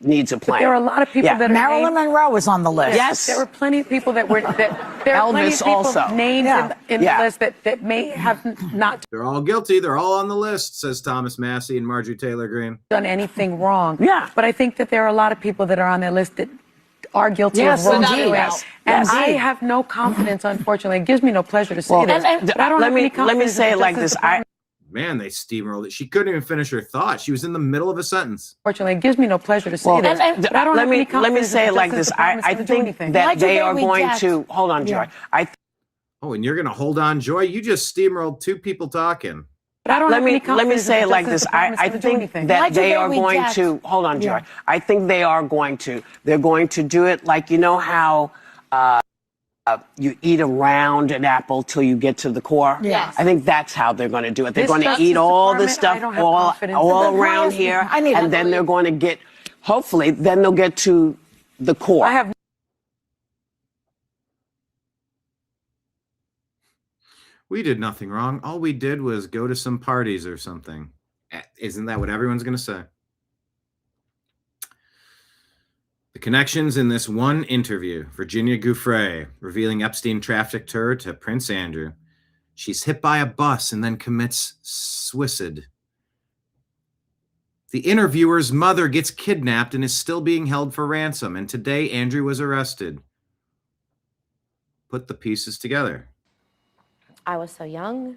needs a plane. There are a lot of people that Marilyn Monroe is on the list. Yes. There were plenty of people that were there are plenty of Elvis people also. named in the list that may have not They're all guilty. They're all on the list, says Thomas Massey and Marjorie Taylor Greene. done anything wrong. Yeah. But I think that there are a lot of people that are on their list that are guilty Yes, of wrongdoing. indeed. Yes. And Yes. I have no confidence, unfortunately. It gives me no pleasure to say this. But I don't have any confidence let me say in it like the this. Justice Department. Man, they steamrolled it. She couldn't even finish her thought. She was in the middle of a sentence. Unfortunately, it gives me no pleasure to say this. But I don't have any confidence let me say that it the like Justice this. Department's I gonna do think anything. that they are going to hold on, Joy. Oh, and you're going to hold on, Joy? You just steamrolled 2 people talking. But I don't have any confidence let me that say the it like Justice this. I Department's gonna do think anything. that they are going to hold on, Joy. I think they are going to. They're going to do it like, you know how you eat around an apple till you get to the core. Yes. I think that's how they're going to do it. They're This going to Justice eat all the Department, stuff I don't have all confidence. around Brian, here, I need and then they're going to get. Hopefully, then they'll get to the core. I have. We did nothing wrong. All we did was go to some parties or something. Isn't that what everyone's going to say? The connections in this one interview. Virginia Giuffre revealing Epstein trafficked her to Prince Andrew. She's hit by a bus and then commits suicide. The interviewer's mother gets kidnapped and is still being held for ransom. And today, Andrew was arrested. Put the pieces together. I was so young.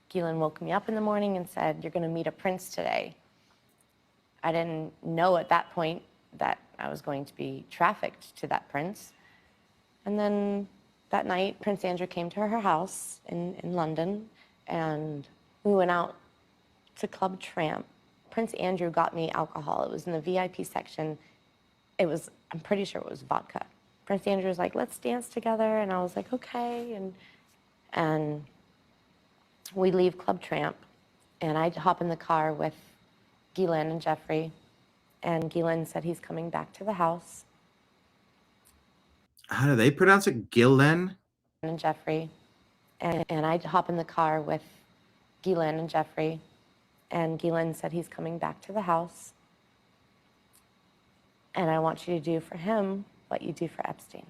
Ghislaine woke me up in the morning and said, "You're going to meet a prince today." I didn't know at that point that I was going to be trafficked to that prince. And then that night, Prince Andrew came to her house in London, and we went out to Club Tramp. Prince Andrew got me alcohol. It was in the VIP section. I'm pretty sure it was vodka. Prince Andrew was like, "Let's dance together." And I was like, okay. And we leave Club Tramp, and I hop in the car with Ghislaine and Jeffrey. And Ghislaine said he's coming back to the house. How do they pronounce it? Ghislaine? And Jeffrey. And I hop in the car with Ghislaine and Jeffrey. And Ghislaine said he's coming back to the house. And I want you to do for him what you do for Epstein.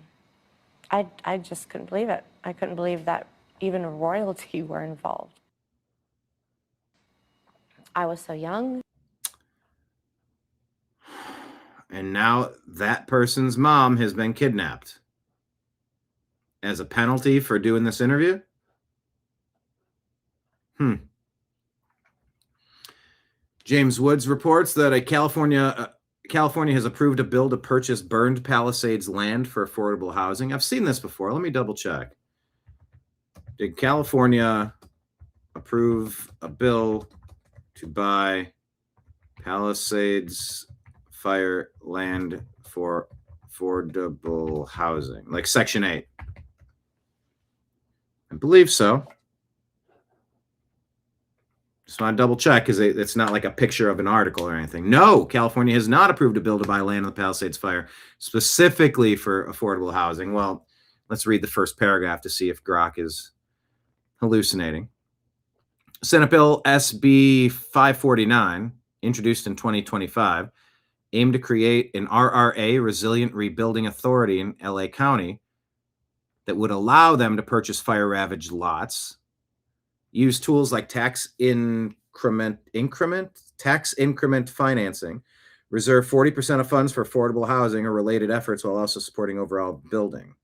I just couldn't believe it. I couldn't believe that even royalty were involved. I was so young. And now that person's mom has been kidnapped as a penalty for doing this interview? James Woods reports that California has approved a bill to purchase burned Palisades land for affordable housing. I've seen this before. Let me double check. Did California approve a bill to buy Palisades fire land for affordable housing, like Section 8? I believe so. Just want to double check because it's not like a picture of an article or anything. No, California has not approved a bill to buy land in the Palisades fire specifically for affordable housing. Well, let's read the first paragraph to see if Grok is hallucinating. Senate Bill SB 549, introduced in 2025, aimed to create an RRA, Resilient Rebuilding Authority, in LA County that would allow them to purchase fire-ravaged lots, use tools like tax increment financing, reserve 40% of funds for affordable housing or related efforts while also supporting overall building.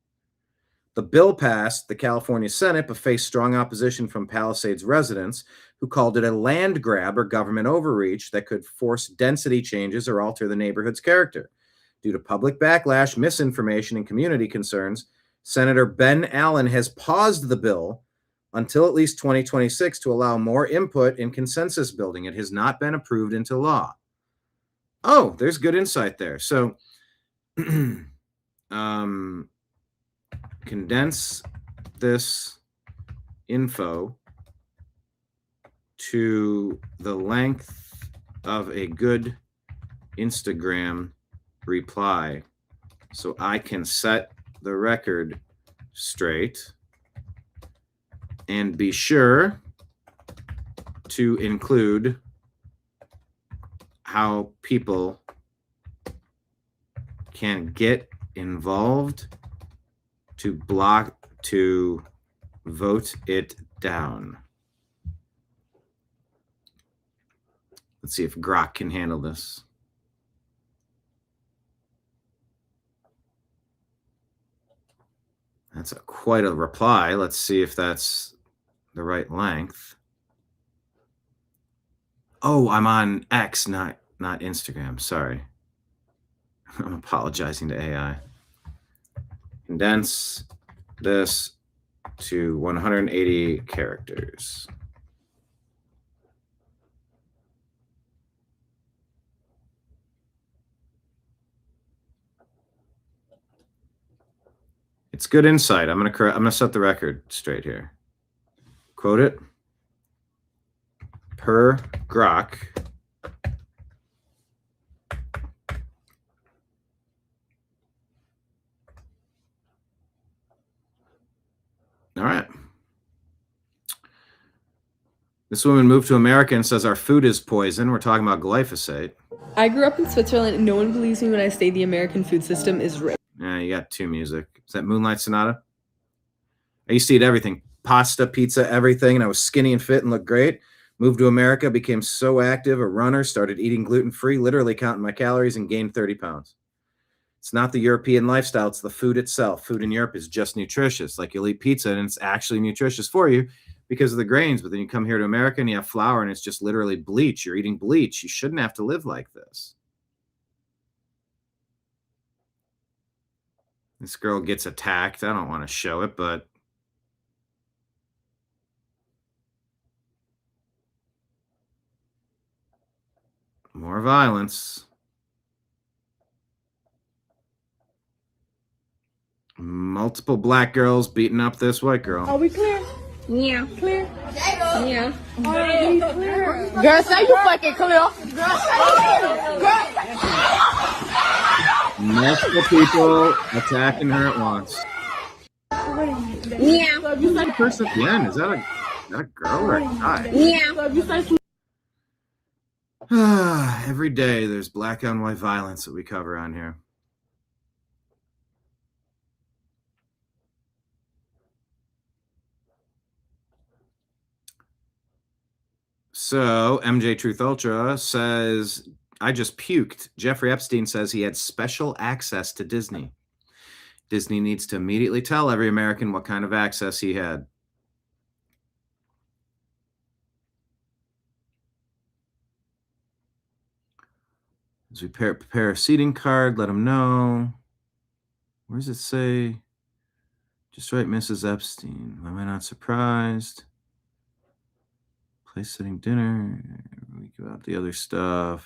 The bill passed the California Senate, but faced strong opposition from Palisades residents who called it a land grab or government overreach that could force density changes or alter the neighborhood's character. Due to public backlash, misinformation, and community concerns, Senator Ben Allen has paused the bill until at least 2026 to allow more input in consensus building. It has not been approved into law. Oh, there's good insight there. So, condense this info to the length of a good Instagram reply so I can set the record straight and be sure to include how people can get involved to vote it down. Let's see if Grok can handle this. That's quite a reply. Let's see if that's the right length. Oh, I'm on X, not Instagram. Sorry. I'm apologizing to AI. Condense this to 180 characters. It's good insight. I'm gonna set the record straight here. Quote it. Per Grok, all right. This woman moved to America and says our food is poison. We're talking about glyphosate. I grew up in Switzerland and no one believes me when I say the American food system is rigged. Yeah, you got two music. Is that Moonlight Sonata? I used to eat everything. Pasta, pizza, everything. And I was skinny and fit and looked great. Moved to America, became so active, a runner, started eating gluten-free, literally counting my calories, and gained 30 pounds. It's not the European lifestyle. It's the food itself. Food in Europe is just nutritious. Like you'll eat pizza and it's actually nutritious for you because of the grains, but then you come here to America and you have flour and it's just literally bleach. You're eating bleach. You shouldn't have to live like this. This girl gets attacked. I don't want to show it, but more violence. Multiple black girls beating up this white girl. Are we clear? Yeah. Clear? Yeah. Are we clear? Girl, say you fucking clear. Girl, say you clear. Multiple people attacking her at once. Yeah. The person at the end, is that a girl or a guy? Yeah. Every day there's black on white violence that we cover on here. So MJ Truth Ultra says, I just puked. Jeffrey Epstein says he had special access to Disney. Disney needs to immediately tell every American what kind of access he had. As we prepare a seating card, let them know. Where does it say? Just write Mrs. Epstein. Am I not surprised? Place setting dinner. We go out the other stuff.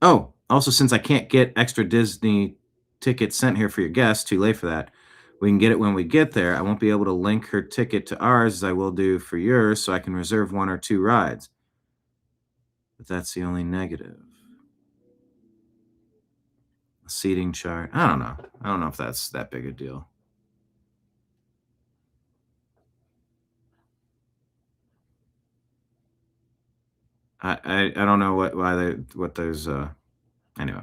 Oh, also, since I can't get extra Disney tickets sent here for your guests, too late for that. We can get it when we get there. I won't be able to link her ticket to ours as I will do for yours, so I can reserve 1 or 2 rides. But that's the only negative. A seating chart. I don't know. I don't know if that's that big a deal. I don't know what those anyway.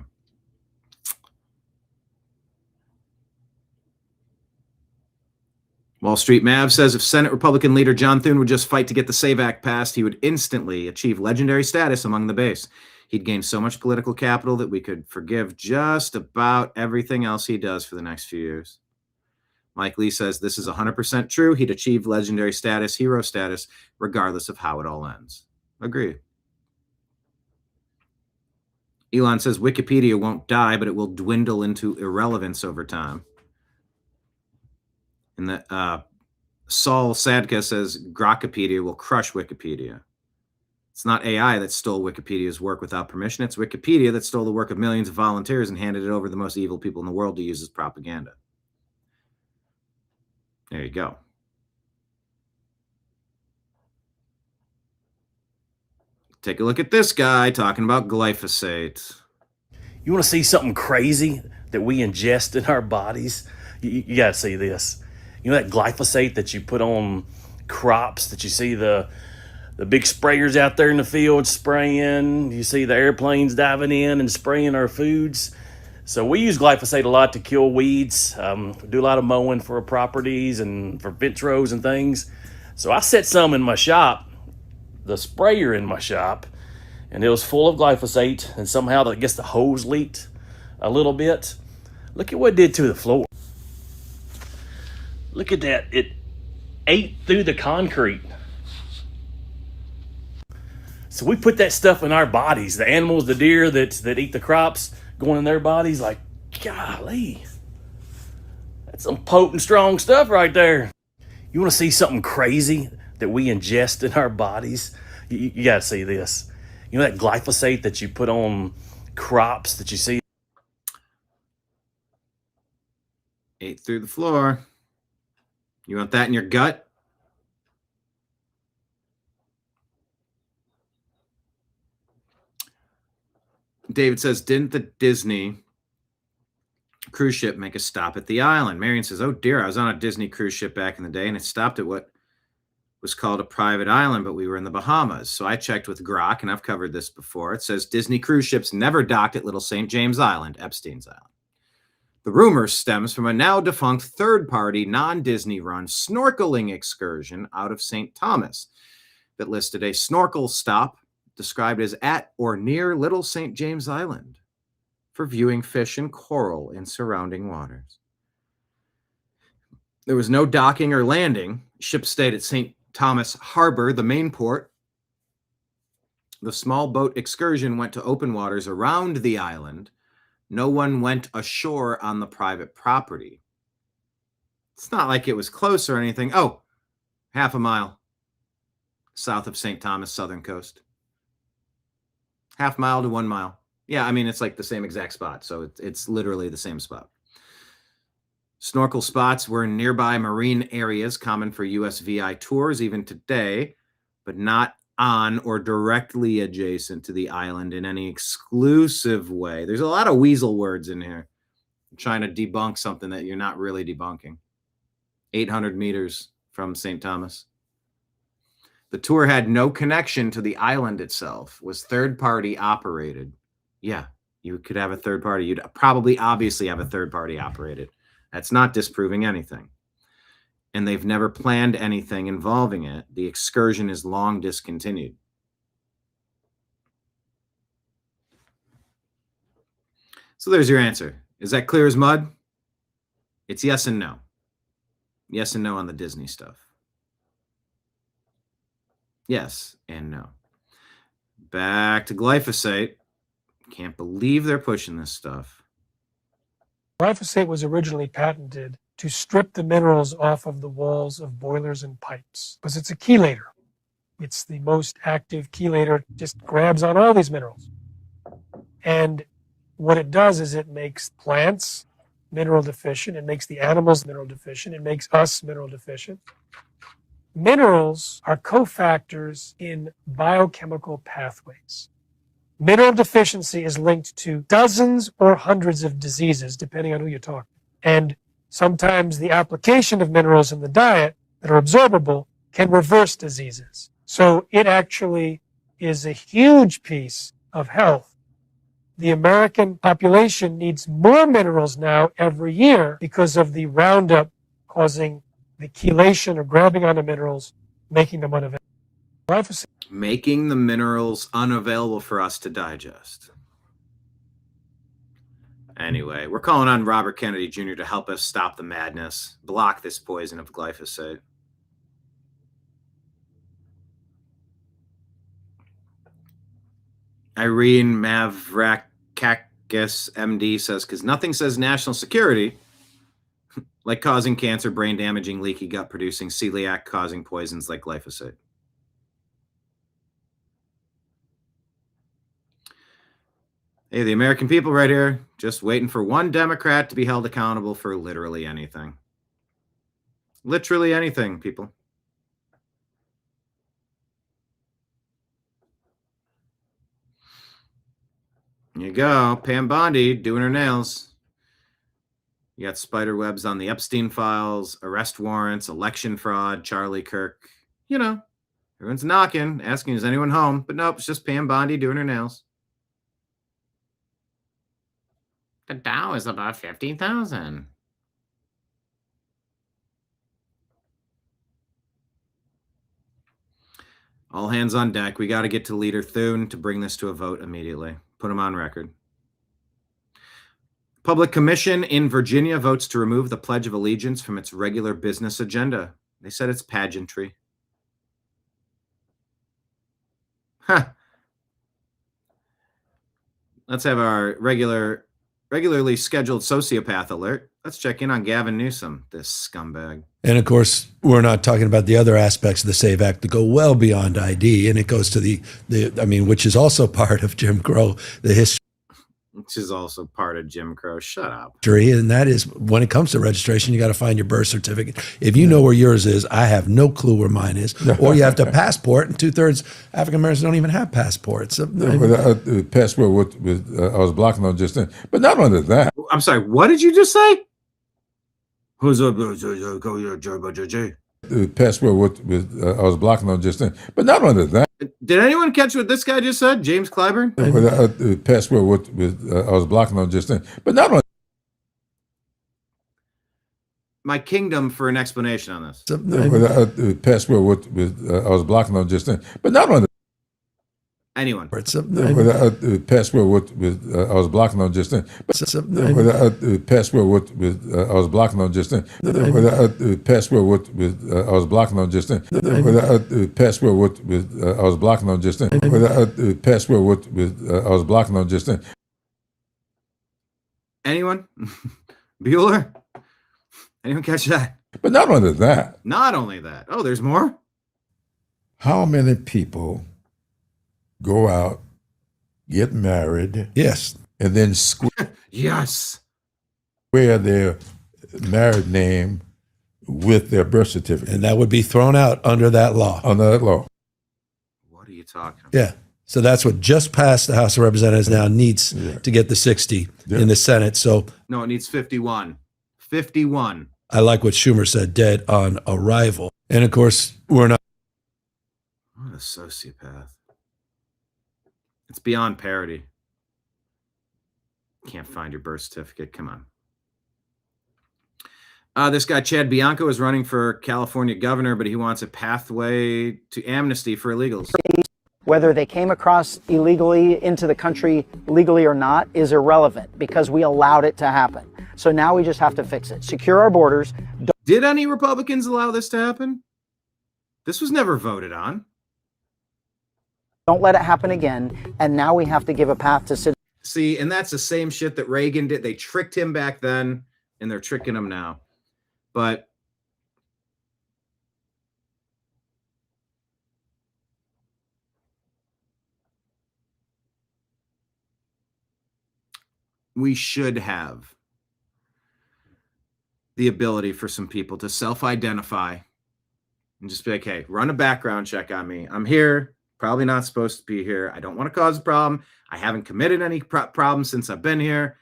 Wall Street Mav says if Senate Republican leader John Thune would just fight to get the SAVE Act passed, he would instantly achieve legendary status among the base. He'd gain so much political capital that we could forgive just about everything else he does for the next few years. Mike Lee says this is 100% true. He'd achieve legendary status, hero status, regardless of how it all ends. Agree. Elon says Wikipedia won't die, but it will dwindle into irrelevance over time. And that Saul Sadka says Grokpedia will crush Wikipedia. It's not AI that stole Wikipedia's work without permission. It's Wikipedia that stole the work of millions of volunteers and handed it over to the most evil people in the world to use as propaganda. There you go. Take a look at this guy talking about glyphosate. You want to see something crazy that we ingest in our bodies? You got to see this. You know that glyphosate that you put on crops, that you see the big sprayers out there in the field spraying, you see the airplanes diving in and spraying our foods. So we use glyphosate a lot to kill weeds. We do a lot of mowing for our properties and for fence rows and things. So I set some in my shop, the sprayer in my shop, and it was full of glyphosate, and somehow I guess the hose leaked a little bit. Look at what it did to the floor. Look at that. It ate through the concrete. So we put that stuff in our bodies. The animals, the deer that eat the crops, going in their bodies, like, golly. That's some potent, strong stuff right there. You want to see something crazy that we ingest in our bodies? You got to see this. You know that glyphosate that you put on crops that you see? Ate through the floor. You want that in your gut? David says, didn't the Disney cruise ship make a stop at the island? Marion says, oh dear, I was on a Disney cruise ship back in the day and it stopped at what was called a private island, but we were in the Bahamas. So I checked with Grok, and I've covered this before. It says Disney cruise ships never docked at Little St. James Island, Epstein's island. The rumor stems from a now defunct third-party, non-Disney run snorkeling excursion out of St. Thomas that listed a snorkel stop described as at or near Little St. James Island for viewing fish and coral in surrounding waters. There was no docking or landing. Ships stayed at St. Thomas Harbor, the main port. The small boat excursion went to open waters around the island. No one went ashore on the private property. It's not like it was close or anything. Oh, half a mile south of St. Thomas, southern coast. Half mile to 1 mile. Yeah, I mean, it's like the same exact spot. So it's literally the same spot. Snorkel spots were in nearby marine areas common for USVI tours even today, but not on or directly adjacent to the island in any exclusive way. There's a lot of weasel words in here. I'm trying to debunk something that you're not really debunking. 800 meters from St. Thomas. The tour had no connection to the island itself, was third-party operated. Yeah, you could have a third party. You'd probably obviously have a third party operated. That's not disproving anything. And they've never planned anything involving it. The excursion is long discontinued. So there's your answer. Is that clear as mud? It's yes and no. Yes and no on the Disney stuff. Yes and no. Back to glyphosate. Can't believe they're pushing this stuff. Glyphosate was originally patented to strip the minerals off of the walls of boilers and pipes because it's a chelator. It's the most active chelator, just grabs on all these minerals. And what it does is it makes plants mineral deficient, it makes the animals mineral deficient, it makes us mineral deficient. Minerals are cofactors in biochemical pathways. Mineral deficiency is linked to dozens or hundreds of diseases, depending on who you're talking. And sometimes the application of minerals in the diet that are absorbable can reverse diseases. So it actually is a huge piece of health. The American population needs more minerals now every year because of the Roundup causing the chelation or grabbing onto minerals, making them unavailable. Making the minerals unavailable for us to digest. Anyway, we're calling on Robert Kennedy Jr. to help us stop the madness, block this poison of glyphosate. Irene Mavrakakis, MD, says, because nothing says national security like causing cancer, brain damaging, leaky gut producing, celiac causing poisons like glyphosate. Hey, the American people right here, just waiting for one Democrat to be held accountable for literally anything. Literally anything, people. There you go. Pam Bondi doing her nails. You got spider webs on the Epstein files, arrest warrants, election fraud, Charlie Kirk. You know, everyone's knocking, asking, is anyone home? But nope, it's just Pam Bondi doing her nails. The Dow is about 50,000. All hands on deck. We got to get to Leader Thune to bring this to a vote immediately. Put him on record. Public Commission in Virginia votes to remove the Pledge of Allegiance from its regular business agenda. They said it's pageantry. Huh. Let's have our regularly scheduled sociopath alert. Let's check in on Gavin Newsom, this scumbag. And of course, we're not talking about the other aspects of the SAVE Act that go well beyond ID, and it goes to which is also part of Jim Crow, the history. Which is also part of Jim Crow. Shut up. And that is, when it comes to registration, you got to find your birth certificate. If you know where yours is, I have no clue where mine is. Or you have to passport, and 2/3 African Americans don't even have passports. Passport, I was blocking on just then. But not only that. I'm sorry, what did you just say? Who's up? Passport, I was blocking on just then. But not only that. Did anyone catch what this guy just said? James Clyburn? Passport, I was blocking on just then. But not only. My kingdom for an explanation on this. Passport, I was blocking on just then. But not only. Anyone? Password with I was blocking on just then. Password with I was blocking on just then. Password with I was blocking on just then. Password with I was blocking on just then. Password with I was blocking on just then. Anyone? Bueller? Anyone catch that? But not only that. Not only that. Oh, there's more? How many people go out, get married? Yes. And then yes. Square their married name with their birth certificate. And that would be thrown out under that law. Under that law. What are you talking about? Yeah. So that's what just passed the House of Representatives now needs to get the 60 in the Senate. So no, it needs 51. 51. I like what Schumer said, dead on arrival. And of course, we're not. What a sociopath. It's beyond parody. Can't find your birth certificate. Come on. This guy, Chad Bianco, is running for California governor, but he wants a pathway to amnesty for illegals. Whether they came across illegally into the country, legally or not, is irrelevant because we allowed it to happen. So now we just have to fix it. Secure our borders. Did any Republicans allow this to happen? This was never voted on. Don't let it happen again. And now we have to give a path to citizens. See, and that's the same shit that Reagan did. They tricked him back then, and they're tricking him now. But we should have the ability for some people to self-identify and just be like, hey, run a background check on me. I'm here, probably not supposed to be here. I don't want to cause a problem. I haven't committed any problems since I've been here.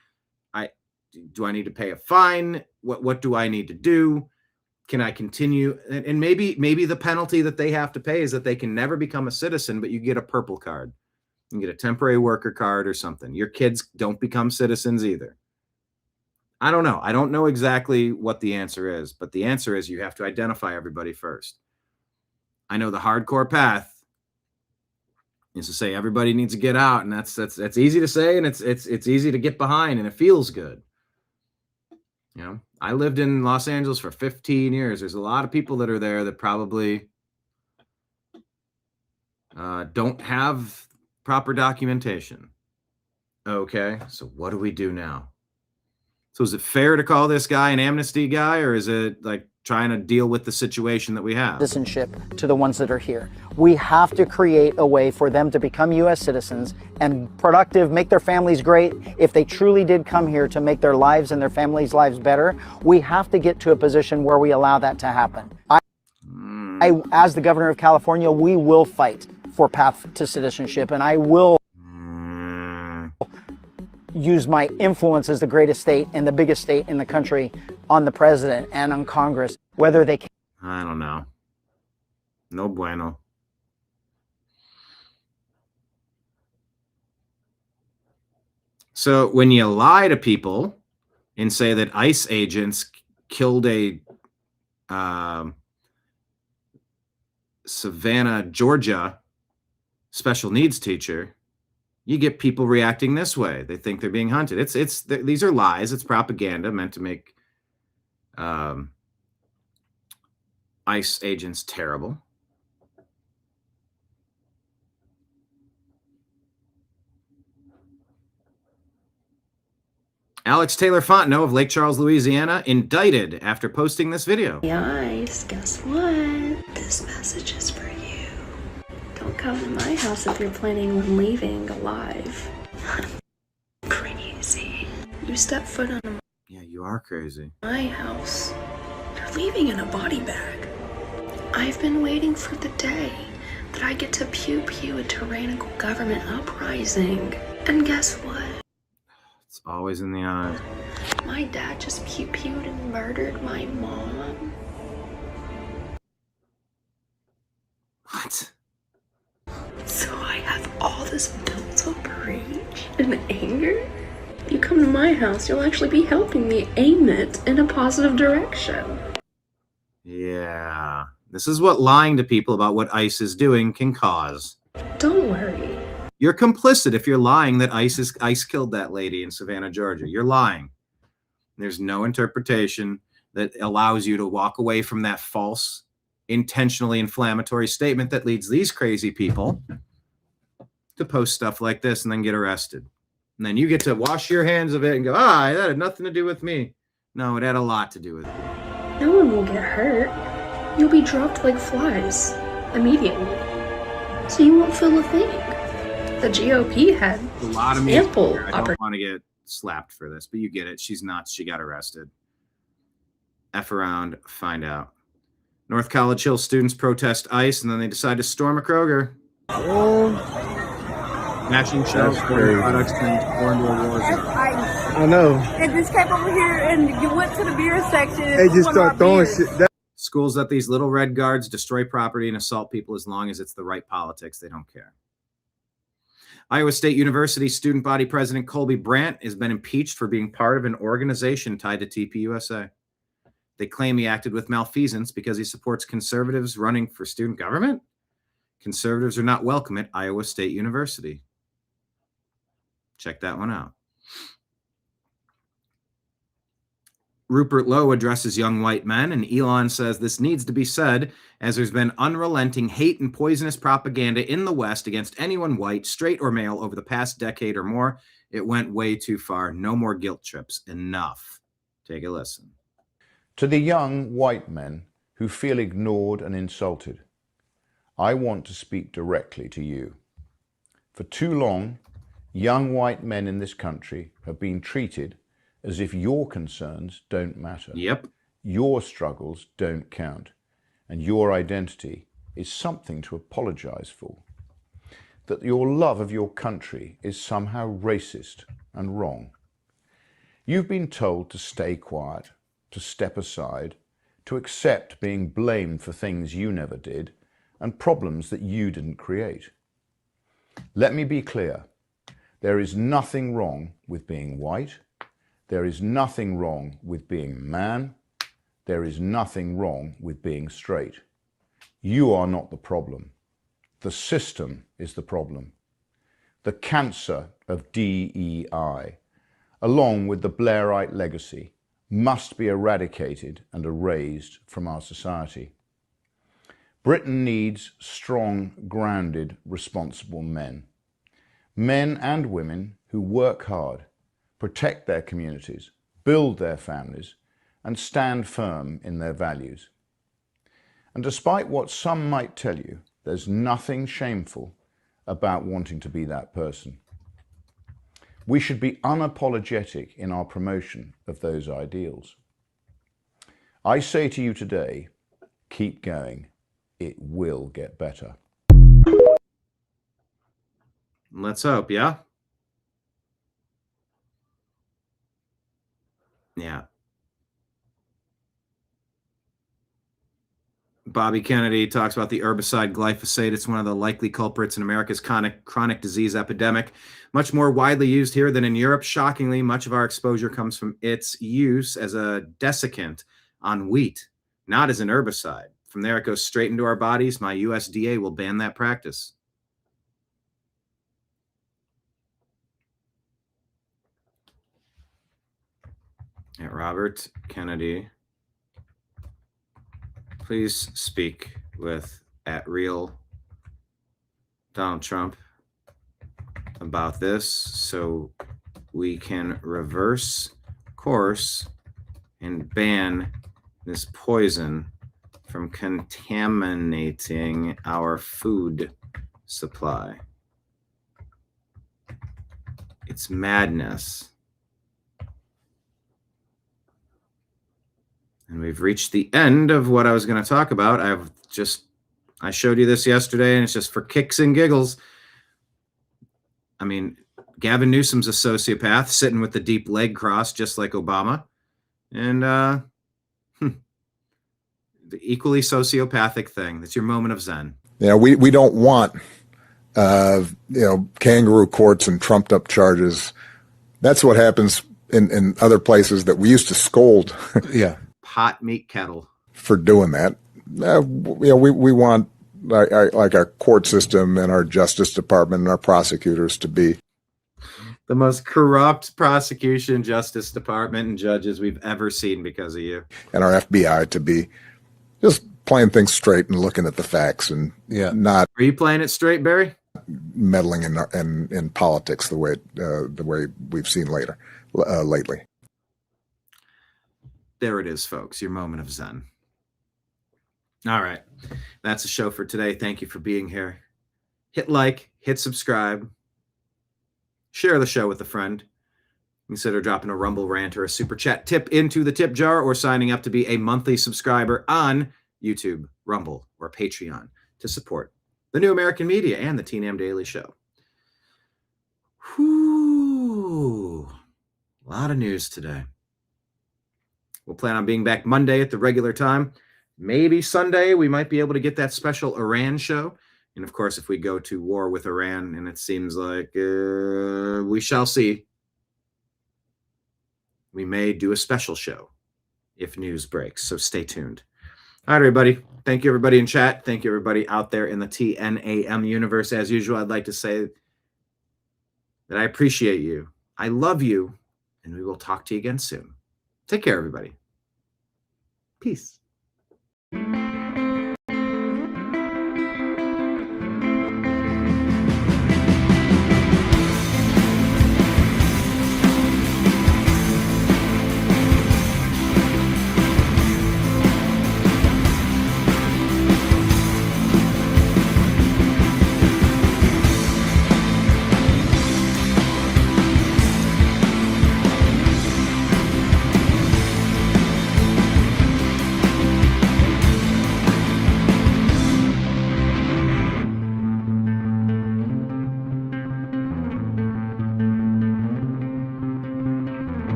Do I need to pay a fine? What do I need to do? Can I continue? And maybe the penalty that they have to pay is that they can never become a citizen, but you get a purple card. You can get a temporary worker card or something. Your kids don't become citizens either. I don't know. I don't know exactly what the answer is, but the answer is you have to identify everybody first. I know the hardcore path is to say everybody needs to get out, and that's easy to say, and it's easy to get behind, and it feels good. You know, I lived in Los Angeles for 15 years. There's a lot of people that are there that probably don't have proper documentation. Okay, so what do we do now? So is it fair to call this guy an amnesty guy, or is it like trying to deal with the situation that we have? Citizenship to the ones that are here. We have to create a way for them to become U.S. citizens and productive, make their families great. If they truly did come here to make their lives and their families' lives better, we have to get to a position where we allow that to happen. I, as the governor of California, we will fight for path to citizenship, and I will use my influence as the greatest state and the biggest state in the country on the president and on Congress, whether they can. I don't know. No bueno. So when you lie to people and say that ICE agents killed a Savannah, Georgia special needs teacher, you get people reacting this way. They think they're being hunted. These are lies. It's propaganda meant to make ICE agents terrible. Alex Taylor Fontenot of Lake Charles, Louisiana, indicted after posting this video. Guys, guess what? This message is for you. Don't come to my house if you're planning on leaving alive. I'm crazy. You step foot on Yeah, you are crazy. my house, you're leaving in a body bag. I've been waiting for the day that I get to pew-pew a tyrannical government uprising. And guess what? It's always in the eyes. My dad just pew-pewed and murdered my mom. What? So I have all this built-up rage and anger. If you come to my house, you'll actually be helping me aim it in a positive direction. Yeah. This is what lying to people about what ICE is doing can cause. Don't worry. You're complicit if you're lying that ICE killed that lady in Savannah, Georgia. You're lying. There's no interpretation that allows you to walk away from that false, intentionally inflammatory statement that leads these crazy people to post stuff like this and then get arrested. And then you get to wash your hands of it and go, that had nothing to do with me. No, it had a lot to do with it. No one will get hurt. You'll be dropped like flies immediately. So you won't feel a thing. The GOP had a lot of ample I don't want to get slapped for this, but you get it. She's nuts. She got arrested. F around, find out. North College Hill students protest ICE, and then they decide to storm a Kroger. Mashing shelves, pouring products, and pouring into a war zone. I know. And just came over here and you went to the beer section. They just start throwing shit. Schools that these little red guards destroy property and assault people as long as it's the right politics. They don't care. Iowa State University student body president Colby Brandt has been impeached for being part of an organization tied to TPUSA. They claim he acted with malfeasance because he supports conservatives running for student government. Conservatives are not welcome at Iowa State University. Check that one out. Rupert Lowe addresses young white men, and Elon says this needs to be said as there's been unrelenting hate and poisonous propaganda in the West against anyone white, straight or male, over the past decade or more. It went way too far. No more guilt trips. Enough. Take a listen. To the young white men who feel ignored and insulted, I want to speak directly to you. For too long, young white men in this country have been treated as if your concerns don't matter. Yep. Your struggles don't count, and your identity is something to apologize for. That your love of your country is somehow racist and wrong. You've been told to stay quiet, to step aside, to accept being blamed for things you never did and problems that you didn't create. Let me be clear. There is nothing wrong with being white. There is nothing wrong with being a man. There is nothing wrong with being straight. You are not the problem. The system is the problem. The cancer of DEI, along with the Blairite legacy, must be eradicated and erased from our society. Britain needs strong, grounded, responsible men. Men and women who work hard, protect their communities, build their families, and stand firm in their values. And despite what some might tell you, there's nothing shameful about wanting to be that person. We should be unapologetic in our promotion of those ideals. I say to you today, keep going. It will get better. Let's hope, yeah? Yeah. Bobby Kennedy talks about the herbicide glyphosate. It's one of the likely culprits in America's chronic disease epidemic. Much more widely used here than in Europe. Shockingly, much of our exposure comes from its use as a desiccant on wheat, not as an herbicide. From there, it goes straight into our bodies. My USDA will ban that practice. Yeah, Robert Kennedy. Please speak with @real Donald Trump about this so we can reverse course and ban this poison from contaminating our food supply. It's madness. And we've reached the end of what I was going to talk about. I showed you this yesterday, and it's just for kicks and giggles. I mean, Gavin Newsom's a sociopath sitting with the deep leg crossed, just like Obama. And the equally sociopathic thing. That's your moment of zen. Yeah, we don't want, kangaroo courts and trumped up charges. That's what happens in other places that we used to scold. Yeah. Hot meat kettle for doing that. We want like our court system and our Justice Department and our prosecutors to be. The most corrupt prosecution, Justice Department, and judges we've ever seen because of you. And our FBI to be just playing things straight and looking at the facts and not. Are you playing it straight, Barry? Meddling in politics the way we've seen lately. There it is, folks. Your moment of Zen. All right. That's the show for today. Thank you for being here. Hit like, hit subscribe. Share the show with a friend. Consider dropping a Rumble rant or a super chat tip into the tip jar or signing up to be a monthly subscriber on YouTube, Rumble, or Patreon to support the new American media and the TNAM Daily Show. Whew. A lot of news today. We'll plan on being back Monday at the regular time. Maybe Sunday we might be able to get that special Iran show. And of course, if we go to war with Iran, and it seems like we shall see, we may do a special show if news breaks. So stay tuned. All right, everybody. Thank you, everybody in chat. Thank you, everybody out there in the TNAM universe. As usual, I'd like to say that I appreciate you. I love you. And we will talk to you again soon. Take care, everybody. Peace.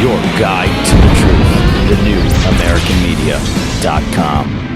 Your guide to the truth. TheNewAmericanMedia.com.